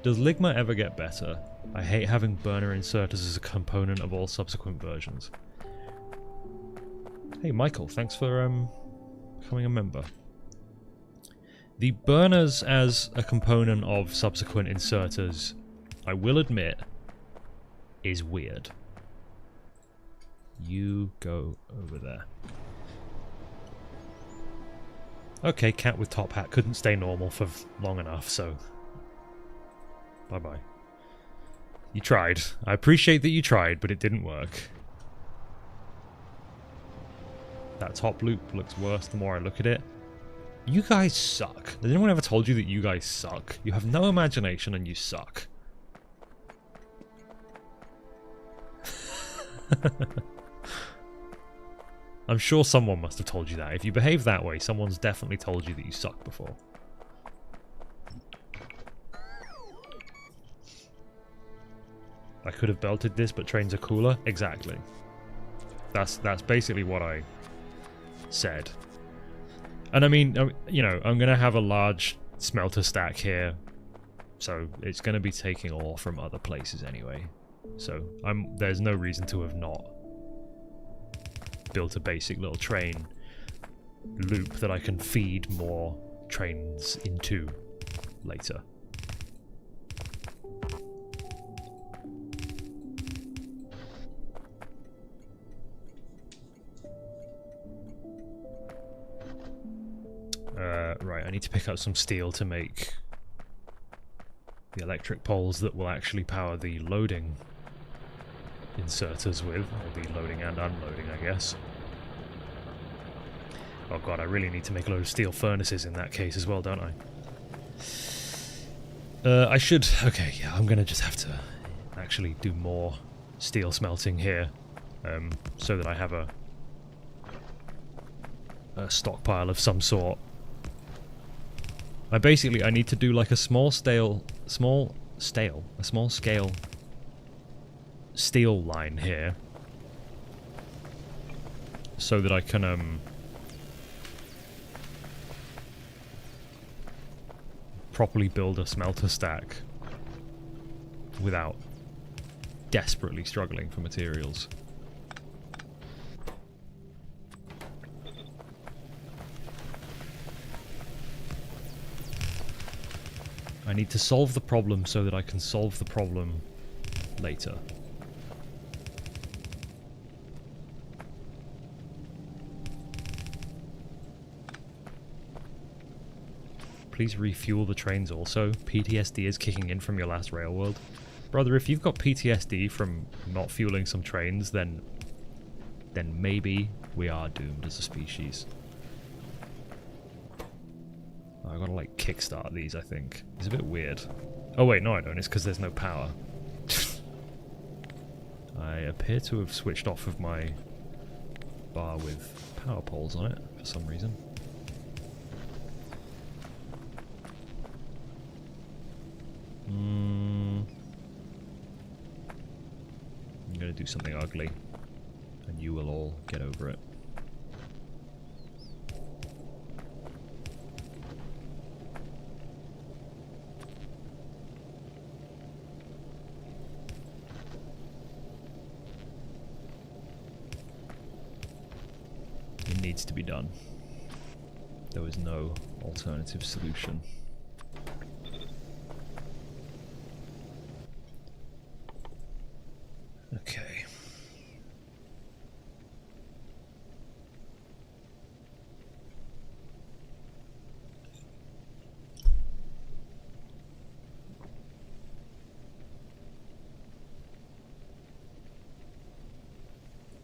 Does Ligma ever get better? I hate having burner inserters as a component of all subsequent versions. Hey Michael, thanks for becoming a member. The burners as a component of subsequent inserters, I will admit, is weird. You go over there. Okay, cat with top hat couldn't stay normal for long enough, so... Bye-bye. You tried. I appreciate that you tried, but it didn't work. That top loop looks worse the more I look at it. You guys suck. Has anyone ever told you that you guys suck? You have no imagination and you suck. I'm sure someone must have told you that. If you behave that way, someone's definitely told you that you suck before. I could have belted this, but trains are cooler. Exactly. That's basically what I said. And I mean, you know, I'm going to have a large smelter stack here, so it's going to be taking ore from other places anyway. So there's no reason to have not built a basic little train loop that I can feed more trains into later. Right, I need to pick up some steel to make the electric poles that will actually power the loading inserters with, or the loading and unloading, I guess. Oh god, I really need to make a load of steel furnaces in that case as well, don't I? I should... Okay, yeah, I'm gonna just have to actually do more steel smelting here, so that I have a stockpile of some sort. I need to do like a small scale steel line here, so that I can properly build a smelter stack without desperately struggling for materials. I need to solve the problem so that I can solve the problem later. Please refuel the trains also. PTSD is kicking in from your last railworld. Brother, if you've got PTSD from not fueling some trains, then maybe we are doomed as a species. I gotta like kickstart these, I think. It's a bit weird. Oh wait, no I don't, it's because there's no power. I appear to have switched off of my bar with power poles on it for some reason. I'm gonna do something ugly, and you will all get over it. needs to be done. There was no alternative solution. Okay.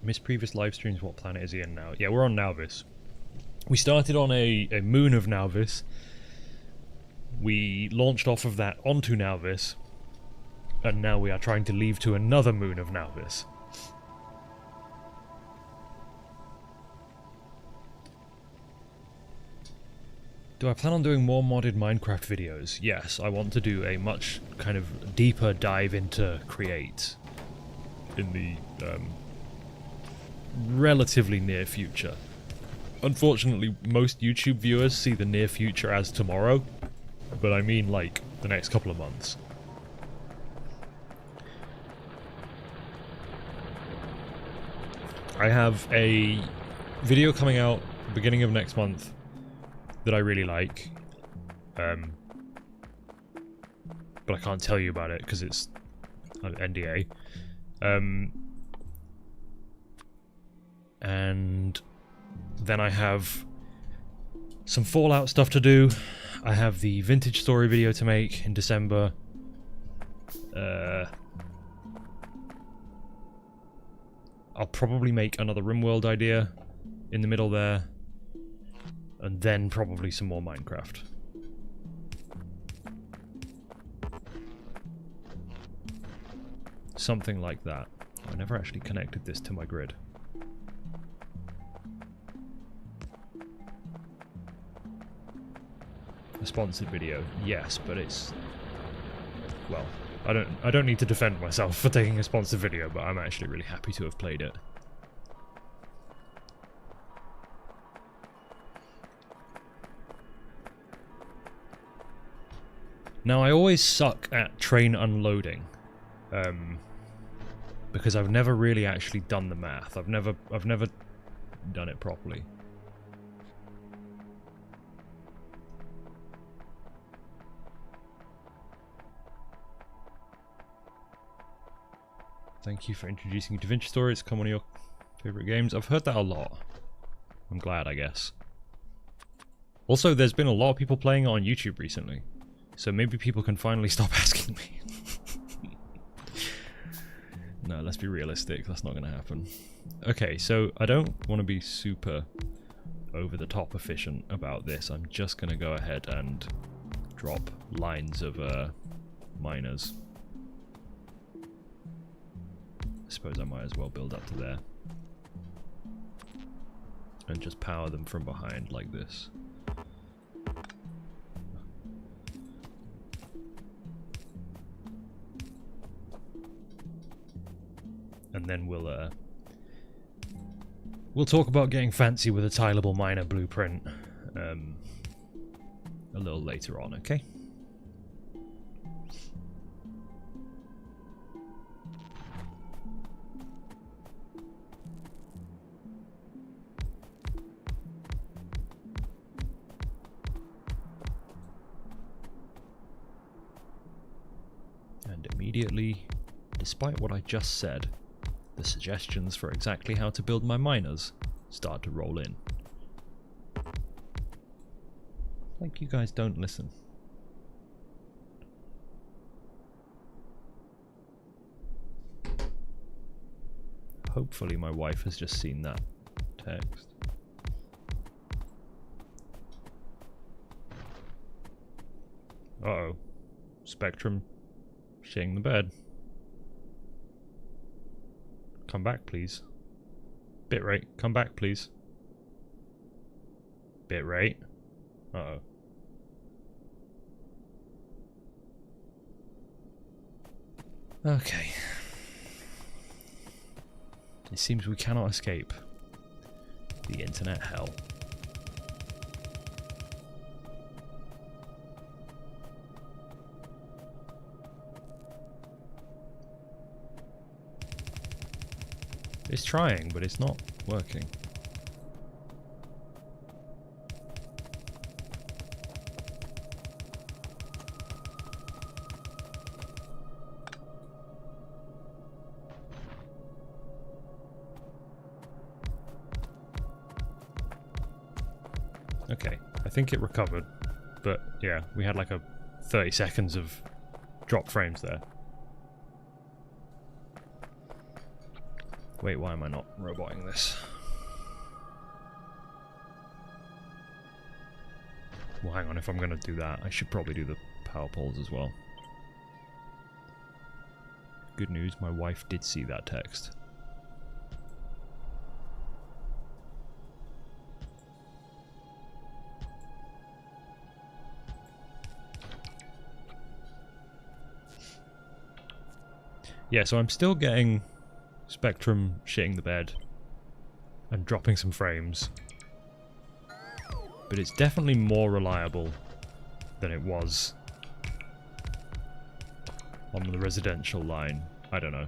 Missed previous live streams. What planet is he in now? Yeah, we're on Nauvis. We started on a moon of Nauvis. We launched off of that onto Nauvis. And now we are trying to leave to another moon of Nauvis. Do I plan on doing more modded Minecraft videos? Yes, I want to do a much kind of deeper dive into Create in the relatively near future. Unfortunately, most YouTube viewers see the near future as tomorrow, but I mean like the next couple of months. I have a video coming out beginning of next month that I really like, but I can't tell you about it because it's an NDA. And then I have some Fallout stuff to do. I have the vintage story video to make in December. I'll probably make another RimWorld idea in the middle there. And then probably some more Minecraft. Something like that. I never actually connected this to my grid. A sponsored video, yes, but it's... well, I don't need to defend myself for taking a sponsored video, but I'm actually really happy to have played it. Now, I always suck at train unloading, because I've never really actually done the math. I've never done it properly. Thank you for introducing DaVinci Story. It's become one of your favorite games. I've heard that a lot. I'm glad, I guess. Also, there's been a lot of people playing it on YouTube recently. So maybe people can finally stop asking me. No, let's be realistic. That's not going to happen. Okay, so I don't want to be super over-the-top efficient about this. I'm just going to go ahead and drop lines of miners. I suppose I might as well build up to there. And just power them from behind like this. And then we'll talk about getting fancy with a tileable miner blueprint a little later on, okay? And immediately, despite what I just said, the suggestions for exactly how to build my miners start to roll in. Like you guys don't listen. Hopefully my wife has just seen that text. Uh-oh. Spectrum shitting the bed. Come back, please. Bitrate, come back, please. Bitrate. Uh-oh. Okay. It seems we cannot escape the internet hell. It's trying, but it's not working. Okay, I think it recovered. But yeah, we had like a 30 seconds of drop frames there. Wait, why am I not roboting this? Well, hang on, if I'm going to do that, I should probably do the power poles as well. Good news, my wife did see that text. Yeah, so I'm still getting Spectrum shitting the bed and dropping some frames. But it's definitely more reliable than it was on the residential line. I don't know.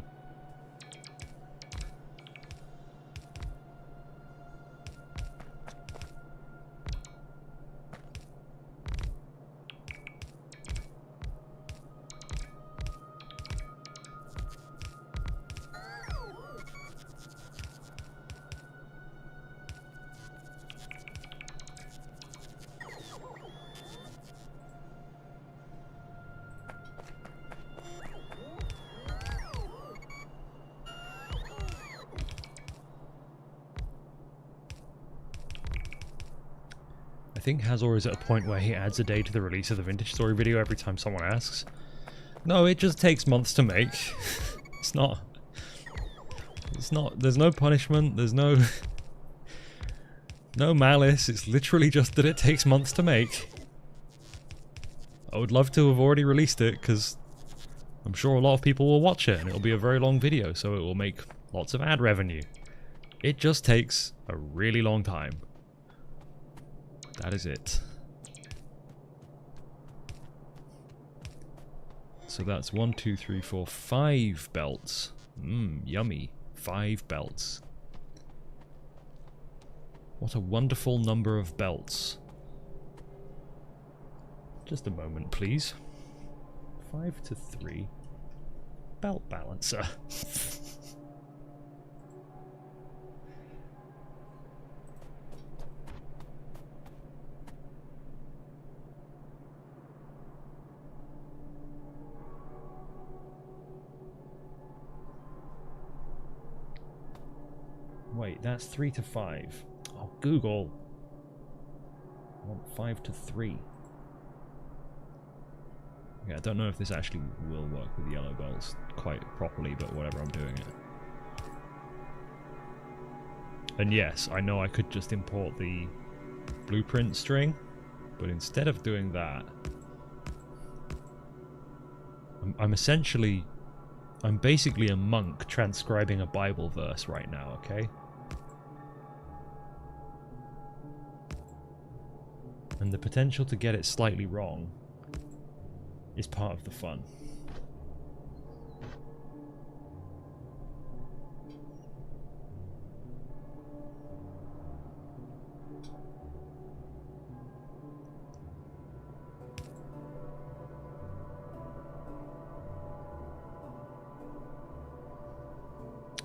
I think Hazor is at a point where he adds a day to the release of the Vintage Story video every time someone asks. No, it just takes months to make. It's not, there's no punishment, there's no malice, it's literally just that it takes months to make. I would love to have already released it, because I'm sure a lot of people will watch it, and it'll be a very long video, so it will make lots of ad revenue. It just takes a really long time. That is it. So that's 1, 2, 3, 4, 5 belts. Yummy. 5 belts. What a wonderful number of belts. Just a moment, please. 5 to 3. Belt balancer. Wait, that's 3 to 5. Oh, Google. I want 5 to 3. Yeah, I don't know if this actually will work with yellow belts quite properly, but whatever, I'm doing it. And yes, I know I could just import the blueprint string, but instead of doing that, I'm basically a monk transcribing a Bible verse right now, okay? And the potential to get it slightly wrong is part of the fun.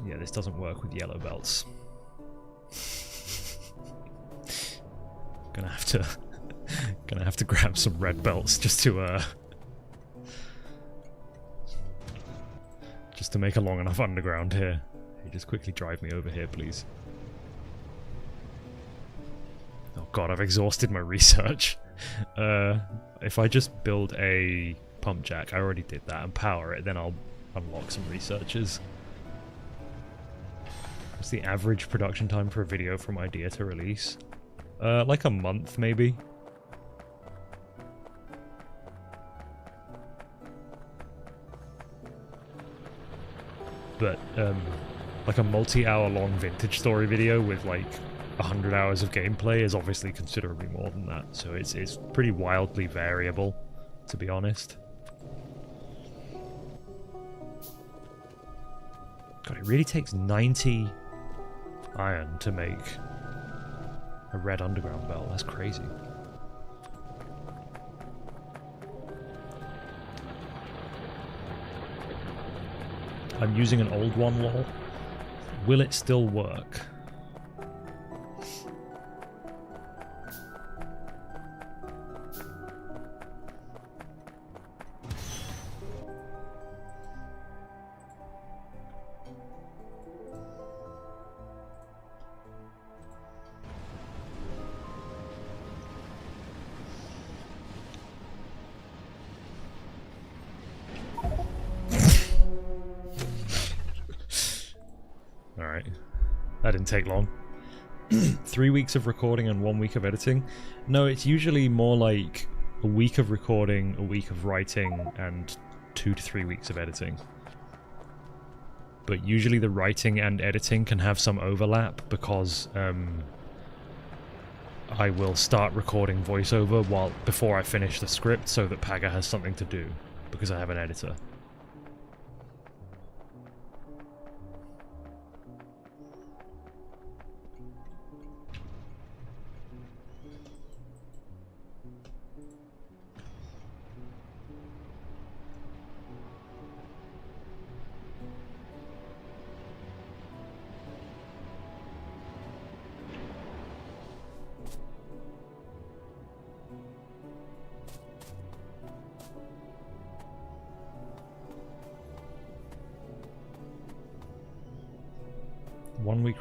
Yeah, this doesn't work with yellow belts. Gonna have to grab some red belts just to make a long enough underground here. Hey, just quickly drive me over here, please. Oh god, I've exhausted my research. If I just build a pump jack, I already did that, and power it, then I'll unlock some researchers. What's the average production time for a video from idea to release? Like a month, maybe. But, like a multi-hour long Vintage Story video with like 100 hours of gameplay is obviously considerably more than that, so it's pretty wildly variable, to be honest. God, it really takes 90 iron to make a red underground belt. That's crazy. I'm using an old one, lol. Will it still work? Alright. That didn't take long. 3 weeks of recording and 1 week of editing? No, it's usually more like a week of recording, a week of writing, and 2 to 3 weeks of editing. But usually the writing and editing can have some overlap because I will start recording voiceover before I finish the script so that Paga has something to do, because I have an editor.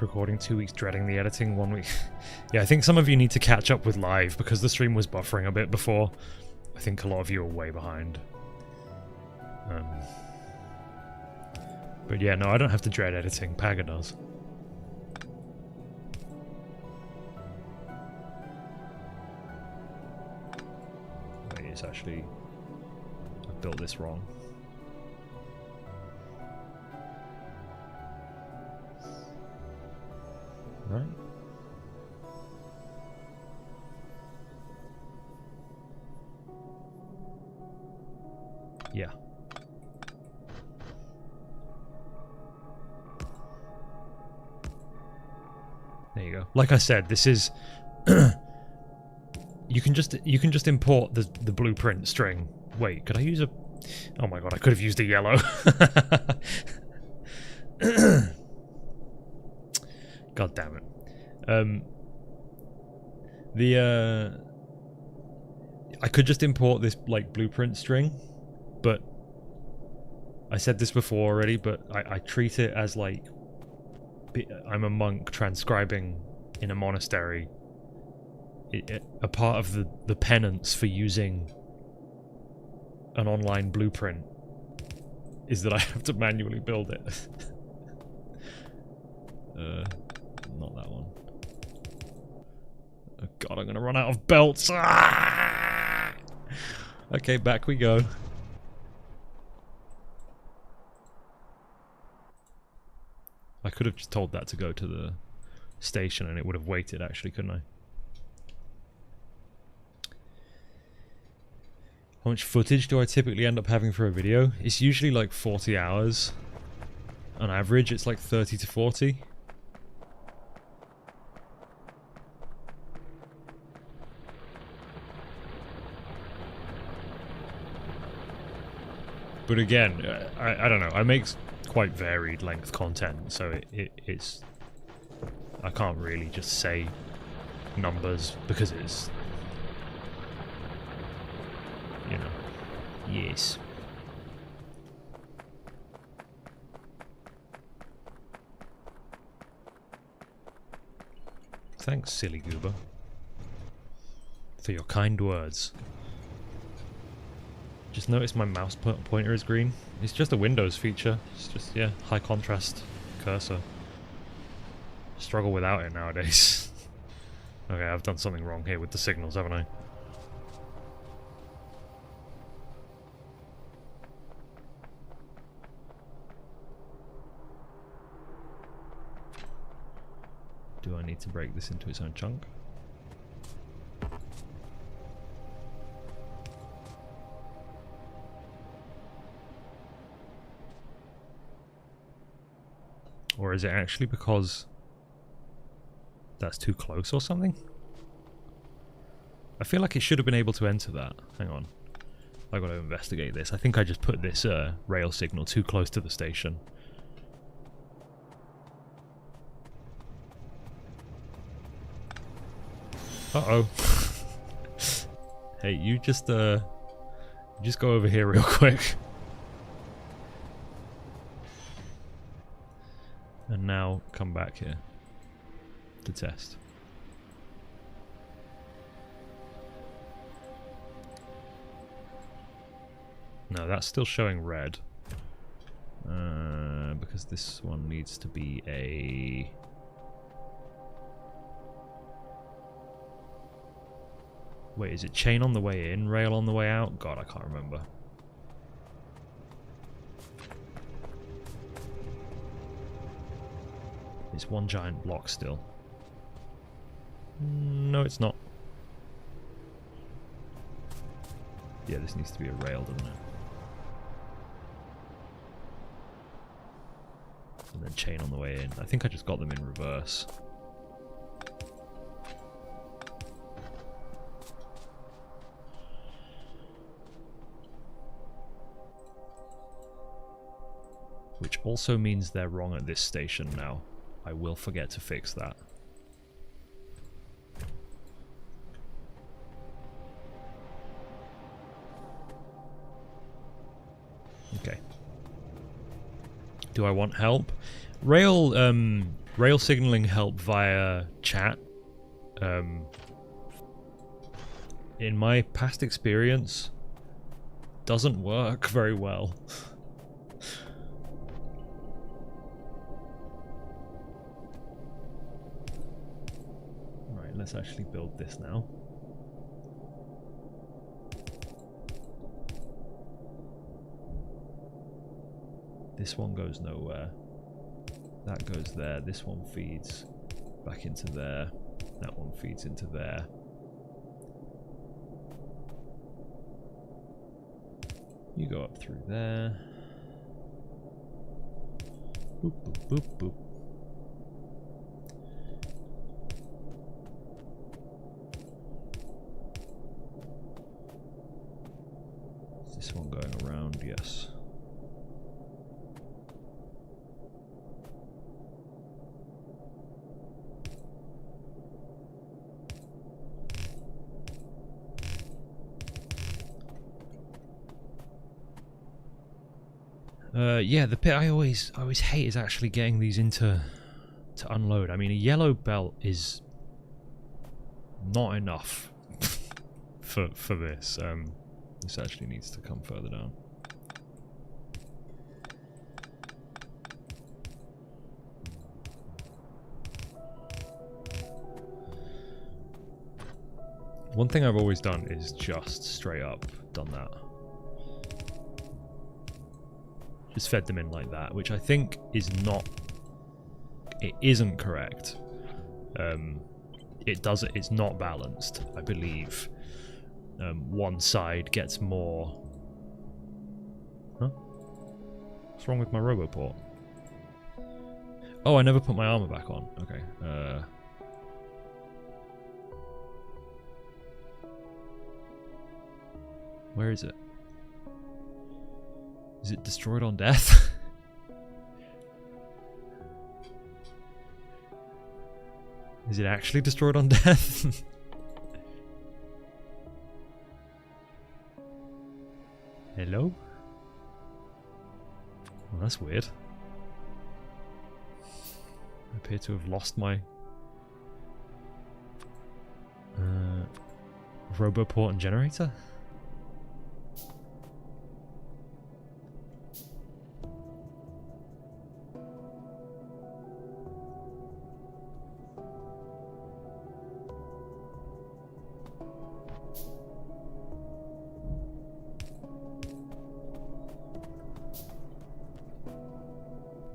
Recording, 2 weeks dreading the editing, 1 week... Yeah, I think some of you need to catch up with live, because the stream was buffering a bit before. I think a lot of you are way behind. But yeah, no, I don't have to dread editing, Paga does. Wait, it's actually... I built this wrong. Right. Yeah. There you go. Like I said, this is you can just import the blueprint string. Wait, could I use a... Oh my god, I could have used a yellow. God damn it. I could just import this, like, blueprint string, but I said this before already, but I treat it as, like, I'm a monk transcribing in a monastery. A part of the penance for using an online blueprint is that I have to manually build it. Not that one. Oh god, I'm gonna run out of belts. Ah! Okay, back we go. I could have just told that to go to the station and it would have waited actually, couldn't I? How much footage do I typically end up having for a video? It's usually like 40 hours. On average, it's like 30 to 40. But again, I don't know, I make quite varied length content, so it's... I can't really just say numbers, because it's... You know, yes. Thanks, silly goober, for your kind words. Just noticed my mouse pointer is green. It's just a Windows feature. It's just, yeah, high contrast cursor. Struggle without it nowadays. Okay, I've done something wrong here with the signals, haven't I? Do I need to break this into its own chunk? Or is it actually because that's too close or something? I feel like it should have been able to enter that. Hang on. I gotta investigate this. I think I just put this rail signal too close to the station. Uh-oh. Hey, you just go over here real quick. And now come back here to test. No, that's still showing red. Because because this one needs to be a... Wait, is it chain on the way in, rail on the way out? God, I can't remember. It's one giant block still. No, it's not. Yeah, this needs to be a rail, doesn't it? And then chain on the way in. I think I just got them in reverse. Which also means they're wrong at this station now. I will forget to fix that. Okay. Do I want help? Rail signaling help via chat. In my past experience, doesn't work very well. Right, let's actually build this now. This one goes nowhere. That goes there. This one feeds back into there. That one feeds into there. You go up through there. Boop, boop, boop, boop. Is this one going around? Yes. Yeah, the bit I always hate is actually getting these to unload. I mean, a yellow belt is not enough for this. This actually needs to come further down. One thing I've always done is just straight up done that. Just fed them in like that, which I think is not... It isn't correct. It's not balanced, I believe. One side gets more... Huh? What's wrong with my Roboport? Oh, I never put my armor back on. Okay. Where is it? Is it destroyed on death? Is it actually destroyed on death? Hello? Well, that's weird. I appear to have lost my Roboport and generator?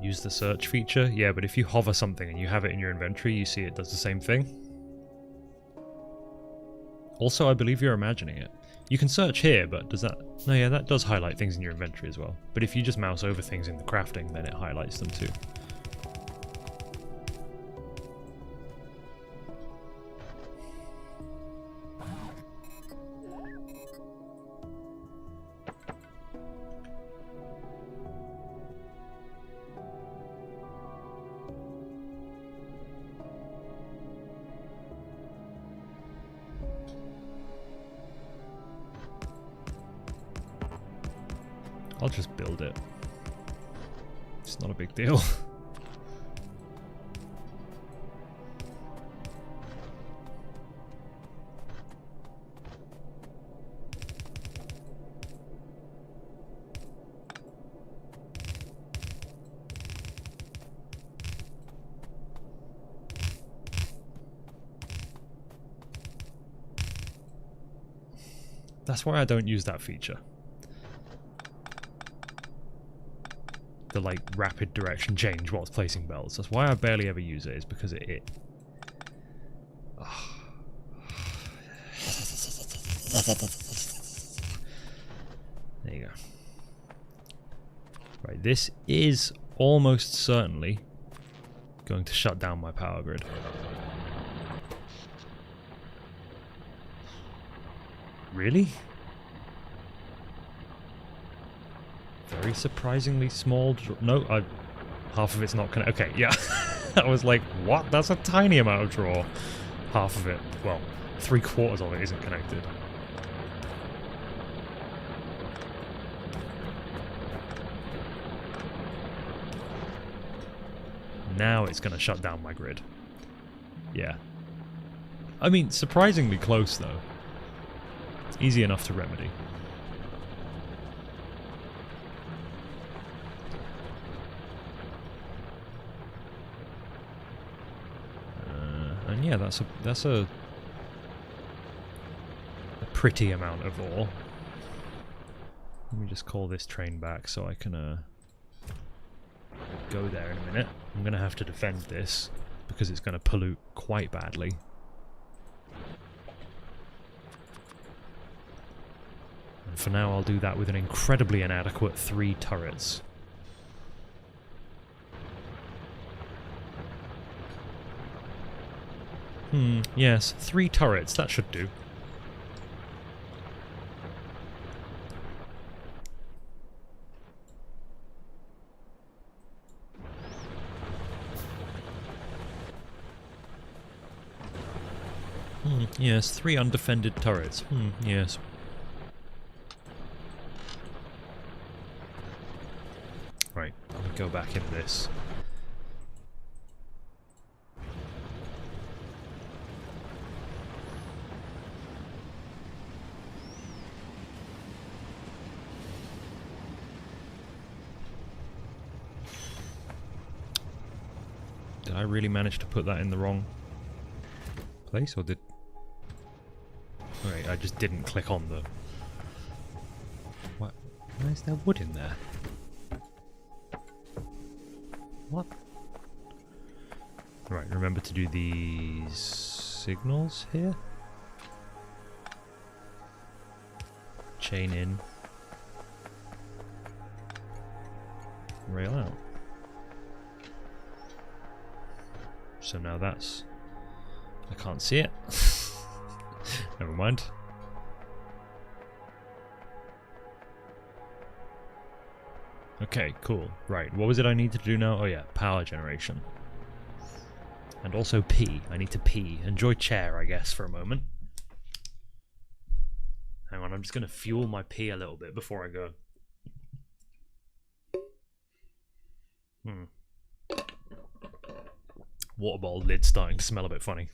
Use the search feature? Yeah, but if you hover something and you have it in your inventory, you see it does the same thing. Also, I believe you're imagining it. You can search here, but does that... No, yeah, that does highlight things in your inventory as well. But if you just mouse over things in the crafting, then it highlights them too. I'll just build it. It's not a big deal. That's why I don't use that feature. The, like, rapid direction change whilst placing belts. That's why I barely ever use it, is because it There you go. Right, this is almost certainly going to shut down my power grid. Really? Very surprisingly small. No, half of it's not connected. Okay, yeah. I was like, what? That's a tiny amount of draw. Half of it, well, 3/4 of it isn't connected. Now it's going to shut down my grid. Yeah. I mean, surprisingly close, though. It's easy enough to remedy. And yeah, that's a pretty amount of ore. Let me just call this train back so I can go there in a minute. I'm going to have to defend this because it's going to pollute quite badly. And for now I'll do that with an incredibly inadequate 3 turrets. Yes, 3 turrets, that should do. Yes, 3 undefended turrets. Yes. Right, let me go back into this. Did I really manage to put that in the wrong place, or did... Alright, I just didn't click on the... What? Why is there wood in there? What? Right, remember to do these signals here? Chain in. Rail out. So now that's... I can't see it. Never mind. Okay, cool. Right, what was it I need to do now? Oh yeah, power generation. And also pee. I need to pee. Enjoy chair, I guess, for a moment. Hang on, I'm just going to fuel my pee a little bit before I go. Water bottle lid's starting to smell a bit funny.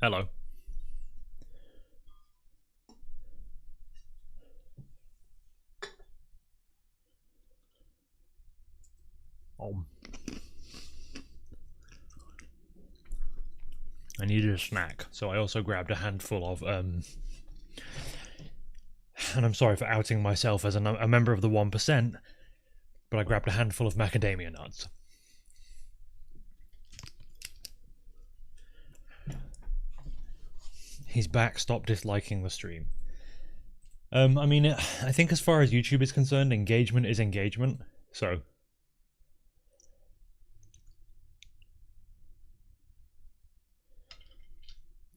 Hello. I needed a snack, so I also grabbed a handful of, and I'm sorry for outing myself as a member of the 1%, but I grabbed a handful of macadamia nuts. He's back, stop disliking the stream. I mean, I think as far as YouTube is concerned, engagement is engagement, so...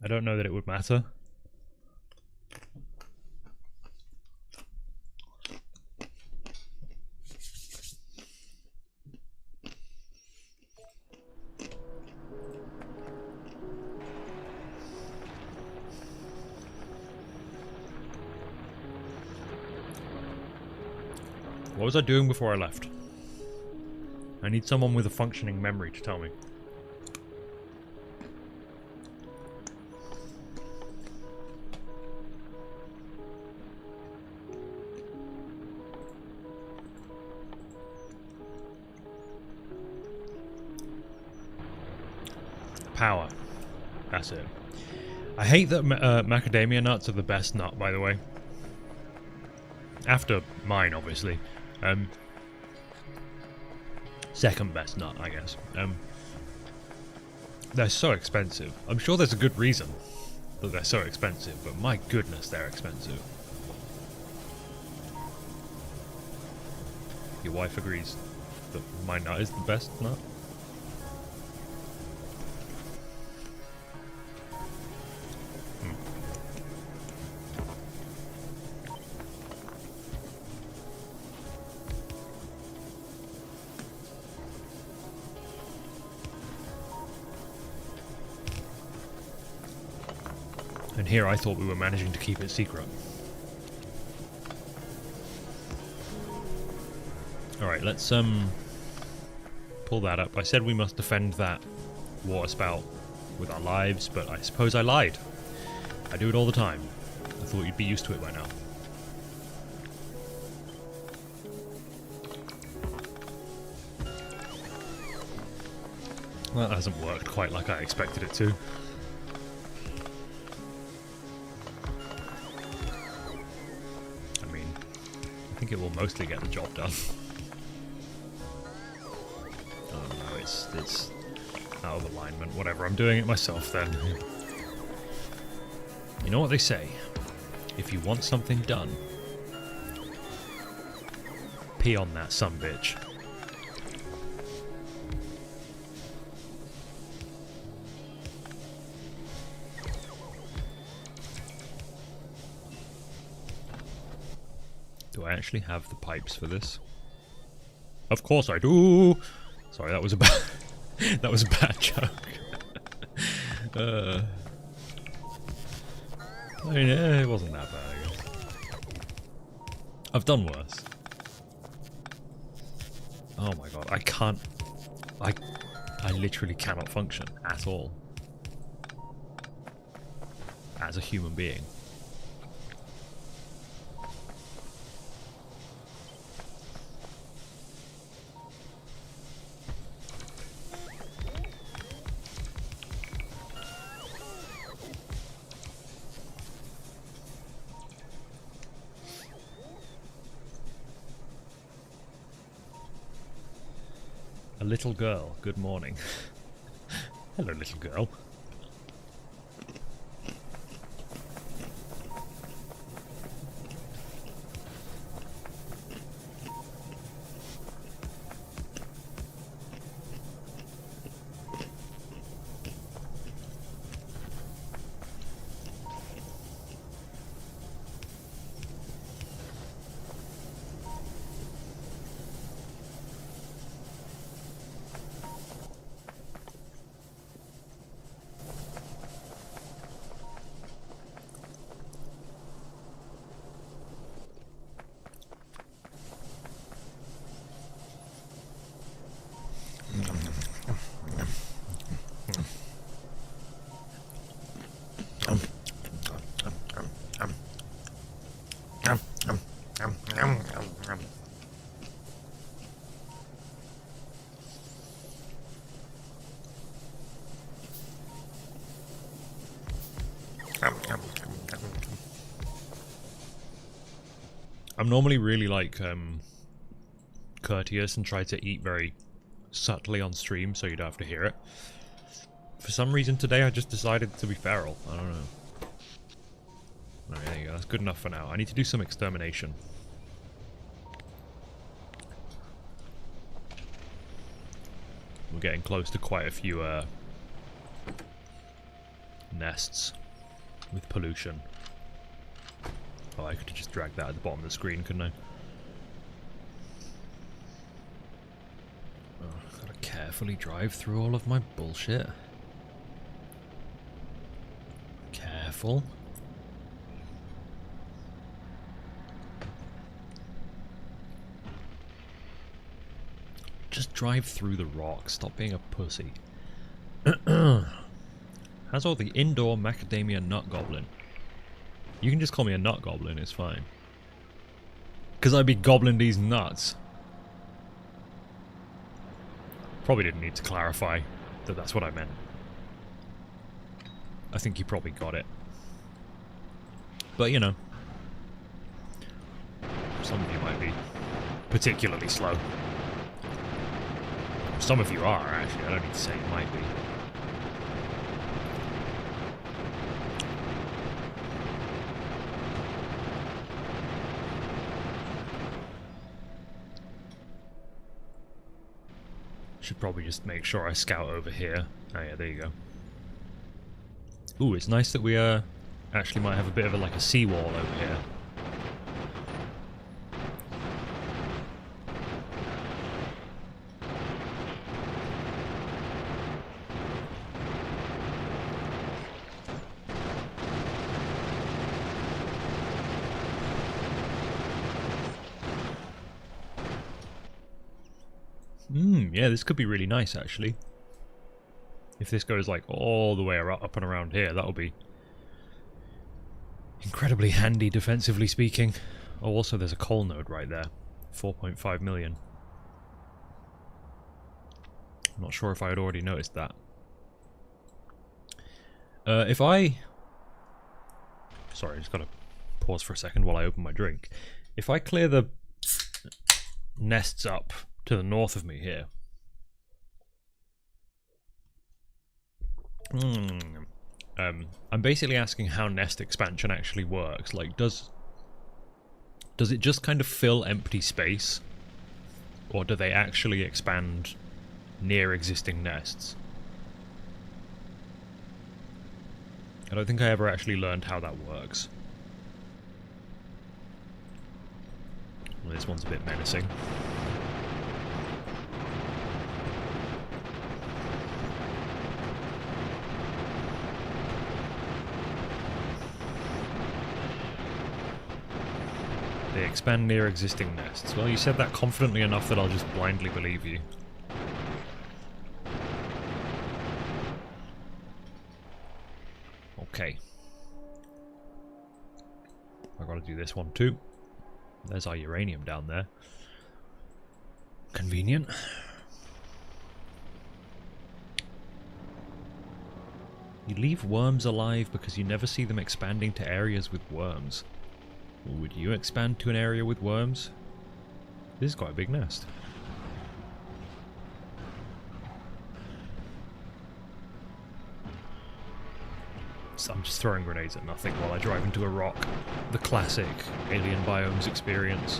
I don't know that it would matter. What was I doing before I left? I need someone with a functioning memory to tell me. Power. That's it. I hate that macadamia nuts are the best nut, by the way. After mine, obviously. Second best nut, I guess. They're so expensive. I'm sure there's a good reason that they're so expensive, but my goodness, they're expensive. Your wife agrees that my nut is the best nut? And here I thought we were managing to keep it secret. Alright, let's pull that up. I said we must defend that water spout with our lives, but I suppose I lied. I do it all the time. I thought you'd be used to it by now. Well, that hasn't worked quite like I expected it to. I think it will mostly get the job done. Oh no, it's out of alignment. Whatever, I'm doing it myself then. You know what they say? If you want something done, pee on that sumbitch. Do I actually have the pipes for this? Of course I do! Sorry, that was a bad... that was a bad joke. I mean, it wasn't that bad, I guess. I've done worse. Oh my god, I can't... I literally cannot function at all. As a human being. A little girl, good morning. Hello, little girl. I'm normally really like courteous and try to eat very subtly on stream so you don't have to hear it. For some reason today I just decided to be feral. I don't know. Alright, there you go. That's good enough for now. I need to do some extermination. We're getting close to quite a few nests with pollution. Oh, I could have just dragged that at the bottom of the screen, couldn't I? Oh, I've got to carefully drive through all of my bullshit. Careful. Just drive through the rock. Stop being a pussy. Has all the indoor macadamia nut goblin. You can just call me a nut goblin, it's fine. Because I'd be gobbling these nuts. Probably didn't need to clarify that that's what I meant. I think you probably got it. But, you know. Some of you might be particularly slow. Some of you are, actually. I don't need to say you might be. Should probably just make sure I scout over here. Oh yeah, there you go. Ooh, it's nice that we actually might have a bit of like a seawall over here. Yeah, this could be really nice, actually. If this goes, like, all the way up and around here, that'll be incredibly handy, defensively speaking. Oh, also, there's a coal node right there. 4.5 million. I'm not sure if I had already noticed that. If I... Sorry, I just gotta pause for a second while I open my drink. If I clear the nests up to the north of me here... I'm basically asking how nest expansion actually works. Like, does it just kind of fill empty space? Or do they actually expand near existing nests? I don't think I ever actually learned how that works. Well, this one's a bit menacing. They expand near existing nests. Well, you said that confidently enough that I'll just blindly believe you. Okay. I've got to do this one too. There's our uranium down there. Convenient. You leave worms alive because you never see them expanding to areas with worms. Would you expand to an area with worms? This is quite a big nest. So I'm just throwing grenades at nothing while I drive into a rock. The classic alien biomes experience.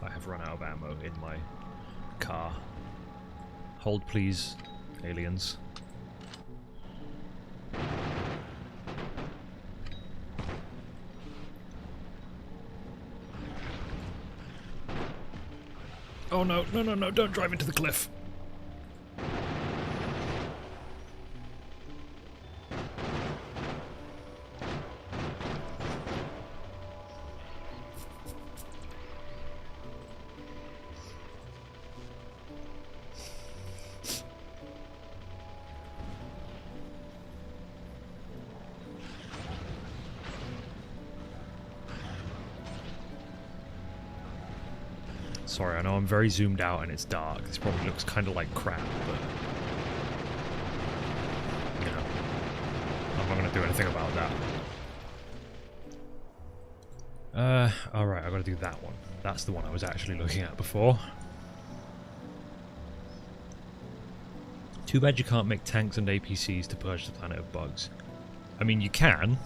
I have run out of ammo in my car. Hold please, aliens. Oh no, no, no, no, don't drive into the cliff. Sorry, I know I'm very zoomed out and it's dark. This probably looks kind of like crap, but... You know, I'm not going to do anything about that. Alright, I've got to do that one. That's the one I was actually looking at before. Too bad you can't make tanks and APCs to purge the planet of bugs. I mean, you can.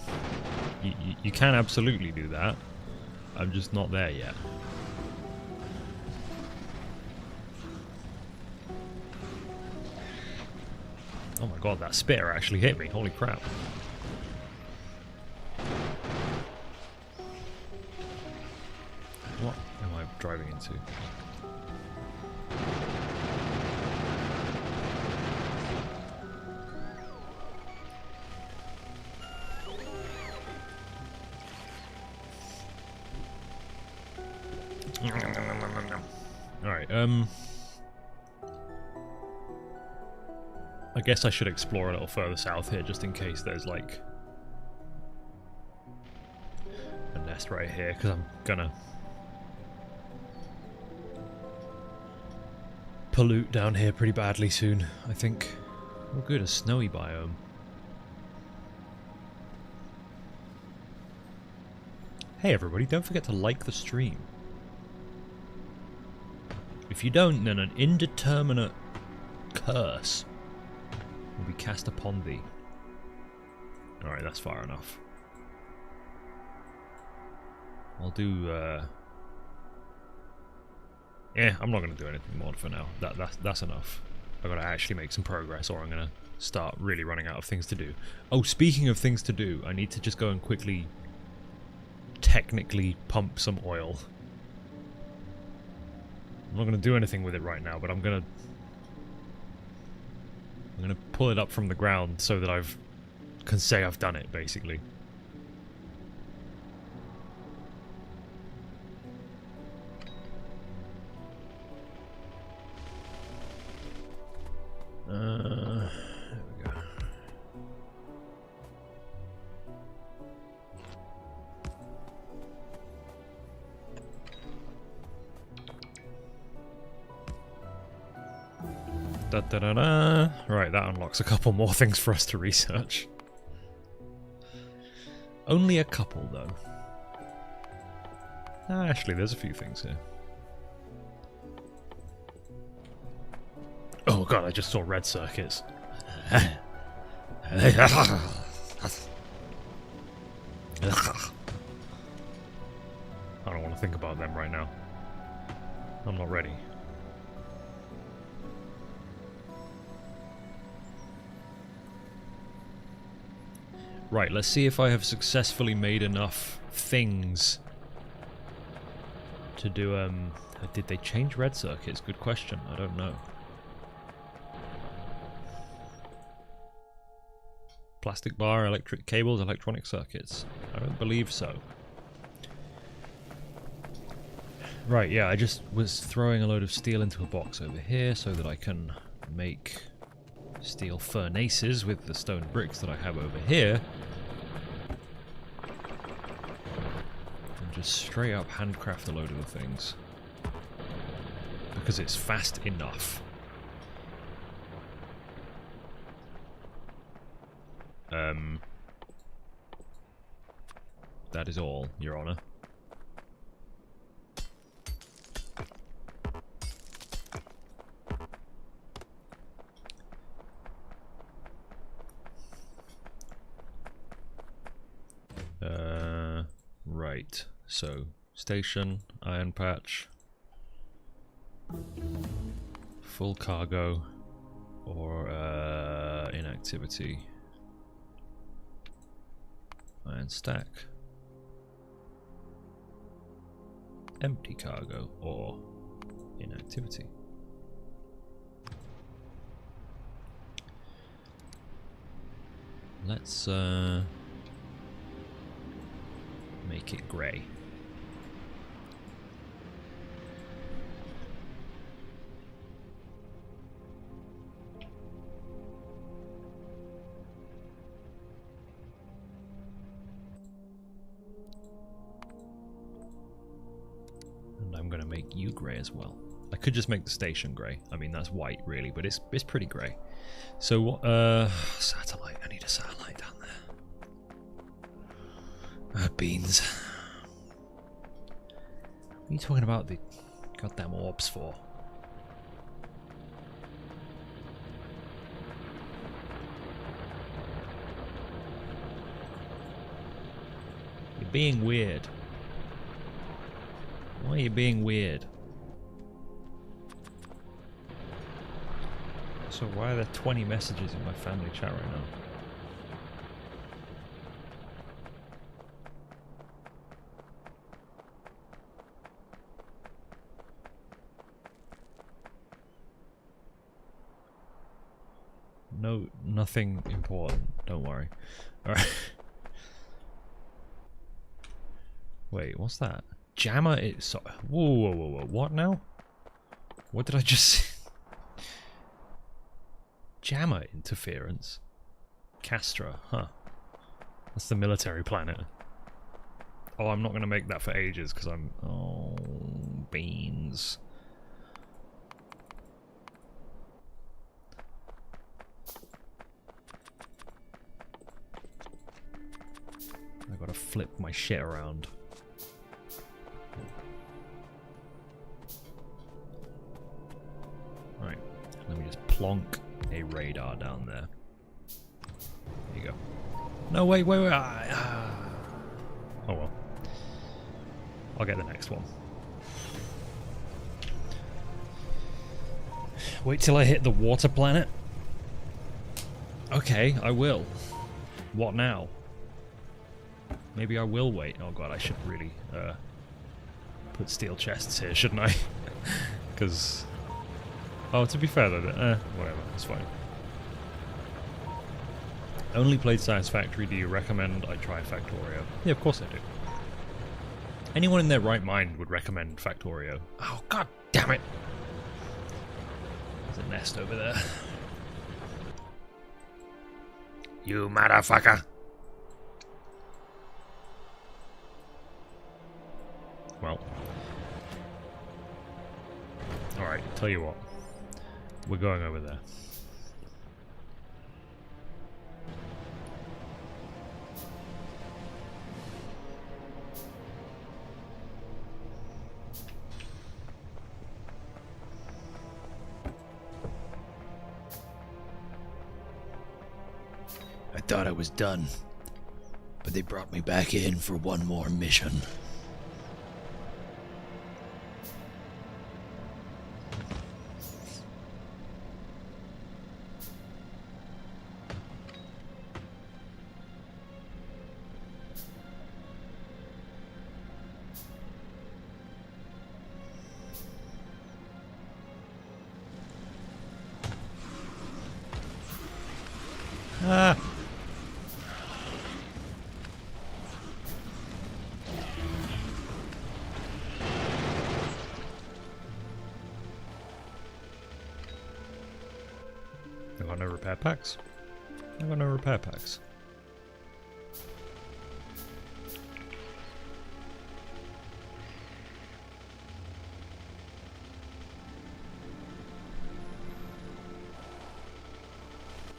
You can absolutely do that. I'm just not there yet. Oh my god, that spitter actually hit me. Holy crap. What am I driving into? Alright, I guess I should explore a little further south here, just in case there's, like, a nest right here, because I'm gonna pollute down here pretty badly soon, I think. Oh good, a snowy biome. Hey everybody, don't forget to like the stream. If you don't, then an indeterminate curse will be cast upon thee. Alright, that's far enough. I'll do, yeah, I'm not going to do anything more for now. That's enough. I've got to actually make some progress or I'm going to start really running out of things to do. Oh, speaking of things to do, I need to just go and quickly, technically pump some oil. I'm not going to do anything with it right now, but I'm going to pull it up from the ground so that can say I've done it, basically. There we go. Da, da, da, da. Right, that unlocks a couple more things for us to research. Only a couple, though. Actually, there's a few things here. Oh god, I just saw red circuits. I don't want to think about them right now. I'm not ready. Right, let's see if I have successfully made enough things to do, did they change red circuits? Good question, I don't know. Plastic bar, electric cables, electronic circuits. I don't believe so. Right, yeah, I just was throwing a load of steel into a box over here so that I can make steel furnaces with the stone bricks that I have over here. And just straight up handcraft a load of the things. Because it's fast enough. That is all, Your Honor. Right, so station, iron patch, full cargo, or inactivity, iron stack, empty cargo, or inactivity. Let's make it grey. And I'm going to make make you grey as well. I could just make the station grey. I mean, that's white, really, but it's pretty grey. So, satellite. I need a satellite down there. Beans. What are you talking about the goddamn orbs for? You're being weird. Why are you being weird? So why are there 20 messages in my family chat right now? No, nothing important. Don't worry. Alright. Wait, what's that? Jammer is... So whoa. What now? What did I just say? Jammer interference? Castra, huh. That's the military planet. Oh, I'm not going to make that for ages because I'm... Oh, beans. I gotta flip my shit around. Right, let me just plonk a radar down there. There you go. No, wait. Oh well. I'll get the next one. Wait till I hit the water planet. Okay, I will. What now? Maybe I will wait. Oh god, I should really put steel chests here, shouldn't I? Because... Oh, to be fair though, whatever, it's fine. Only played Satisfactory, do you recommend I try Factorio? Yeah, of course I do. Anyone in their right mind would recommend Factorio. Oh god damn it! There's a nest over there. You motherfucker! Well. Alright, tell you what. We're going over there. I thought I was done, but they brought me back in for one more mission. Ah! I got no repair packs. I got no repair packs.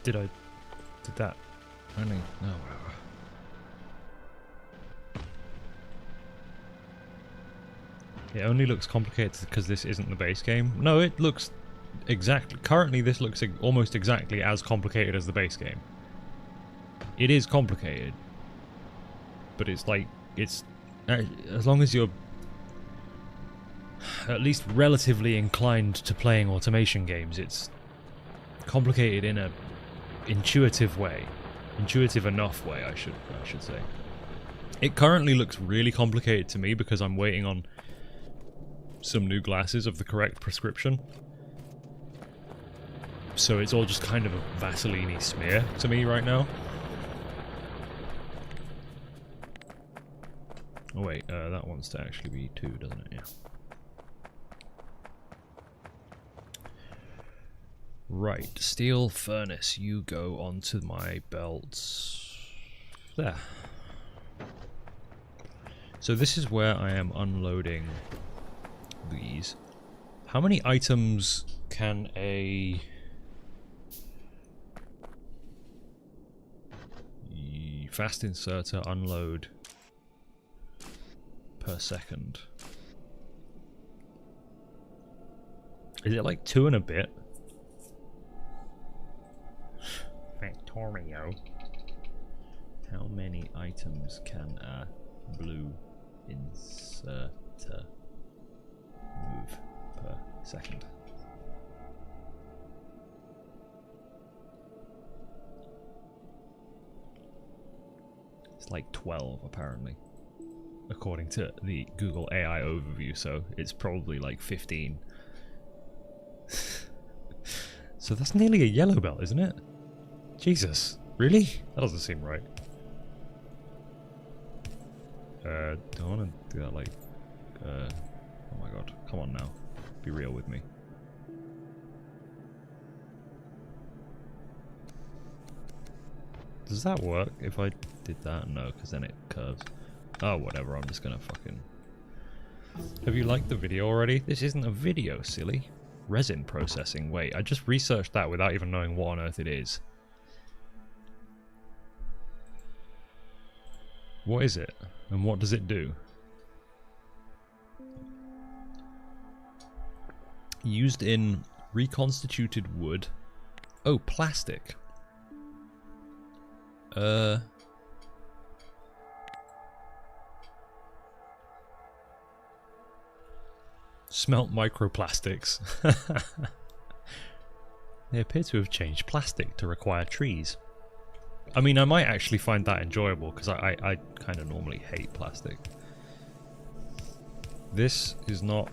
Did that only... No, whatever. It only looks complicated because this isn't the base game. No, it looks exactly... Currently this looks almost exactly as complicated as the base game. It is complicated. But it's like... It's... As long as you're at least relatively inclined to playing automation games, it's complicated in a intuitive way. Intuitive enough way, I should say. It currently looks really complicated to me because I'm waiting on some new glasses of the correct prescription. So it's all just kind of a Vaseline-y smear to me right now. Oh wait, that wants to actually be 2, doesn't it? Yeah. Right, steel furnace, you go onto my belts. There. So this is where I am unloading these. How many items can a fast inserter unload per second? Is it like 2 and a bit? Factorio. How many items can a blue inserter move per second? It's like 12 apparently, according to the Google AI overview, so it's probably like 15. So that's nearly a yellow belt, isn't it? Jesus, really? That doesn't seem right. Don't want to do that like... oh my god, come on now. Be real with me. Does that work if I did that? No, because then it curves. Oh, whatever, I'm just gonna fucking... Have you liked the video already? This isn't a video, silly. Resin processing. Wait, I just researched that without even knowing what on earth it is. What is it? And what does it do? Used in reconstituted wood. Oh, plastic. Smelt microplastics. They appear to have changed plastic to require trees. I mean, I might actually find that enjoyable, because I kind of normally hate plastic. This is not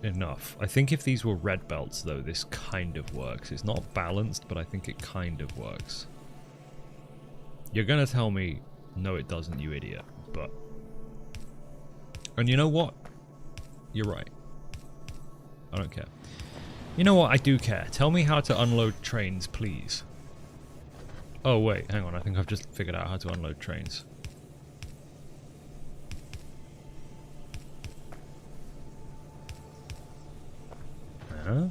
enough. I think if these were red belts, though, this kind of works. It's not balanced, but I think it kind of works. You're gonna tell me, no it doesn't, you idiot, but... And you know what? You're right. I don't care. You know what? I do care. Tell me how to unload trains, please. Oh wait, hang on. I think I've just figured out how to unload trains. Huh?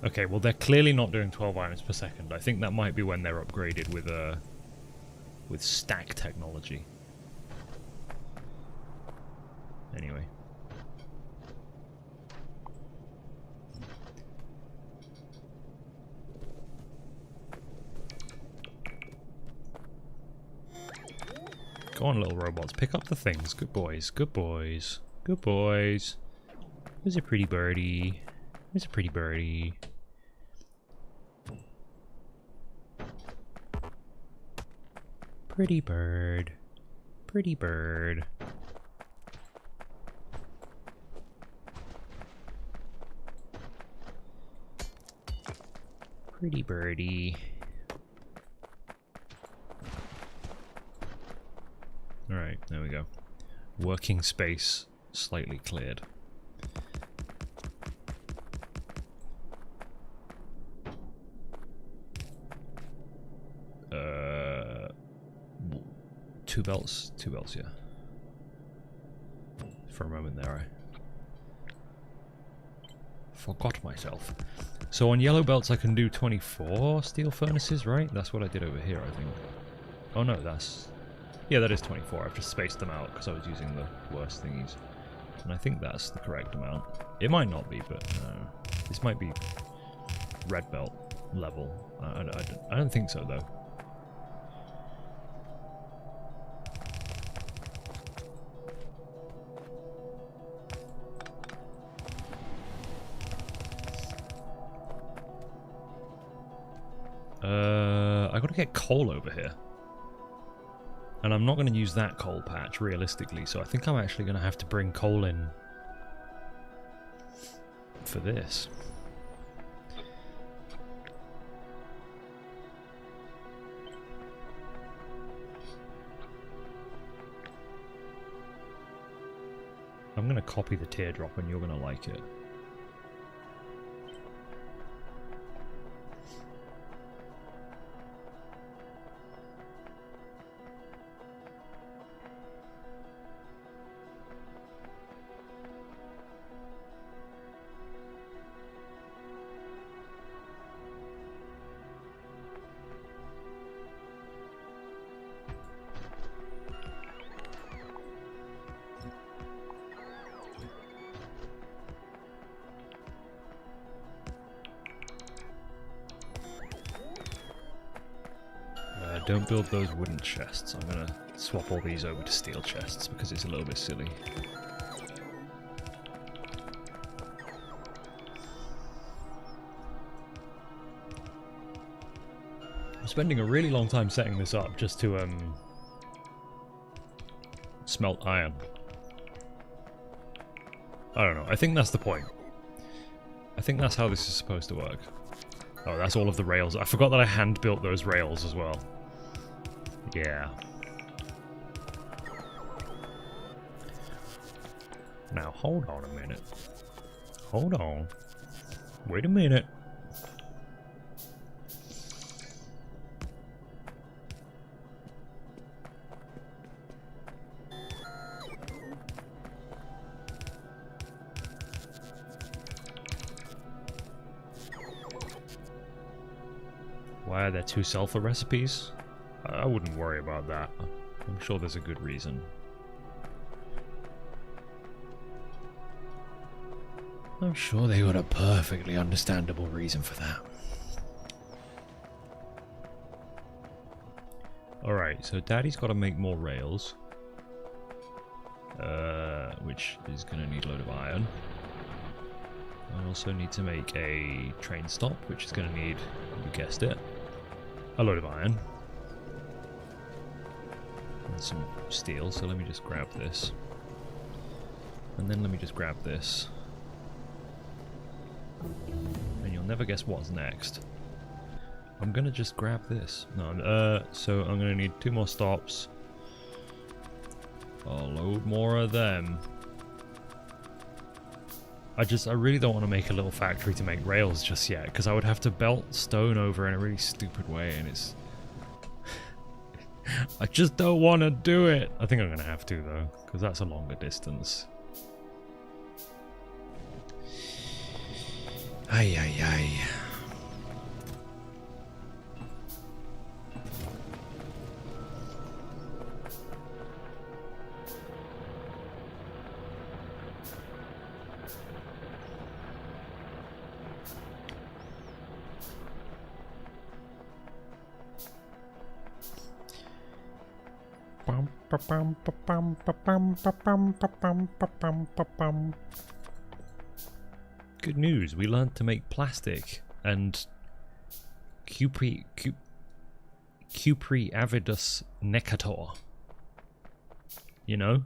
Okay, well they're clearly not doing 12 items per second. I think that might be when they're upgraded with stack technology. Anyway. Go on, little robots. Pick up the things. Good boys. Good boys. Good boys. Who's a pretty birdie? Who's a pretty birdie? Pretty bird. Pretty bird. Pretty birdie. Alright, there we go. Working space slightly cleared. Two belts, yeah. For a moment there, I forgot myself. So on yellow belts I can do 24 steel furnaces, right? That's what I did over here, I think. Oh no, that's... Yeah, that is 24. I've just spaced them out because I was using the worst thingies. And I think that's the correct amount. It might not be, but this might be red belt level. I don't think so, though. I gotta get coal over here. And I'm not going to use that coal patch, realistically, so I think I'm actually going to have to bring coal in for this. I'm going to copy the teardrop and you're going to like it. Don't build those wooden chests. I'm gonna swap all these over to steel chests because it's a little bit silly. I'm spending a really long time setting this up just to smelt iron. I don't know. I think that's the point. I think that's how this is supposed to work. Oh, that's all of the rails. I forgot that I hand-built those rails as well. Yeah. Now, hold on a minute. Hold on. Wait a minute. Why are there 2 sulfur recipes? I wouldn't worry about that. I'm sure there's a good reason. I'm sure they got a perfectly understandable reason for that. Alright, so Daddy's got to make more rails. Which is going to need a load of iron. I also need to make a train stop, which is going to need, you guessed it, a load of iron. And some steel, so let me just grab this. And then let me just grab this. And you'll never guess what's next. I'm gonna just grab this. No, so I'm gonna need 2 more stops. A load more of them. I really don't want to make a little factory to make rails just yet, because I would have to belt stone over in a really stupid way, and it's... I just don't want to do it. I think I'm going to have to, though, because that's a longer distance. Ay, ay, ay. Good news, we learned to make plastic and Cupriavidus necator. You know?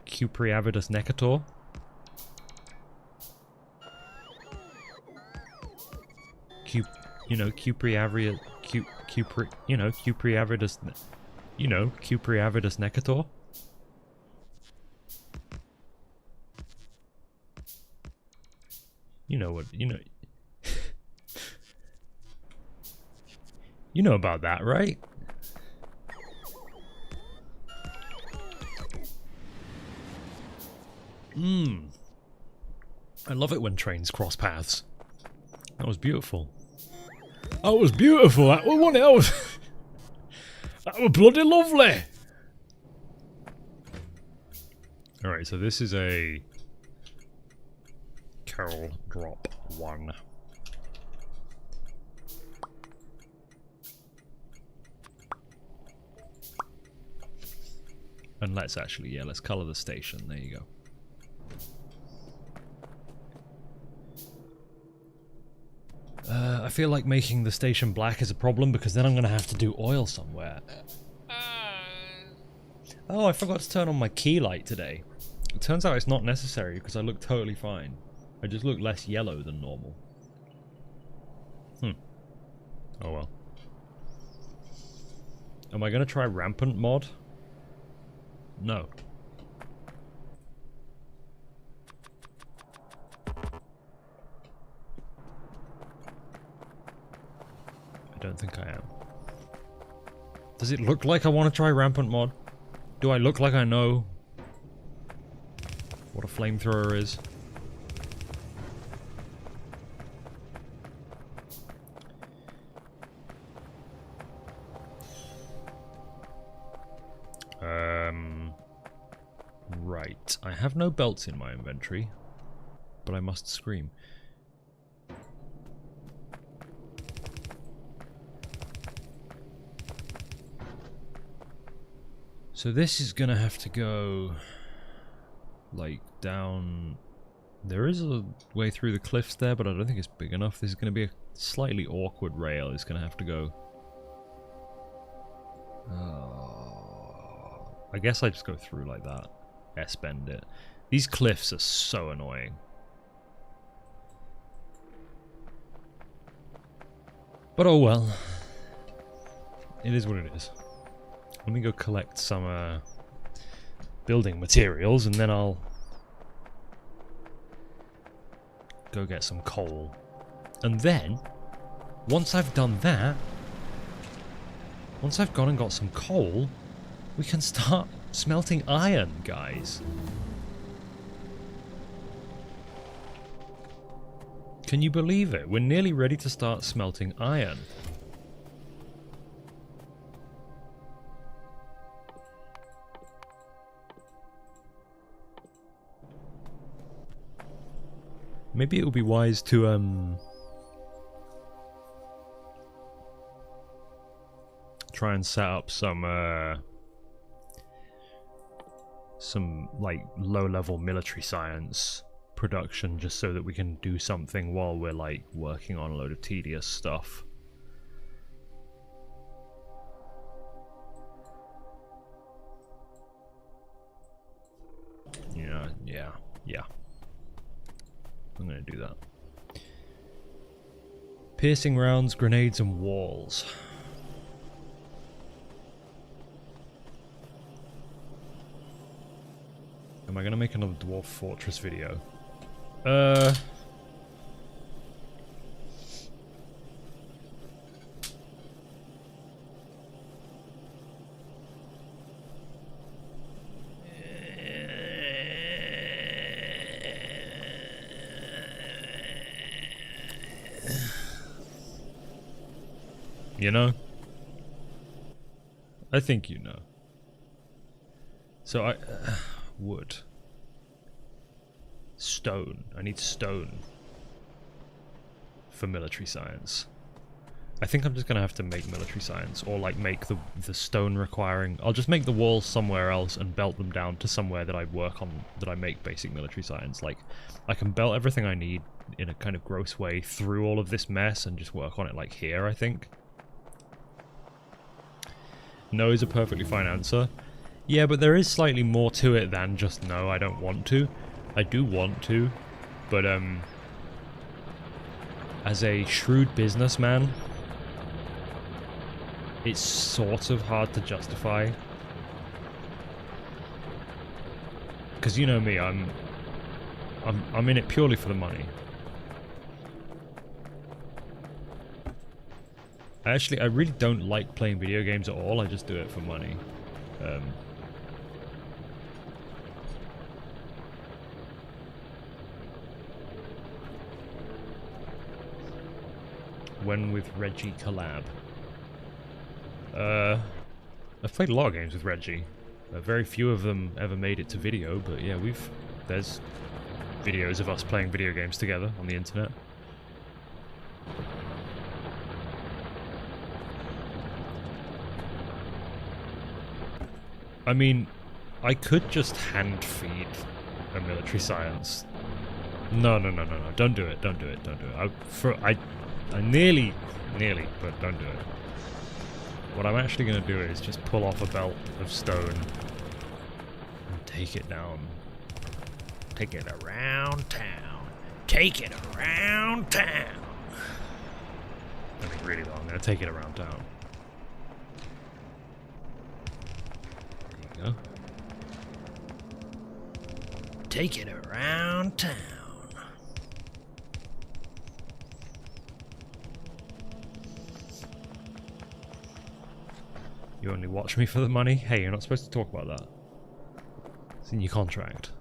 Cupriavidus necator. Cupriavidus Cupriavidus necator. You know what, you know about that, right? I love it when trains cross paths. That was beautiful. That was beautiful. That was that was bloody lovely. Alright, so this is a coal drop 1. And let's actually, yeah, let's colour the station. There you go. I feel like making the station black is a problem because then I'm going to have to do oil somewhere. Oh, I forgot to turn on my key light today. It turns out it's not necessary because I look totally fine. I just look less yellow than normal. Oh well. Am I going to try Rampant mod? No. don't think I am. Does it look like I want to try Rampant Mod? Do I look like I know what a flamethrower is? Right. I have no belts in my inventory, but I must scream. So this is gonna have to go, like, down... There is a way through the cliffs there, but I don't think it's big enough. This is gonna be a slightly awkward rail. It's gonna have to go... I guess I just go through like that. S-bend it. These cliffs are so annoying. But oh well. It is what it is. Let me go collect some building materials, and then I'll go get some coal. And then, once I've done that, once I've gone and got some coal, we can start smelting iron, guys. Can you believe it? We're nearly ready to start smelting iron. Maybe it would be wise to try and set up some like low-level military science production, just so that we can do something while we're like working on a load of tedious stuff. Yeah. I'm gonna do that. Piercing rounds, grenades, and walls. Am I gonna make another Dwarf Fortress video? You know? I think you know. So I... wood. Stone. I need stone. For military science. I think I'm just gonna have to make military science, or like make the stone requiring... I'll just make the walls somewhere else and belt them down to somewhere that I work on, that I make basic military science. Like, I can belt everything I need in a kind of gross way through all of this mess and just work on it like here, I think. No is a perfectly fine answer. Yeah, but there is slightly more to it than just no, I don't want to. I do want to, but as a shrewd businessman, it's sort of hard to justify. Because you know me, I'm in it purely for the money. I really don't like playing video games at all, I just do it for money. When with Reggie collab? I've played a lot of games with Reggie. Very few of them ever made it to video, but yeah, there's videos of us playing video games together on the internet. I mean, I could just hand feed a military science. No, don't do it, don't do it. I nearly, but don't do it. What I'm actually going to do is just pull off a belt of stone and take it down. Take it around town. Take it around town. I mean, really though, I'm going to take it around town. There you go. Take it around town. You only watch me for the money? Hey, you're not supposed to talk about that. It's in your contract.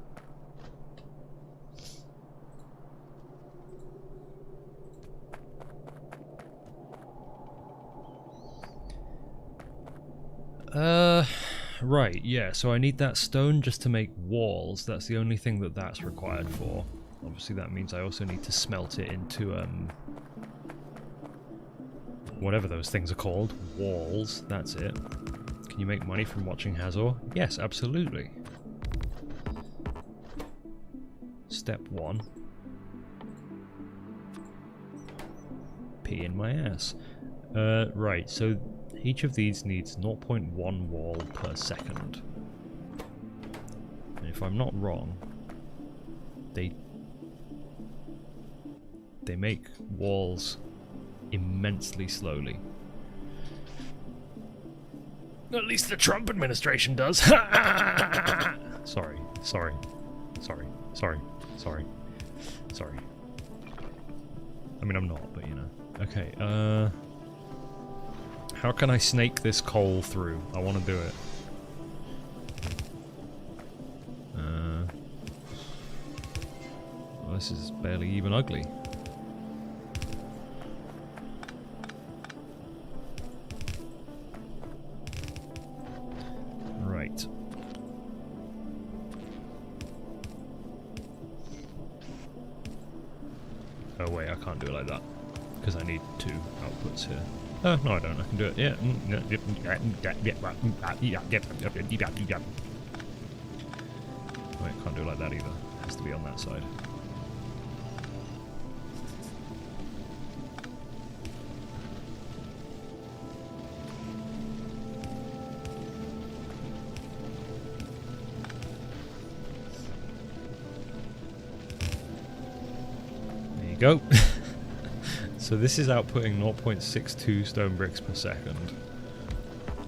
Right, yeah, so I need that stone just to make walls. That's the only thing that that's required for. Obviously that means I also need to smelt it into, whatever those things are called. Walls, that's it. Can you make money from watching Hazor? Yes, absolutely. Step 1. Pee in my ass. Right, so each of these needs 0.1 wall per second. And if I'm not wrong, they make walls immensely slowly. At least the Trump administration does. Sorry. I mean, I'm not, but you know. Okay, how can I snake this coal through? I want to do it. Well, this is barely even ugly. Right. Oh wait, I can't do it like that. Because I need 2 outputs here. Oh, no I don't, I can do it, yeah. Wait, can't do it like that either. It has to be on that side. There you go. So this is outputting 0.62 stone bricks per second.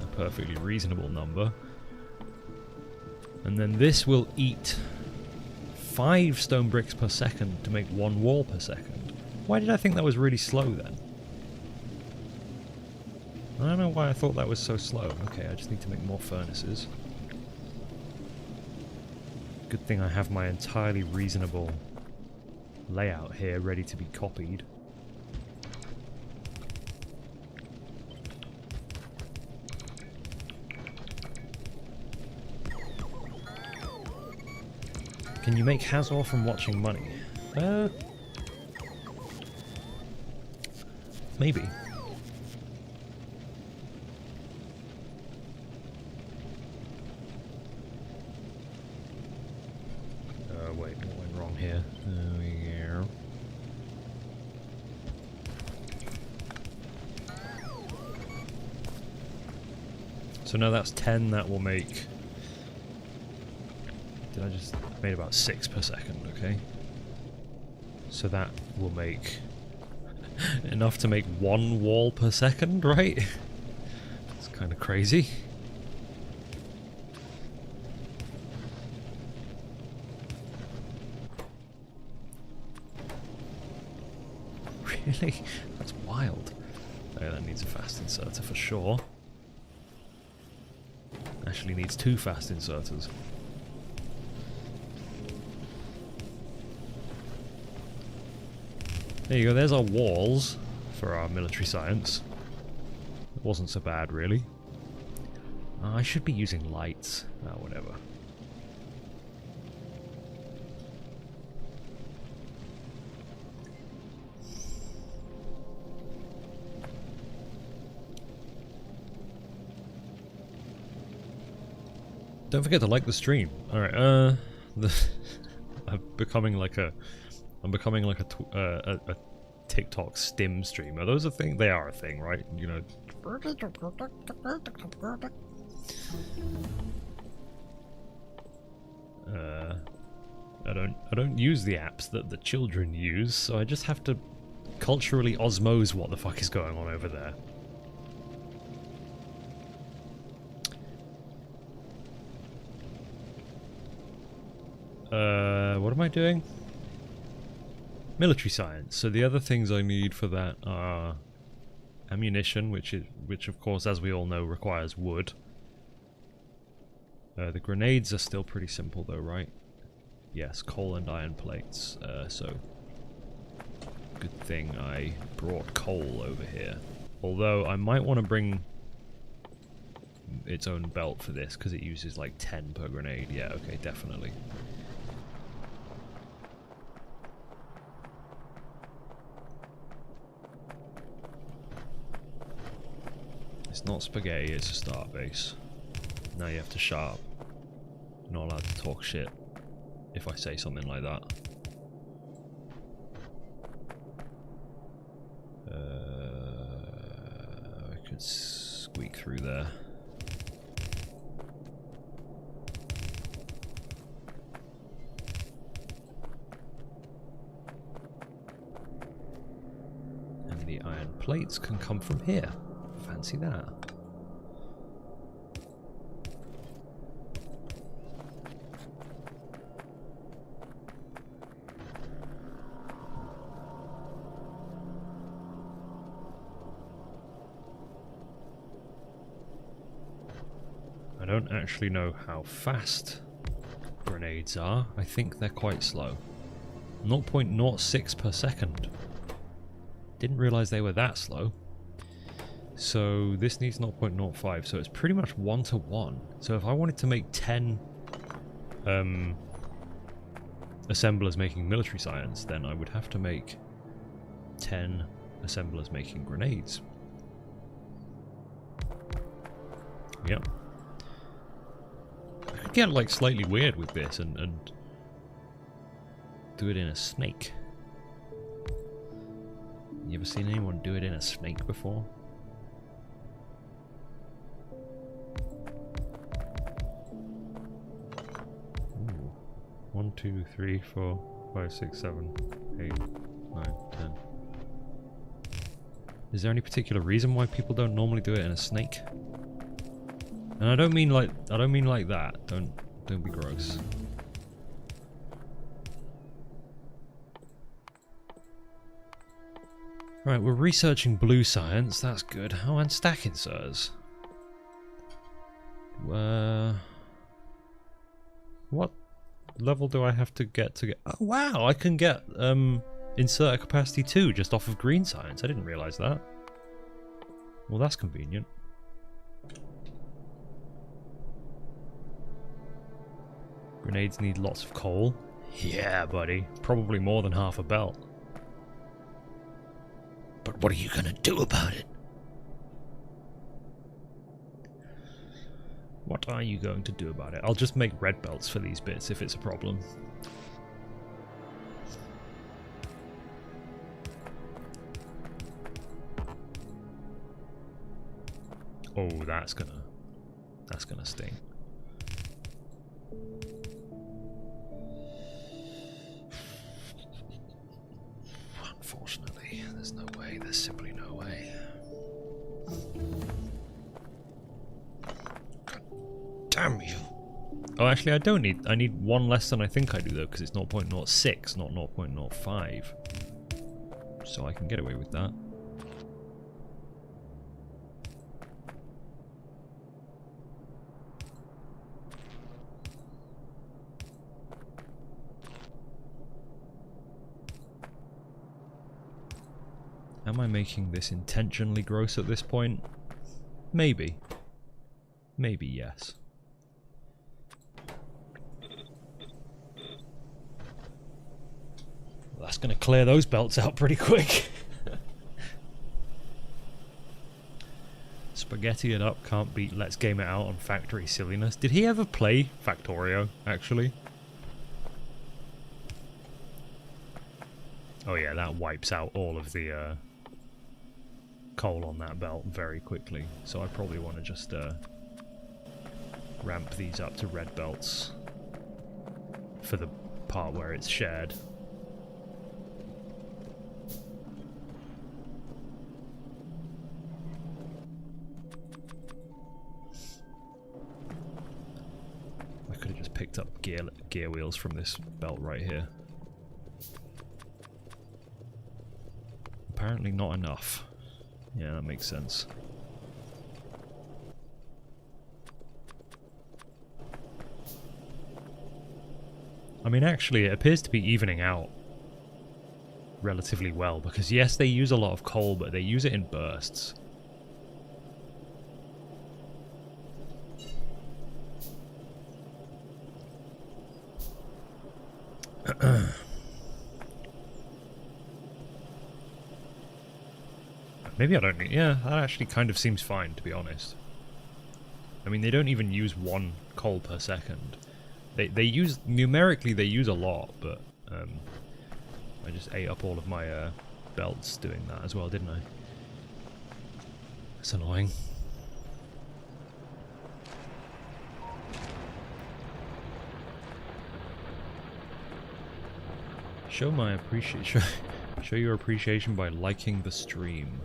A perfectly reasonable number. And then this will eat 5 stone bricks per second to make 1 wall per second. Why did I think that was really slow then? I don't know why I thought that was so slow. Okay, I just need to make more furnaces. Good thing I have my entirely reasonable layout here ready to be copied. Can you make Hazor from watching money? Maybe. Wait, what went wrong here? Yeah. So now that's 10, that will make... Did I just... made about 6 per second, okay? So that will make enough to make 1 wall per second, right? It's kind of crazy. Really? That's wild. Oh, that needs a fast inserter for sure. Actually needs 2 fast inserters. There you go, there's our walls for our military science. It wasn't so bad, really. I should be using lights. Oh, whatever. Don't forget to like the stream. Alright, I'm becoming like a TikTok stim streamer. Those are things. They are a thing, right? You know. I don't use the apps that the children use, so I just have to culturally osmose what the fuck is going on over there. What am I doing? Military science. So the other things I need for that are ammunition, which of course, as we all know, requires wood. The grenades are still pretty simple though, right? Yes, coal and iron plates. So good thing I brought coal over here. Although I might want to bring its own belt for this because it uses like 10 per grenade. Yeah, okay, definitely. It's not spaghetti, it's a start base. Now you have to shut up. You're not allowed to talk shit if I say something like that. I could squeak through there. And the iron plates can come from here. Fancy that. I don't actually know how fast grenades are. I think they're quite slow. 0.06 per second. Didn't realize they were that slow. So this needs 0.05, so it's pretty much 1-to-1. So if I wanted to make 10 assemblers making military science, then I would have to make 10 assemblers making grenades. Yep. I could get like slightly weird with this and do it in a snake. You ever seen anyone do it in a snake before? Ooh. 1, 2, 3, 4, 5, 6, 7, 8, 9, 10. Is there any particular reason why people don't normally do it in a snake? And I don't mean like that. Don't be gross. Right, we're researching blue science. That's good. Oh, and stack inserters. What level do I have to get? Oh wow, I can get inserter capacity 2 just off of green science. I didn't realize that. Well, that's convenient. Grenades need lots of coal. Yeah, buddy. Probably more than half a belt. But what are you gonna do about it? What are you going to do about it? I'll just make red belts for these bits if it's a problem. Oh, that's gonna sting. Unfortunately, there's no way. There's simply no way. God damn you. Oh, actually, I don't need... I need one less than I think I do, though, because it's 0.06, not 0.05. So I can get away with that. Am I making this intentionally gross at this point? Maybe. Maybe yes. Well, that's going to clear those belts out pretty quick. Spaghetti it up, can't beat Let's Game It Out on factory silliness. Did he ever play Factorio, actually? Oh yeah, that wipes out all of the coal on that belt very quickly, so I probably want to just ramp these up to red belts for the part where it's shared. I could have just picked up gear wheels from this belt right here. Apparently not enough. Yeah, that makes sense. I mean, actually, it appears to be evening out relatively well, because yes, they use a lot of coal, but they use it in bursts. Maybe I don't need... Yeah, that actually kind of seems fine, to be honest. I mean, they don't even use 1 coal per second. They use... Numerically, they use a lot, but... I just ate up all of my belts doing that as well, didn't I? That's annoying. Show my appreciation. Show your appreciation by liking the stream.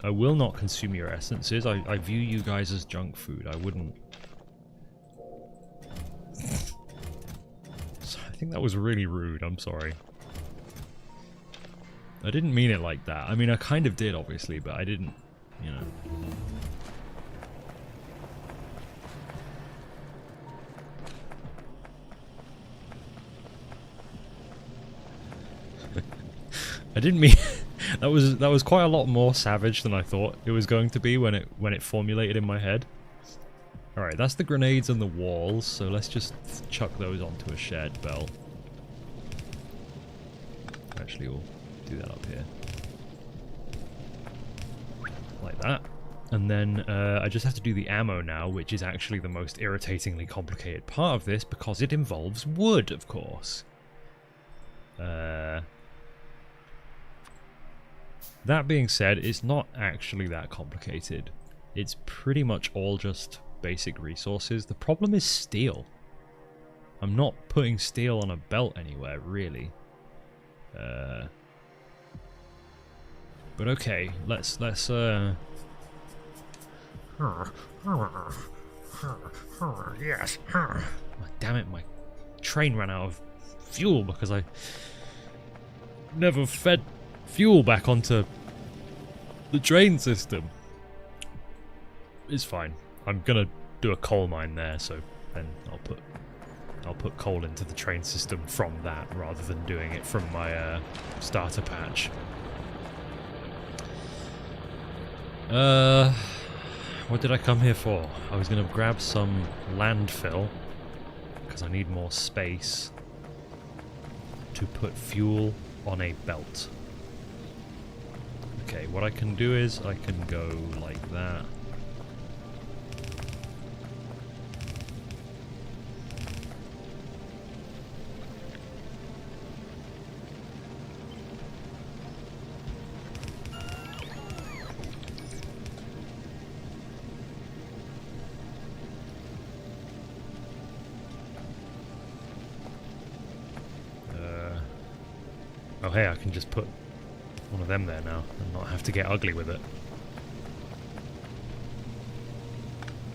I will not consume your essences. I view you guys as junk food. I wouldn't... I think that was really rude. I'm sorry. I didn't mean it like that. I mean, I kind of did, obviously, but I didn't, you know. I didn't mean... that was quite a lot more savage than I thought it was going to be when it formulated in my head. Alright, that's the grenades and the walls, so let's just chuck those onto a shared belt. Actually, we'll do that up here. Like that. And then I just have to do the ammo now, which is actually the most irritatingly complicated part of this, because it involves wood, of course. That being said, it's not actually that complicated. It's pretty much all just basic resources. The problem is steel. I'm not putting steel on a belt anywhere, really. But okay, let's yes. Oh, damn it, my train ran out of fuel because I never fed fuel back onto the train system. It's fine. I'm gonna do a coal mine there, so then I'll put coal into the train system from that rather than doing it from my starter patch. What did I come here for? I was gonna grab some landfill because I need more space to put fuel on a belt. Okay, what I can do is I can go like that. Oh hey, I can just put one of them there now and not have to get ugly with it.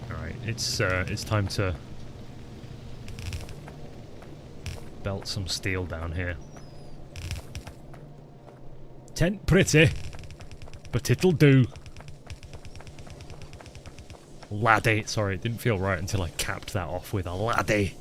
Alright, it's time to belt some steel down here. Tent pretty, but it'll do. Laddie. Sorry, it didn't feel right until I capped that off with a laddie.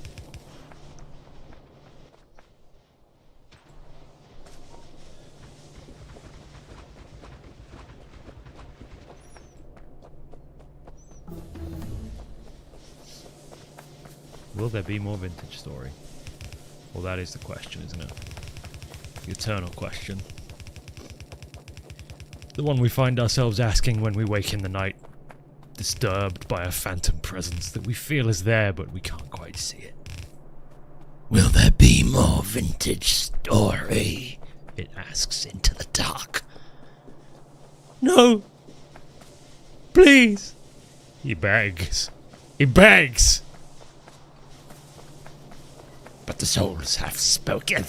Will there be more vintage story? Well, that is the question, isn't it? The eternal question. The one we find ourselves asking when we wake in the night, disturbed by a phantom presence that we feel is there, but we can't quite see it. Will there be more vintage story? It asks into the dark. No! Please! He begs. He begs! But the souls have spoken.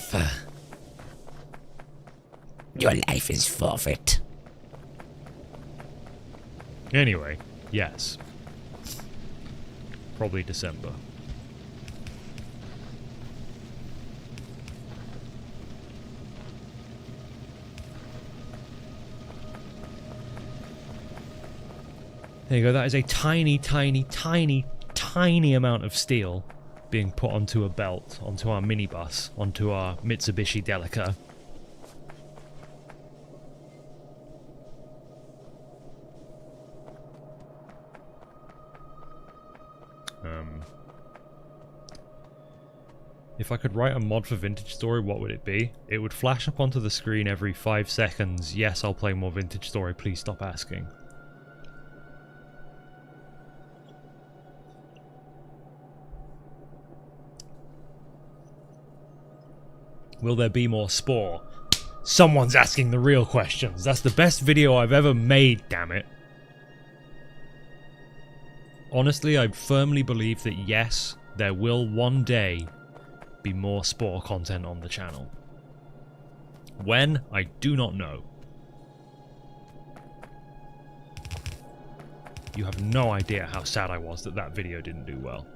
Your life is forfeit. Anyway, yes. Probably December. There you go, that is a tiny, tiny, tiny, tiny amount of steel being put onto a belt, onto our minibus, onto our Mitsubishi Delica. If I could write a mod for Vintage Story, what would it be? It would flash up onto the screen every 5 seconds. Yes, I'll play more Vintage Story, please stop asking. Will there be more Spore? Someone's asking the real questions. That's the best video I've ever made, damn it. Honestly, I firmly believe that yes, there will one day be more Spore content on the channel. When? I do not know. You have no idea how sad I was that that video didn't do well.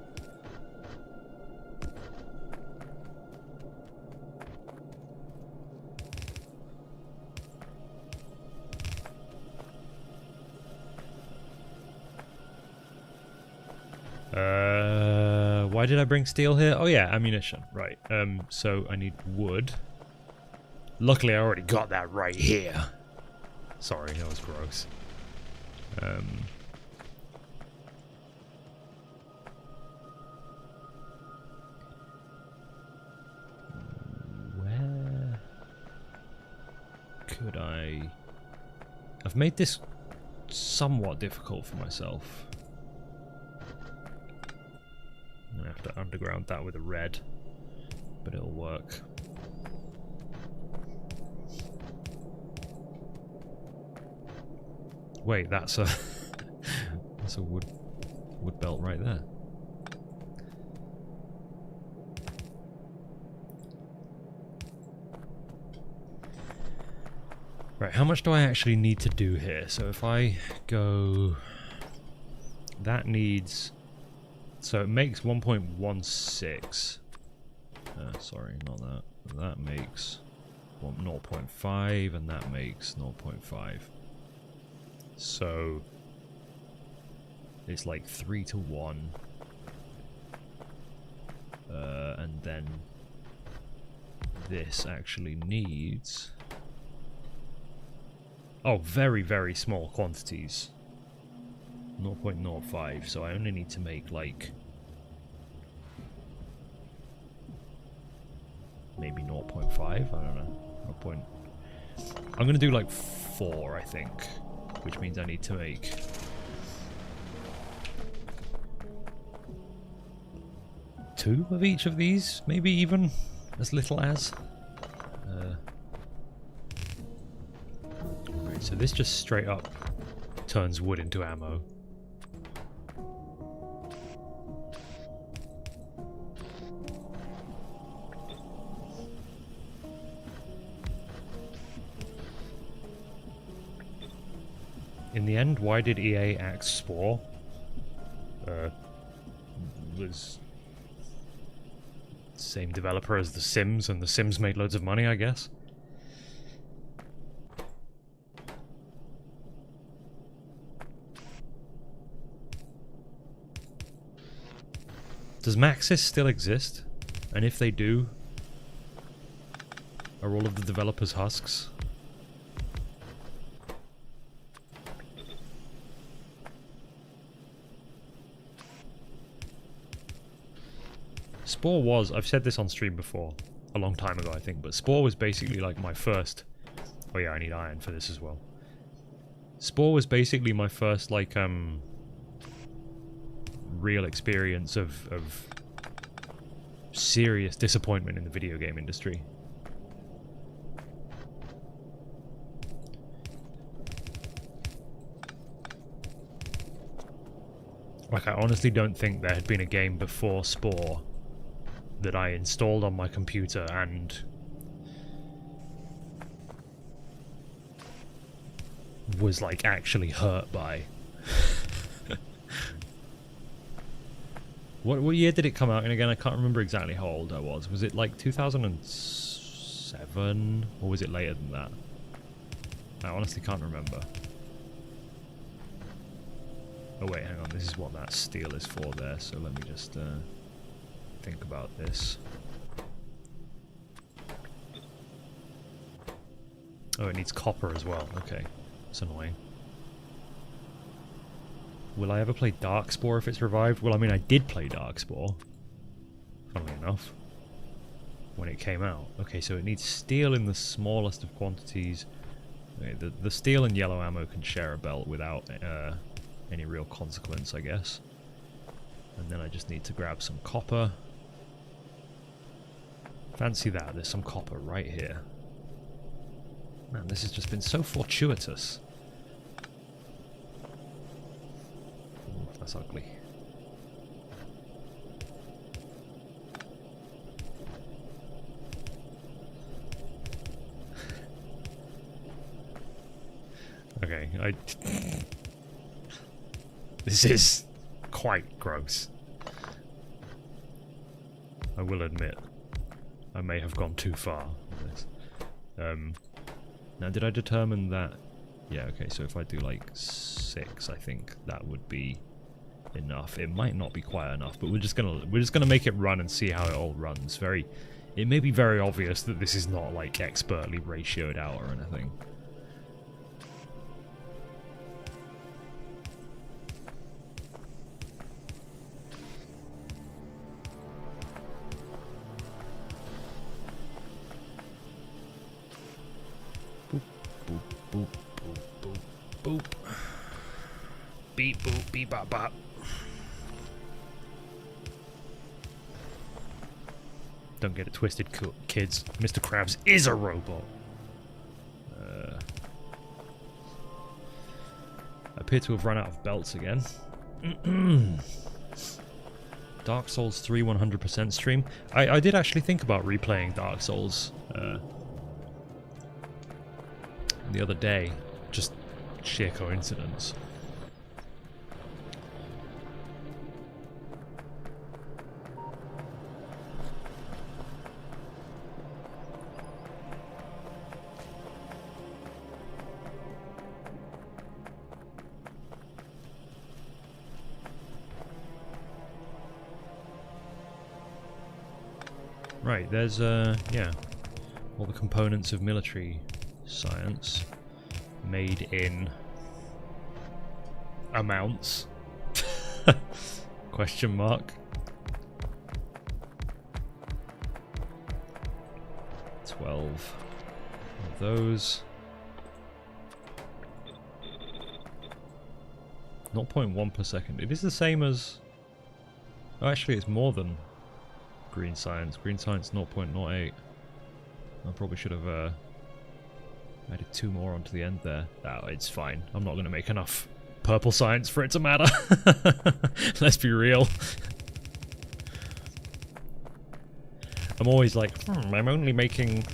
Why did I bring steel here? Oh yeah, ammunition. Right. So I need wood. Luckily I already got that right here. Sorry, that was gross. Where could I... I've made this somewhat difficult for myself. I'm gonna have to underground that with a red, but it'll work. Wait, that's a that's a wood belt right there. Right, how much do I actually need to do here? So if I go, that needs. So it makes 1.16. Sorry, not that. That makes 0.5, and that makes 0.5. So it's like 3 to 1. And then this actually needs... Oh, very, very small quantities. 0.05, so I only need to make like maybe 0.5, I don't know. I'm gonna do like 4, I think, which means I need to make 2 of each of these, maybe even as little as. Right, so this just straight up turns wood into ammo. In the end, why did EA axe Spore? Was same developer as The Sims, and The Sims made loads of money, I guess. Does Maraxsis still exist? And if they do, are all of the developers husks? Spore was, I've said this on stream before, a long time ago I think, but Spore was basically like my first... Oh yeah, I need iron for this as well. Spore was basically my first, like, real experience of serious disappointment in the video game industry. Like, I honestly don't think there had been a game before Spore that I installed on my computer and was, like, actually hurt by. What year did it come out? And again, I can't remember exactly how old I was. Was it like 2007? Or was it later than that? I honestly can't remember. Oh wait, hang on, this is what that steel is for there, so let me just think about this. Oh, it needs copper as well, okay. That's annoying. Will I ever play Darkspore if it's revived? Well, I mean, I did play Darkspore, funnily enough, when it came out. Okay, so it needs steel in the smallest of quantities. Okay, the steel and yellow ammo can share a belt without any real consequence, I guess. And then I just need to grab some copper. Fancy that, there's some copper right here. Man, this has just been so fortuitous. Ooh, that's ugly. Okay, this is quite gross. I will admit, I may have gone too far with this. Now, did I determine that? Yeah, okay, so if I do like 6, I think that would be enough. It might not be quite enough, but we're just gonna make it run and see how it all runs. It may be very obvious that this is not like expertly ratioed out or anything. Boop, boop, boop, boop. Beep, boop, beep, bop, bop. Don't get it twisted, kids. Mr. Krabs is a robot. I appear to have run out of belts again. Dark Souls 3 100% stream. I did actually think about replaying Dark Souls the other day, just sheer coincidence. Right, there's yeah, all the components of military science made in amounts. Question mark. 12 of those. 0.1 per second. It is the same as... Oh, actually it's more than green science. Green science 0.08. I probably should have added 2 more onto the end there. Oh, it's fine. I'm not going to make enough purple science for it to matter. Let's be real. I'm always like, I'm only making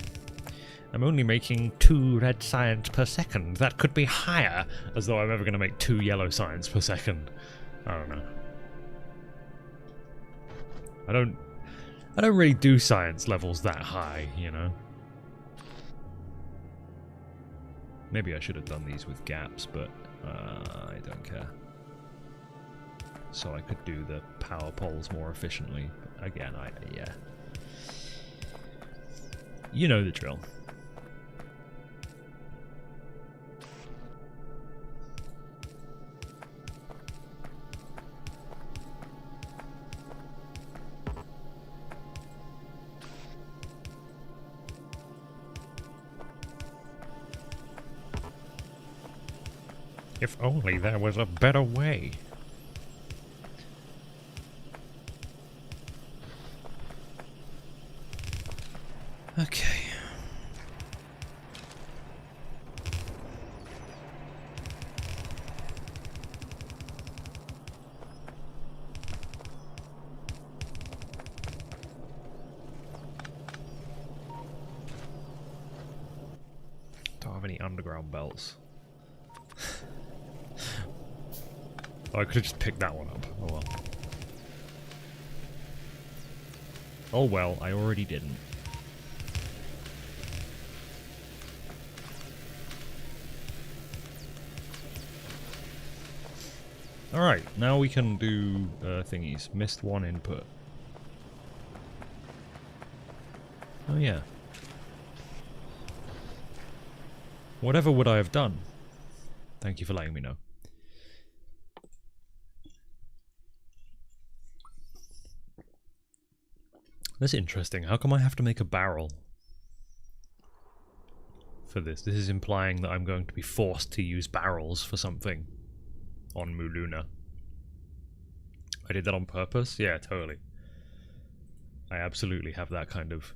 2 red science per second. That could be higher. As though I'm ever going to make 2 yellow science per second. I don't know. I don't really do science levels that high, you know. Maybe I should have done these with gaps, but I don't care. So I could do the power poles more efficiently. But again, yeah. You know the drill. If only there was a better way. Okay. Don't have any underground belts. Oh, I could have just picked that one up. Oh well. Oh well, I already didn't. Alright, now we can do thingies. Missed one input. Oh yeah. Whatever would I have done? Thank you for letting me know. That's interesting. How come I have to make a barrel for this? This is implying that I'm going to be forced to use barrels for something on Muluna. I did that on purpose? Yeah, totally. I absolutely have that kind of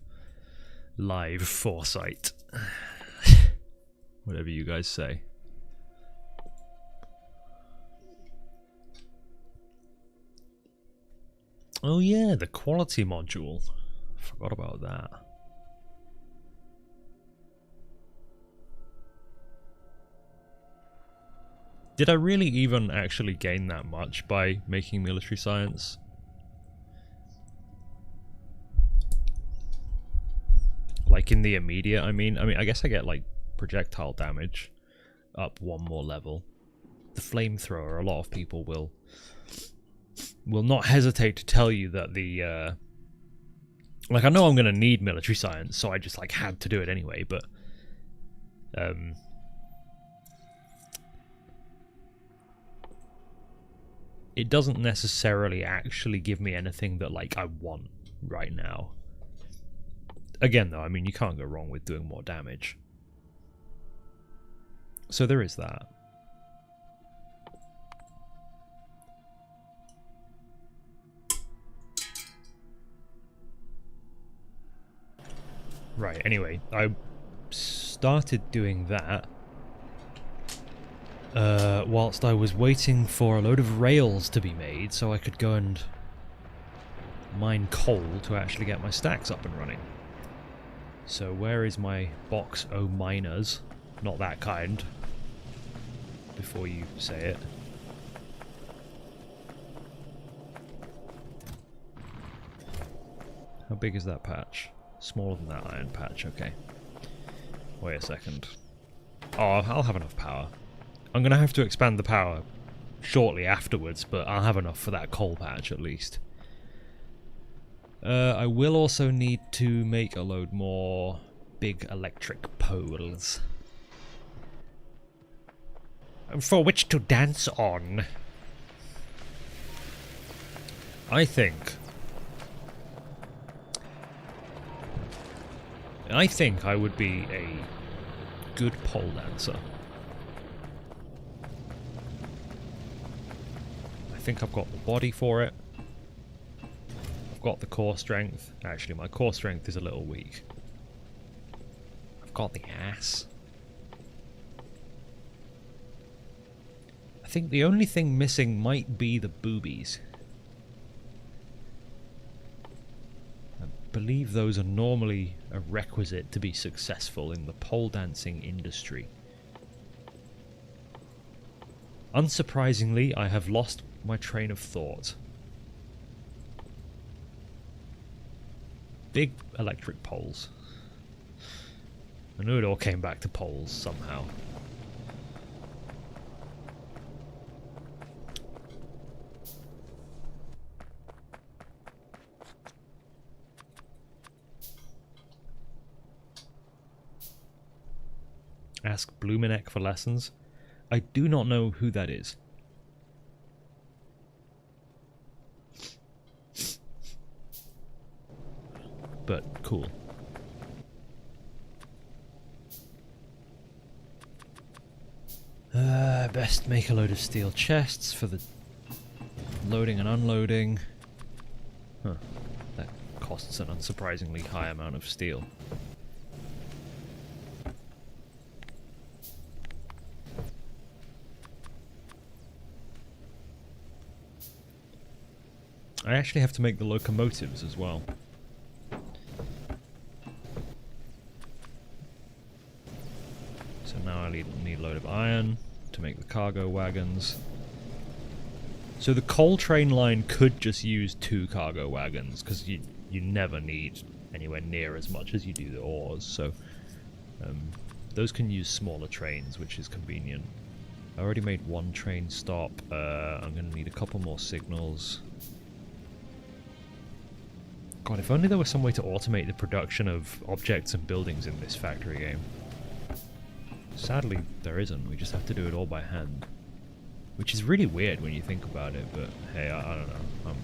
live foresight. Whatever you guys say. Oh yeah, the quality module. Forgot about that. Did I really even actually gain that much by making military science? Like in the immediate, I mean, I guess I get like projectile damage up one more level. The flamethrower, a lot of people will not hesitate to tell you that the like, I know I'm going to need military science, so I just like had to do it anyway, but it doesn't necessarily actually give me anything that like I want right now. Again though, I mean, you can't go wrong with doing more damage. So there is that. Right, anyway, I started doing that whilst I was waiting for a load of rails to be made so I could go and mine coal to actually get my stacks up and running. So where is my box o' miners? Not that kind. Before you say it. How big is that patch? Smaller than that iron patch, okay. Wait a second. Oh, I'll have enough power. I'm going to have to expand the power shortly afterwards, but I'll have enough for that coal patch at least. I will also need to make a load more big electric poles. For which to dance on. I think I would be a good pole dancer. I think I've got the body for it. I've got the core strength. Actually, my core strength is a little weak. I've got the ass. I think the only thing missing might be the boobies. I believe those are normally a requisite to be successful in the pole dancing industry. Unsurprisingly, I have lost my train of thought. Big electric poles. I knew it all came back to poles somehow. Ask Blumenek for lessons. I do not know who that is. But cool. Best make a load of steel chests for the loading and unloading. Huh. That costs an unsurprisingly high amount of steel. I actually have to make the locomotives as well. So now I need a load of iron to make the cargo wagons. So the coal train line could just use 2 cargo wagons, because you never need anywhere near as much as you do the ores, so those can use smaller trains, which is convenient. I already made one train stop. I'm going to need a couple more signals. God, if only there was some way to automate the production of objects and buildings in this factory game. Sadly, there isn't. We just have to do it all by hand. Which is really weird when you think about it, but hey, I don't know.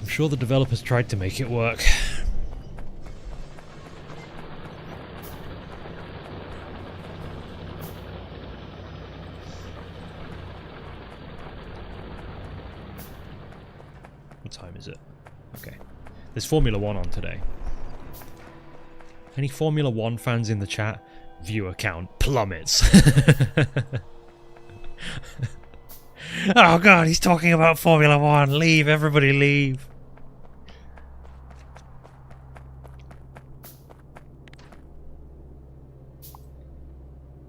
I'm sure the developers tried to make it work. What time is it? Okay. There's Formula 1 on today. Any Formula 1 fans in the chat? Viewer count plummets. Oh god, he's talking about Formula 1. Leave, everybody leave.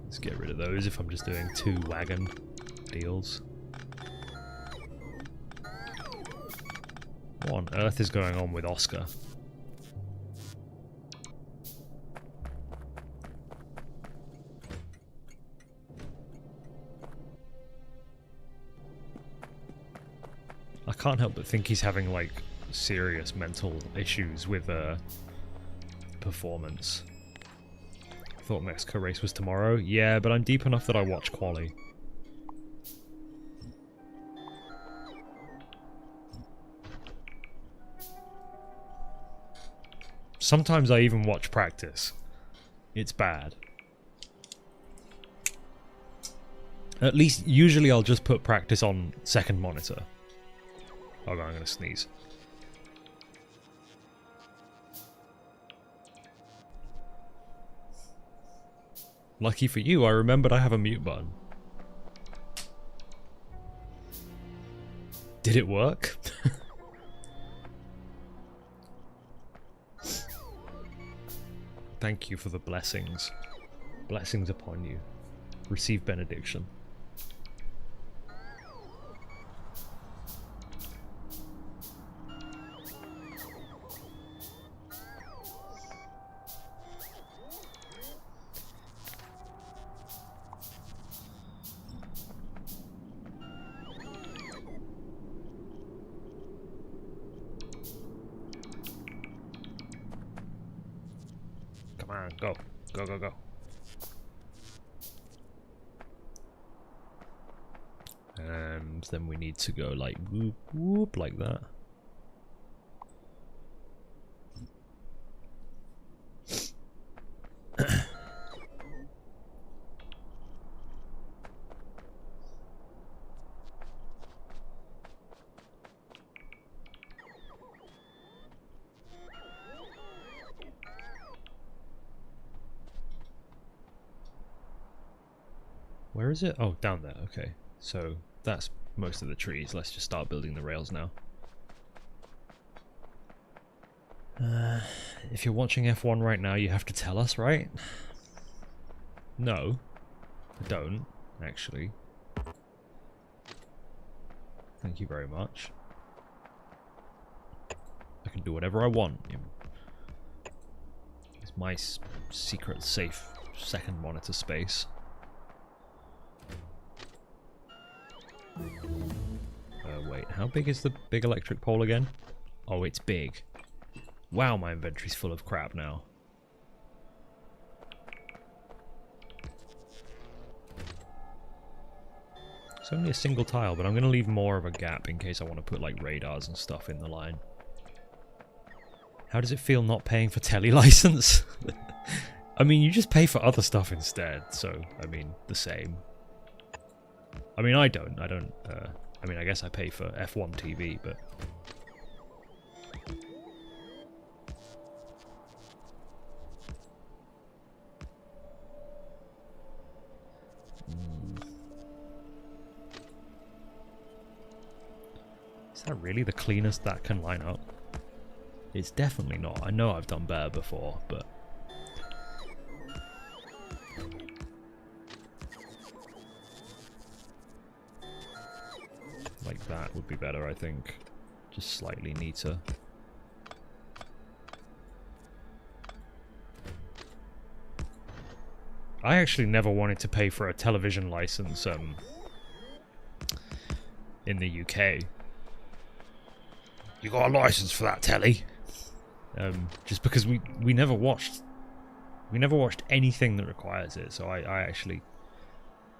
Let's get rid of those if I'm just doing 2 wagon deals. What on earth is going on with Oscar? I can't help but think he's having, like, serious mental issues with performance. Thought Mexico race was tomorrow. Yeah, but I'm deep enough that I watch quali. Sometimes I even watch practice. It's bad. At least, usually I'll just put practice on second monitor. Oh god, I'm gonna sneeze. Lucky for you, I remembered I have a mute button. Did it work? Thank you for the blessings. Blessings upon you. Receive benediction. Go. Go, go, go. And then we need to go like whoop, whoop, like that. Where is it? Oh, down there. Okay. So that's most of the trees. Let's just start building the rails now. If you're watching F1 right now, you have to tell us, right? No. I don't, actually. Thank you very much. I can do whatever I want. It's my secret safe second monitor space. Wait, how big is the big electric pole again? Oh, it's big. Wow, my inventory's full of crap now. It's only a single tile, but I'm going to leave more of a gap in case I want to put like radars and stuff in the line. How does it feel not paying for tele license? I mean, you just pay for other stuff instead, so, I mean, the same. I mean, I don't, I mean, I guess I pay for F1 TV, but... Is that really the cleanest that can line up? It's definitely not. I know I've done better before, but... Like that would be better, I think. Just slightly neater. I actually never wanted to pay for a television license in the UK. You got a license for that telly? Just because we never watched anything that requires it, so I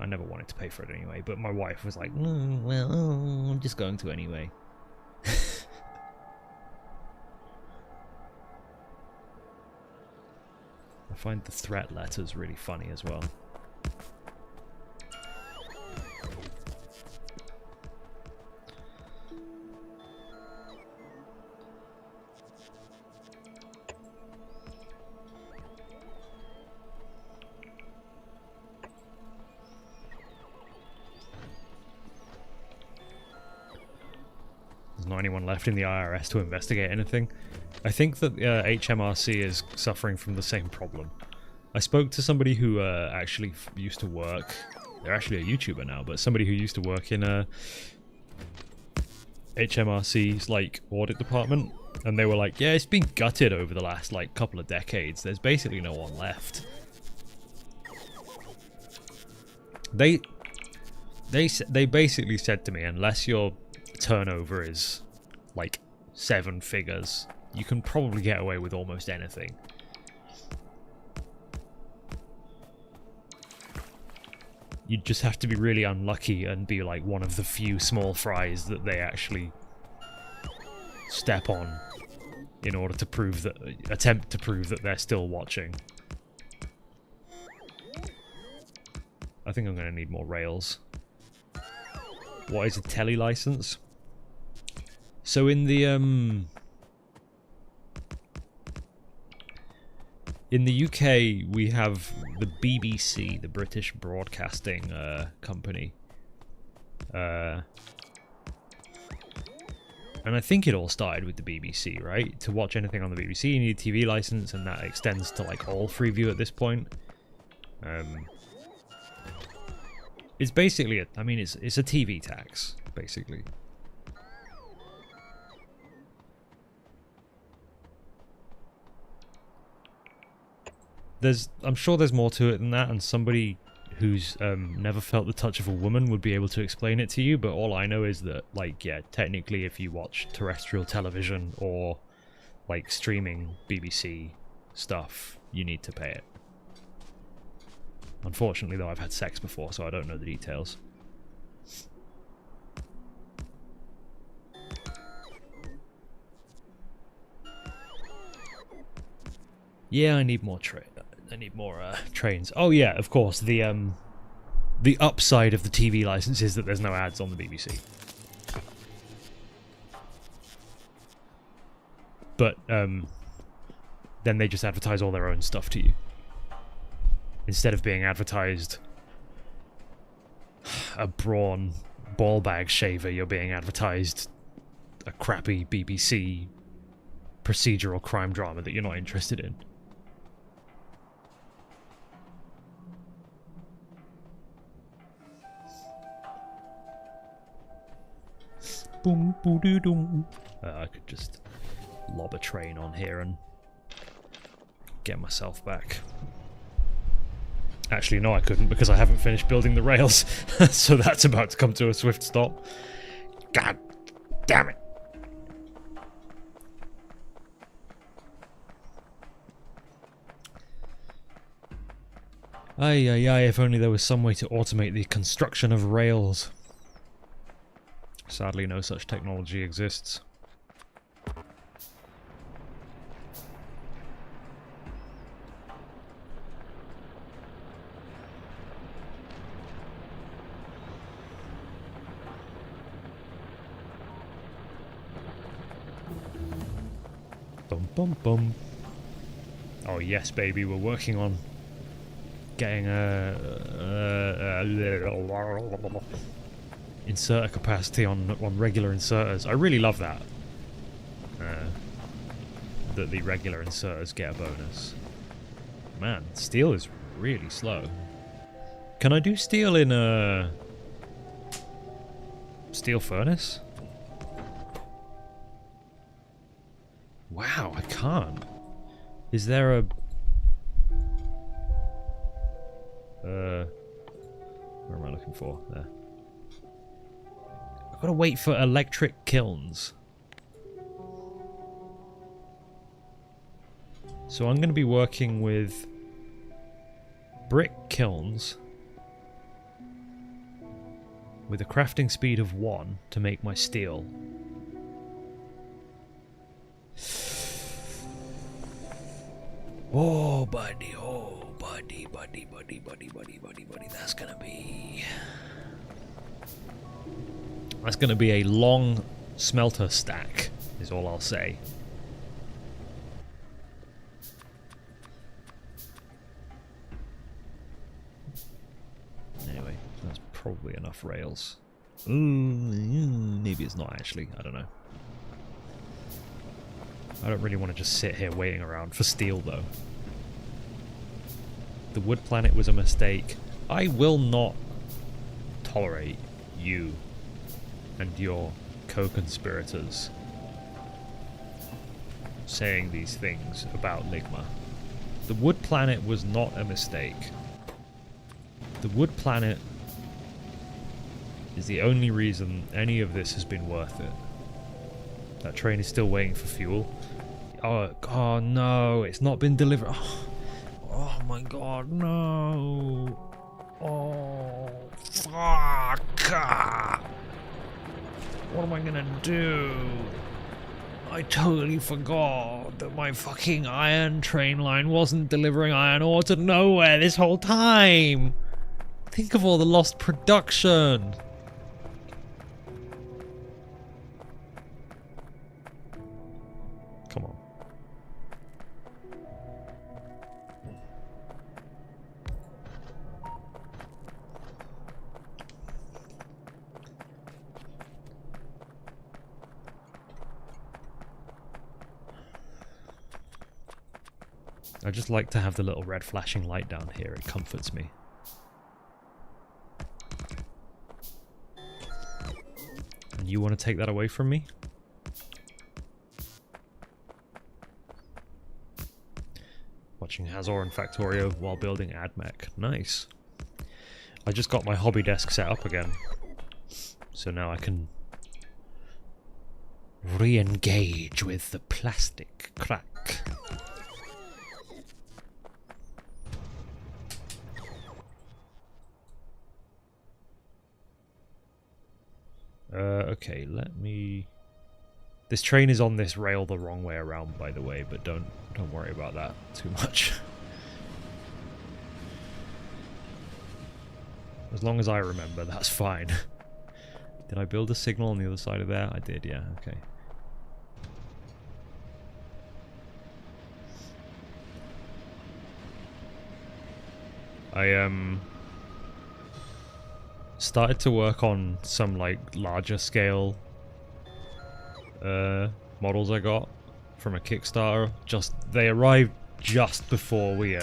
never wanted to pay for it anyway. But my wife was like, I'm just going to anyway. I find the threat letters really funny as well. There's not anyone left in the IRS to investigate anything. I think that HMRC is suffering from the same problem. I spoke to somebody who actually used to work... They're actually a YouTuber now, but somebody who used to work in HMRC's like audit department, and they were like, yeah, it's been gutted over the last like couple of decades. There's basically no one left. They basically said to me, unless your turnover is like 7 figures, you can probably get away with almost anything. You just have to be really unlucky and be like one of the few small fries that they actually step on in order to prove that, attempt to prove that they're still watching. I think I'm going to need more rails. What is a tele license? So in the UK, we have the BBC, the British Broadcasting Company. And I think it all started with the BBC, right? To watch anything on the BBC, you need a TV license, and that extends to like all Freeview at this point. It's basically, it's a TV tax, basically. I'm sure there's more to it than that, and somebody who's never felt the touch of a woman would be able to explain it to you, but all I know is that, like, yeah, technically if you watch terrestrial television or, like, streaming BBC stuff, you need to pay it. Unfortunately, though, I've had sex before, so I don't know the details. Yeah, I need more trains. Oh yeah, of course. The upside of the TV license is that there's no ads on the BBC. But then they just advertise all their own stuff to you. Instead of being advertised a brawn ball bag shaver, you're being advertised a crappy BBC procedural crime drama that you're not interested in. Boom, boo doo doom. I could just lob a train on here and get myself back. Actually, no, I couldn't, because I haven't finished building the rails, so that's about to come to a swift stop. God damn it! Ay, ay, ay, if only there was some way to automate the construction of rails. Sadly, no such technology exists. Bum bum bum. Oh yes, baby, we're working on getting inserter capacity on regular inserters. I really love that. That the regular inserters get a bonus. Man, steel is really slow. Can I do steel in a steel furnace? Wow, I can't. Is there a... Where am I looking for? There. I've got to wait for electric kilns. So I'm going to be working with brick kilns with a crafting speed of 1 to make my steel. Oh, buddy, buddy, that's gonna be a long smelter stack, is all I'll say. Anyway, that's probably enough rails. Maybe it's not actually, I don't know. I don't really want to just sit here waiting around for steel, though. The wood planet was a mistake. I will not tolerate you and your co-conspirators saying these things about Ligma. The wood planet was not a mistake. The wood planet is the only reason any of this has been worth it. That train is still waiting for fuel. Oh no, it's not been delivered. Oh my god, no. Oh, fuck. What am I gonna do? I totally forgot that my fucking iron train line wasn't delivering iron ore to nowhere this whole time. Think of all the lost production. Come on. I just like to have the little red flashing light down here. It comforts me. And you want to take that away from me? Watching Hazor and Factorio while building AdMech. Nice. I just got my hobby desk set up again. So now I can re-engage with the plastic crack. Okay, let me... This train is on this rail the wrong way around, by the way, but don't worry about that too much. As long as I remember, that's fine. Did I build a signal on the other side of there? I did, yeah, okay. I started to work on some like larger scale models I got from a Kickstarter. They arrived just before we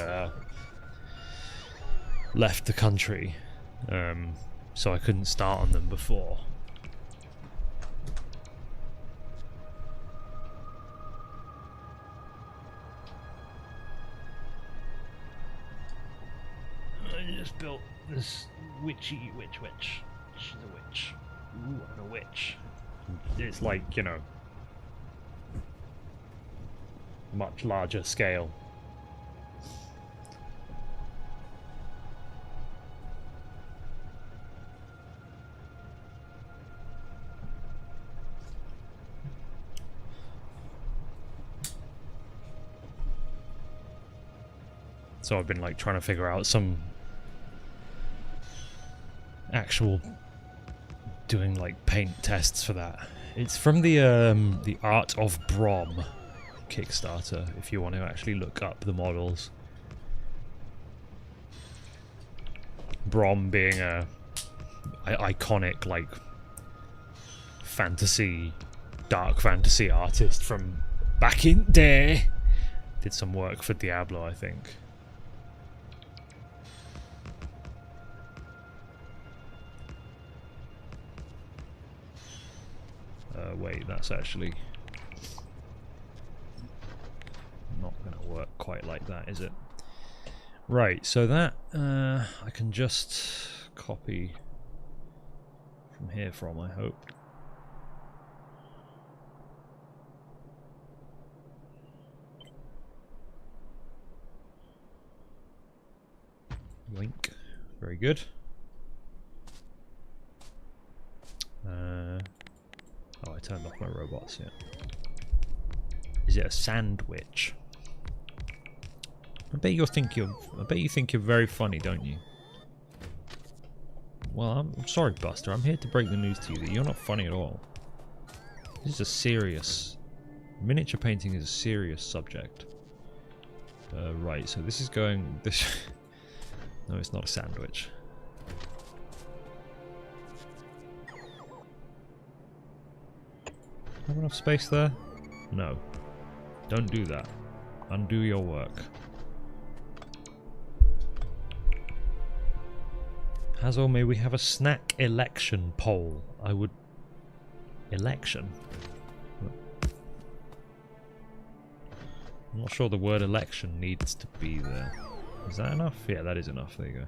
left the country, so I couldn't start on them before. I just built this witch. She's a witch. Ooh, I'm a witch. It's like, you know, much larger scale. So I've been like trying to figure out some actual doing like paint tests for that. It's from the Art of Brom Kickstarter, if you want to actually look up the models. Brom being a iconic like fantasy, dark fantasy artist from back in the day. Did some work for Diablo, I think. Wait, that's actually not going to work quite like that, is it? Right, so that I can just copy from here from, I hope. Link. Very good. Oh, I turned off my robots, yeah. Is it a sandwich? I bet you think you're very funny, don't you? Well, I'm sorry, Buster. I'm here to break the news to you that you're not funny at all. This is a serious... Miniature painting is a serious subject. Right, so this is going... This. No, it's not a sandwich. Have enough space there? No. Don't do that. Undo your work. Hazel, may we have a snack election poll? I would... Election? I'm not sure the word election needs to be there. Is that enough? Yeah, that is enough. There you go.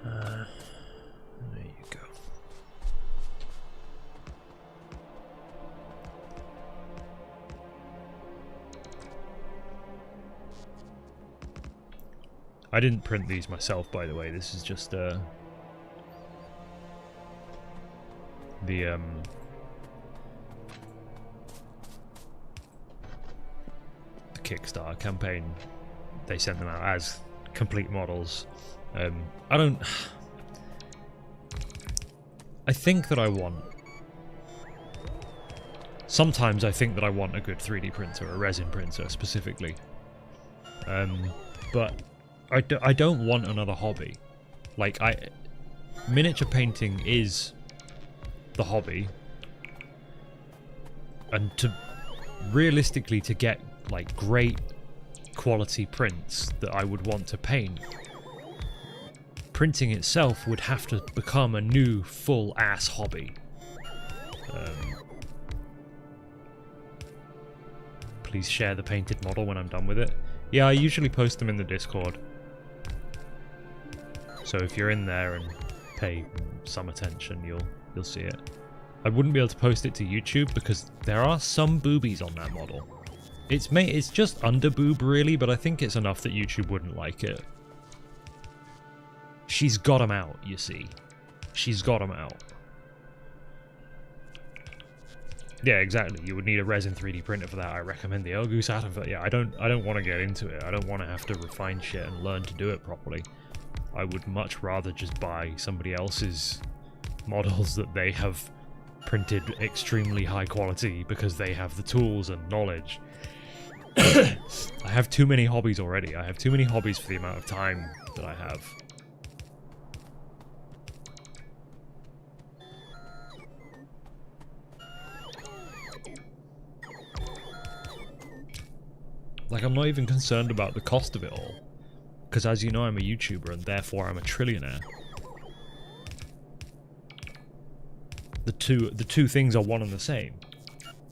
There you go. I didn't print these myself, by the way. This is just the Kickstarter campaign. They sent them out as complete models. I think that I want... Sometimes I think that I want a good 3D printer, a resin printer specifically. But I don't want another hobby. Like, miniature painting is the hobby. And realistically to get like great quality prints that I would want to paint, printing itself would have to become a new full-ass hobby. Please share the painted model when I'm done with it. Yeah, I usually post them in the Discord. So if you're in there and pay some attention, you'll see it. I wouldn't be able to post it to YouTube because there are some boobies on that model. It's just under boob really, but I think it's enough that YouTube wouldn't like it. She's got them out, you see. She's got them out. Yeah, exactly. You would need a resin 3D printer for that. I recommend the Elgoose out of it. Yeah, I don't want to get into it. I don't want to have to refine shit and learn to do it properly. I would much rather just buy somebody else's models that they have printed extremely high quality because they have the tools and knowledge. I have too many hobbies already. I have too many hobbies for the amount of time that I have. Like, I'm not even concerned about the cost of it all. Because as you know, I'm a YouTuber and therefore I'm a trillionaire. The two things are one and the same.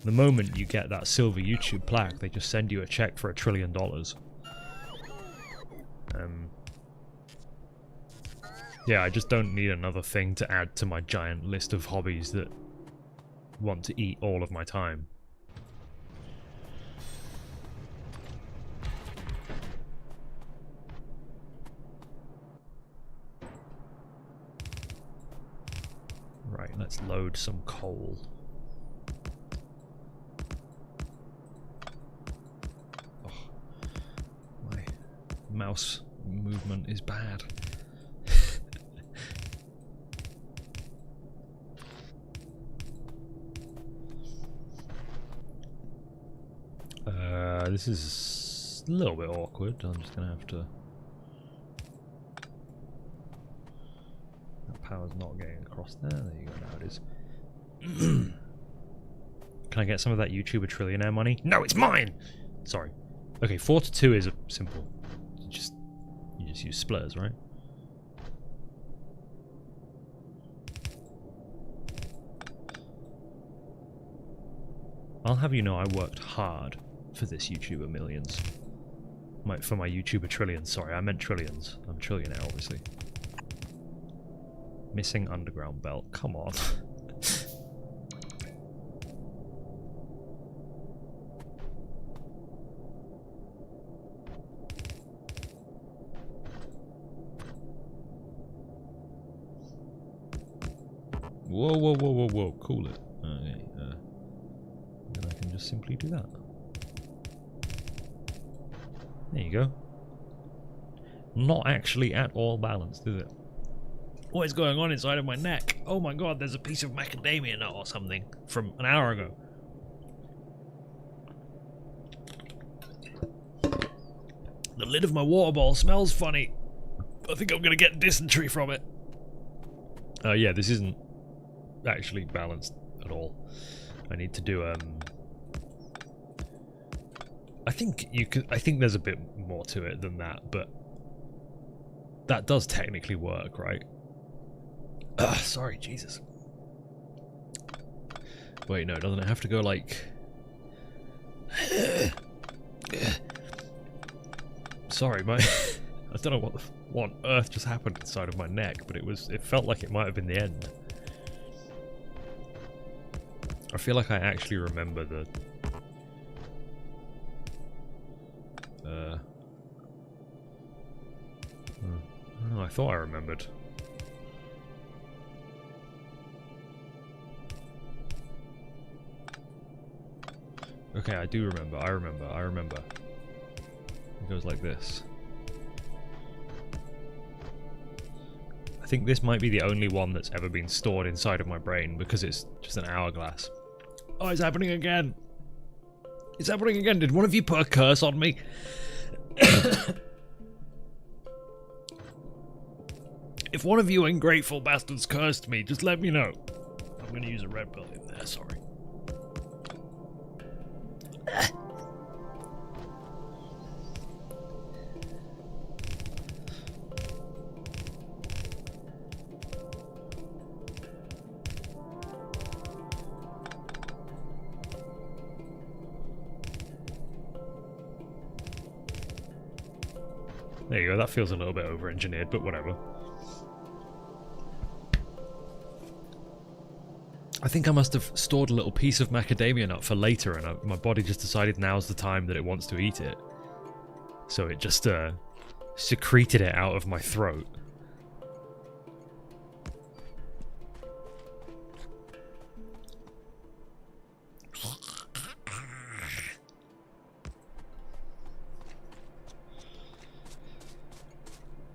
The moment you get that silver YouTube plaque, they just send you a check for $1 trillion. Yeah, I just don't need another thing to add to my giant list of hobbies that want to eat all of my time. Right, let's load some coal. Oh, my mouse movement is bad. This is a little bit awkward. I'm just gonna have to... That power's not getting across there. There you go, now it is. Can I get some of that YouTuber trillionaire money? No, it's mine! Sorry. Okay, 4 to 2 is simple. You just use splitters, right? I'll have you know I worked hard for this YouTuber millions. For my YouTuber trillions, sorry, I meant trillions. I'm a trillionaire, obviously. Missing underground belt, come on. Whoa, whoa, whoa, whoa, whoa, cool it. Okay, then I can just simply do that. There you go. Not actually at all balanced, is it? What is going on inside of my neck? Oh my god, there's a piece of macadamia nut or something from an hour ago. The lid of my water bowl smells funny. I think I'm gonna get dysentery from it. Yeah, this isn't actually balanced at all. I need to do I think there's a bit more to it than that, but that does technically work, right? Sorry, Jesus. Wait, no, doesn't it have to go like... Sorry, my... I don't know what on earth just happened inside of my neck, but it felt like it might have been the end. I feel like I actually remember the... Oh, I thought I remembered. Okay, I do remember. I remember. It goes like this. I think this might be the only one that's ever been stored inside of my brain because it's just an hourglass. Oh, it's happening again! It's happening again! Did one of you put a curse on me? If one of you ungrateful bastards cursed me, just let me know. I'm gonna use a red pill in there, sorry. There you go, that feels a little bit over-engineered, but whatever. I think I must have stored a little piece of macadamia nut for later, and my body just decided now's the time that it wants to eat it. So it just secreted it out of my throat.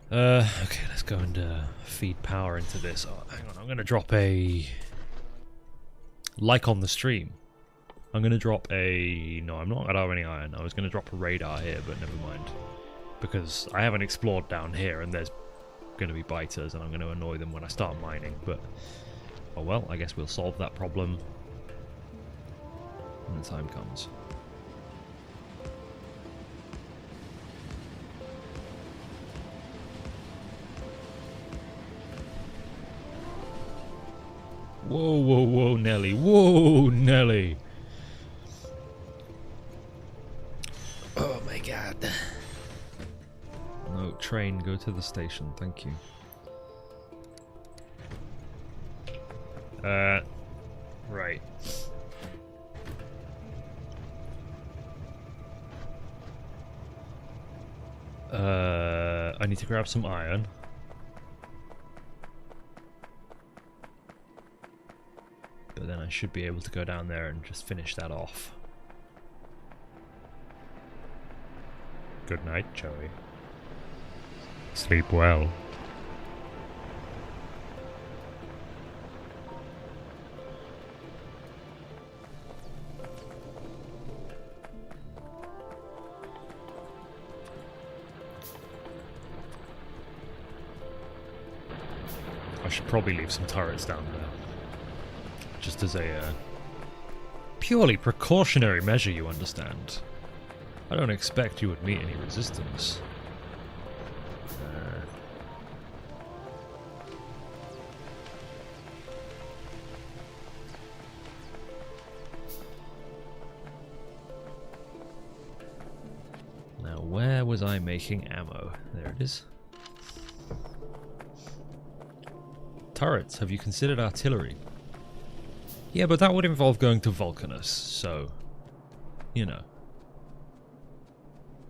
Okay, let's go and feed power into this. Oh, hang on, I'm going to drop a... Like on the stream. I'm going to drop a... No, I'm not going to have any iron. I was going to drop a radar here, but never mind. Because I haven't explored down here, and there's going to be biters, and I'm going to annoy them when I start mining, but... Oh well, I guess we'll solve that problem when the time comes. Whoa, whoa, whoa, Nelly. Whoa, Nelly. Oh my god. No, train, go to the station. Thank you. Right. I need to grab some iron. But then I should be able to go down there and just finish that off. Good night, Joey. Sleep well. I should probably leave some turrets down there. Just as a Purely precautionary measure, you understand. I don't expect you would meet any resistance. Now, where was I making ammo? There it is. Turrets, have you considered artillery? Yeah, but that would involve going to Vulcanus, so, you know,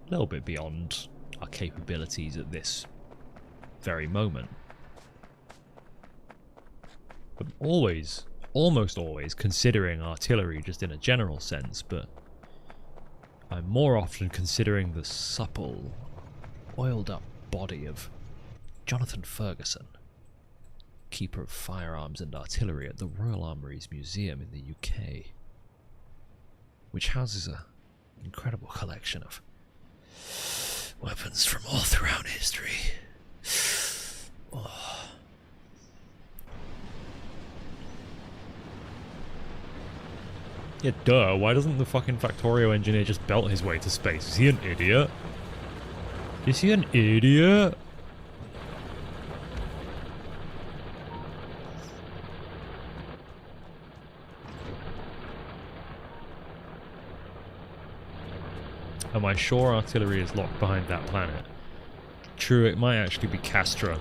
a little bit beyond our capabilities at this very moment. But always, almost always, considering artillery just in a general sense, but I'm more often considering the supple, oiled-up body of Jonathan Ferguson, keeper of firearms and artillery at the Royal Armouries Museum in the UK, which houses an incredible collection of weapons from all throughout history. Oh. Yeah, duh, why doesn't the fucking Factorio engineer just belt his way to space? Is he an idiot? Is he an idiot? Am I sure artillery is locked behind that planet? True, it might actually be Castra.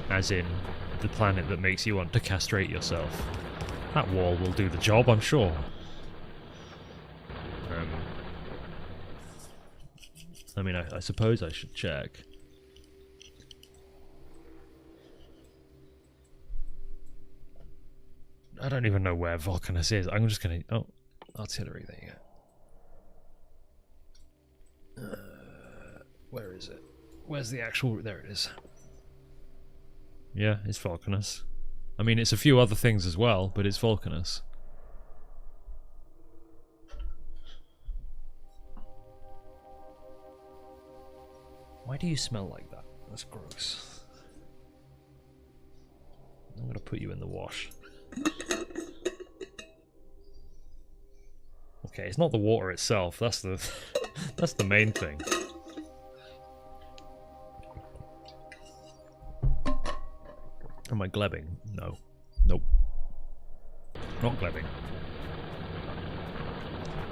As in, the planet that makes you want to castrate yourself. That wall will do the job, I'm sure. I mean, I suppose I should check. I don't even know where Vulcanus is. I'm just gonna... Oh, artillery, there you go. Where is it? Where's the actual... There it is. Yeah, it's Vulcanus. I mean, it's a few other things as well, but it's Vulcanus. Why do you smell like that? That's gross. I'm gonna put you in the wash. Okay, it's not the water itself, that's the that's the main thing. Am I glebbing? No. Nope. Not glebbing.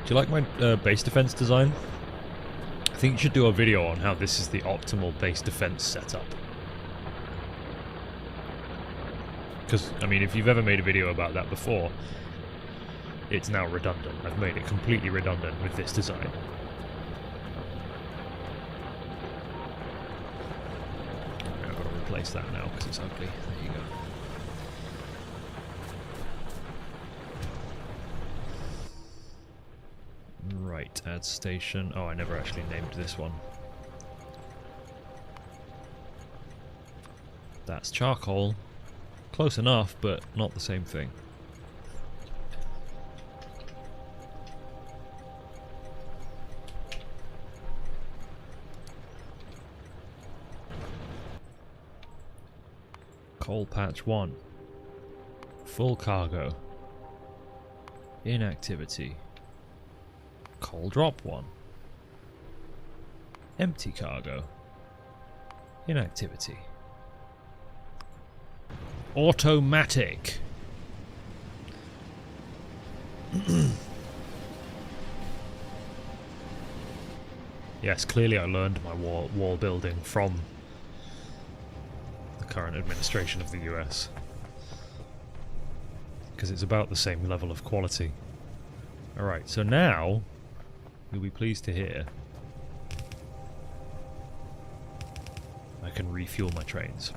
Do you like my base defense design? I think you should do a video on how this is the optimal base defense setup. Because, I mean, if you've ever made a video about that before, it's now redundant. I've made it completely redundant with this design. I've got to replace that now because it's ugly. There you go. Right, add station. Oh, I never actually named this one. That's charcoal. Close enough, but not the same thing. Coal patch 1. Full cargo. Inactivity. Coal drop 1. Empty cargo. Inactivity. Automatic. Yes, clearly I learned my wall building from the current administration of the US. Because it's about the same level of quality. Alright, so now you'll be pleased to hear I can refuel my trains.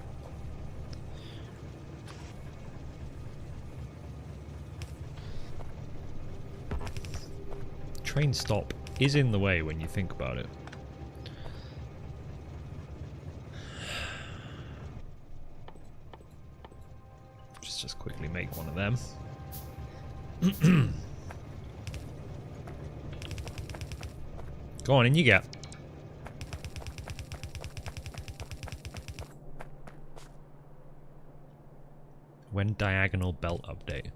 Train stop is in the way when you think about it. Just quickly make one of them. Go on, in you get. When diagonal belt update?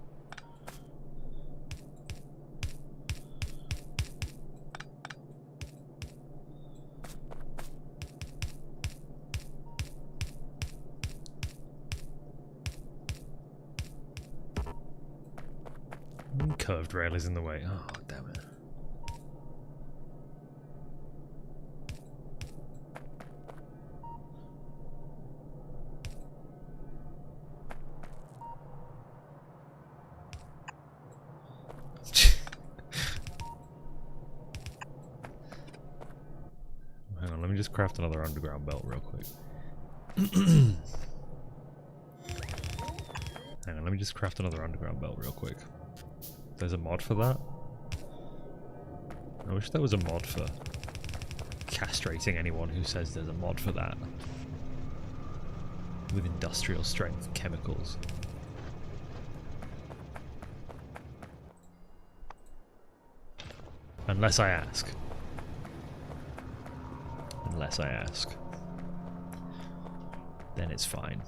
Curved rail is in the way. Oh, damn it. Hang on, let me just craft another underground belt real quick. Hang on, let me just craft another underground belt real quick. There's a mod for that? I wish there was a mod for castrating anyone who says there's a mod for that. With industrial strength chemicals. Unless I ask. Unless I ask. Then it's fine.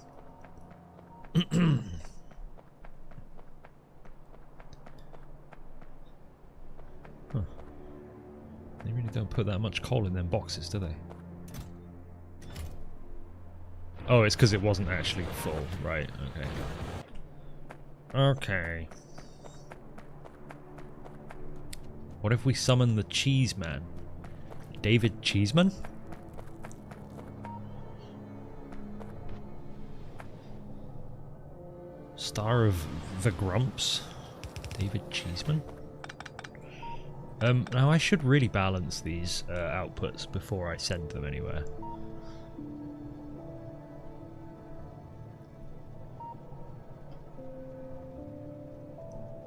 Huh. They really don't put that much coal in them boxes, do they? Oh, it's because it wasn't actually full. Right, okay. Okay. What if we summon the Cheese Man? David Cheeseman? Star of the Grumps? David Cheeseman? Now I should really balance these outputs before I send them anywhere.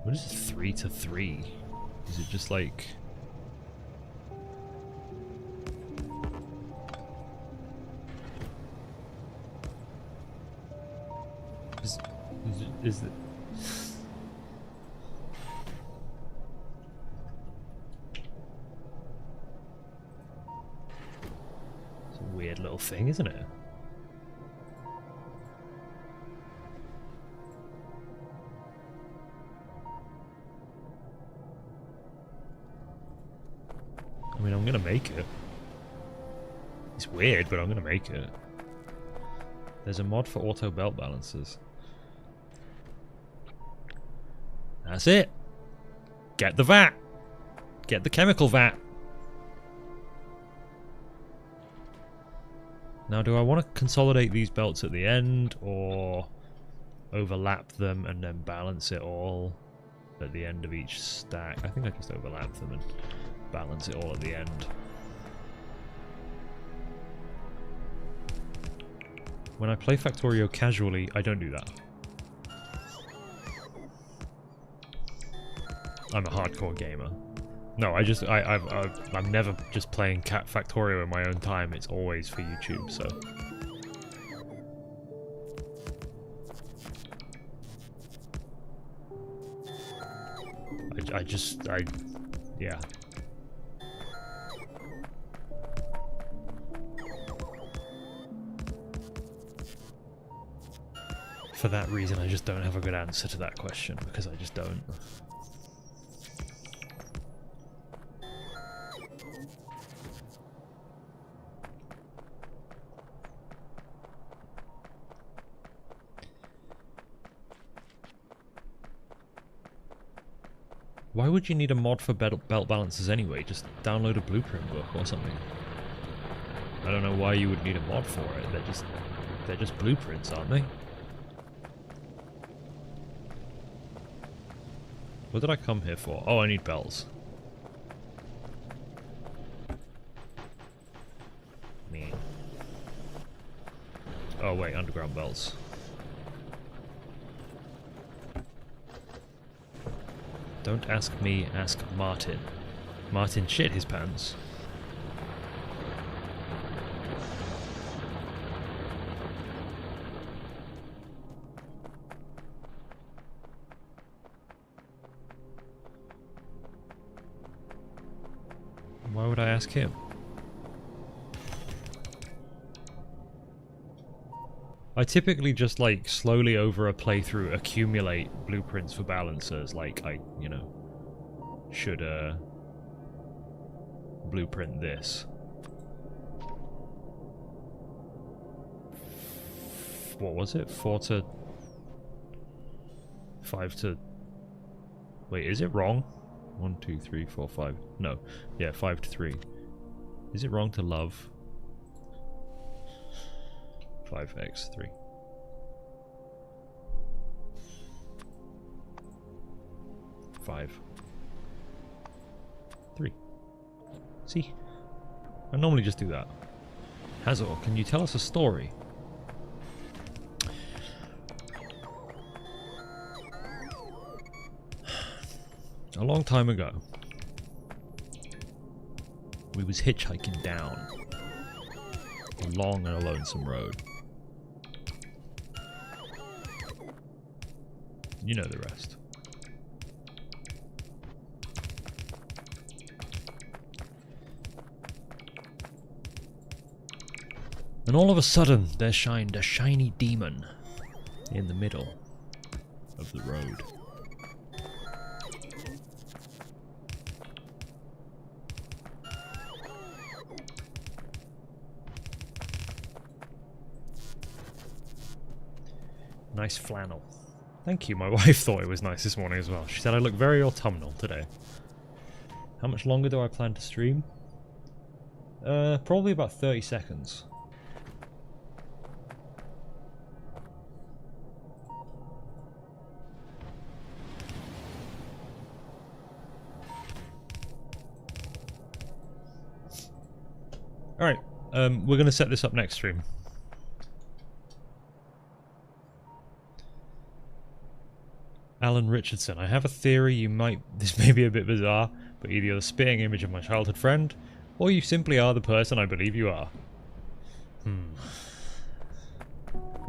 What is it, 3 to 3? Is it just like... Is it... It's a weird little thing, isn't it? I mean, I'm gonna make it. It's weird, but I'm gonna make it. There's a mod for auto belt balancers. That's it. Get the vat. Get the chemical vat. Now, do I want to consolidate these belts at the end, or overlap them and then balance it all at the end of each stack? I think I just overlap them and balance it all at the end. When I play Factorio casually, I don't do that. I'm a hardcore gamer. No, I'm never just playing Factorio in my own time. It's always for YouTube, so. Yeah. For that reason, I just don't have a good answer to that question, because I just don't. Why would you need a mod for belt balancers anyway? Just download a blueprint book or something. I don't know why you would need a mod for it. They're just blueprints, aren't they? What did I come here for? Oh, I need belts. Me. Oh wait, underground belts. Don't ask me, ask Martin. Martin shit his pants. Why would I ask him? I typically just, like, slowly over a playthrough accumulate blueprints for balancers, like I, you know, should, blueprint this. What was it? 4 to... 5 to... Wait, is it wrong? 1, 2, 3, 4, 5. No. Yeah, 5 to 3. Is it wrong to love? 5x3. Five. 3. See? I normally just do that. Hazor, can you tell us a story? A long time ago, we was hitchhiking down a long and a lonesome road. You know the rest. And all of a sudden, there shined a shiny demon in the middle of the road. Nice flannel. Thank you, my wife thought it was nice this morning as well. She said I look very autumnal today. How much longer do I plan to stream? Probably about 30 seconds. Alright, we're going to set this up next stream. Alan Richardson, I have a theory this may be a bit bizarre, but either you're the spitting image of my childhood friend, or you simply are the person I believe you are.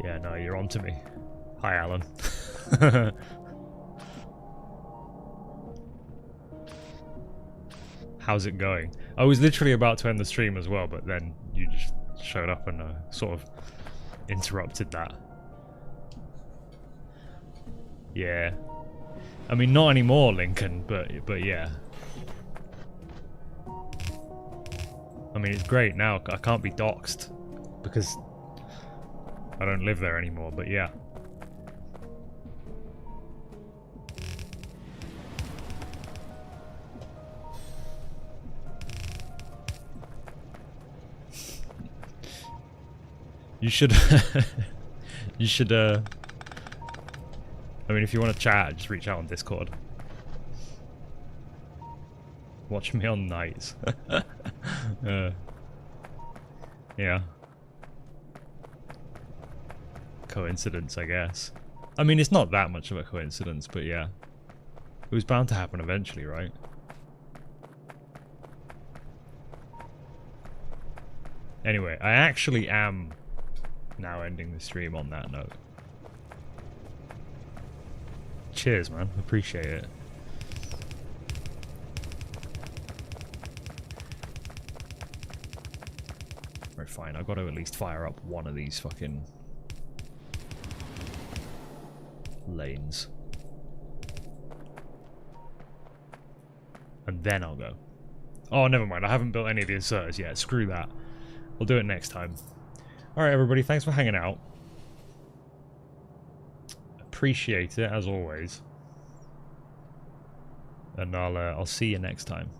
Yeah, no, you're on to me. Hi, Alan. How's it going? I was literally about to end the stream as well, but then you just showed up and sort of interrupted that. Yeah. I mean, not anymore, Lincoln, but yeah. I mean, it's great now. I can't be doxxed because I don't live there anymore, but yeah. You should you should I mean, if you want to chat, just reach out on Discord. Watch me on nights. Yeah. Coincidence, I guess. I mean, it's not that much of a coincidence, but yeah. It was bound to happen eventually, right? Anyway, I actually am now ending the stream on that note. Cheers, man. Appreciate it. Right, fine. I've got to at least fire up one of these fucking lanes. And then I'll go. Oh, never mind. I haven't built any of the inserters yet. Screw that. We'll do it next time. Alright, everybody. Thanks for hanging out. Appreciate it, as always. And I'll see you next time.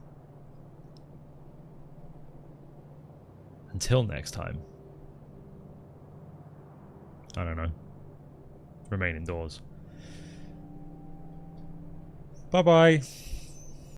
Until next time. I don't know. Remain indoors. Bye-bye.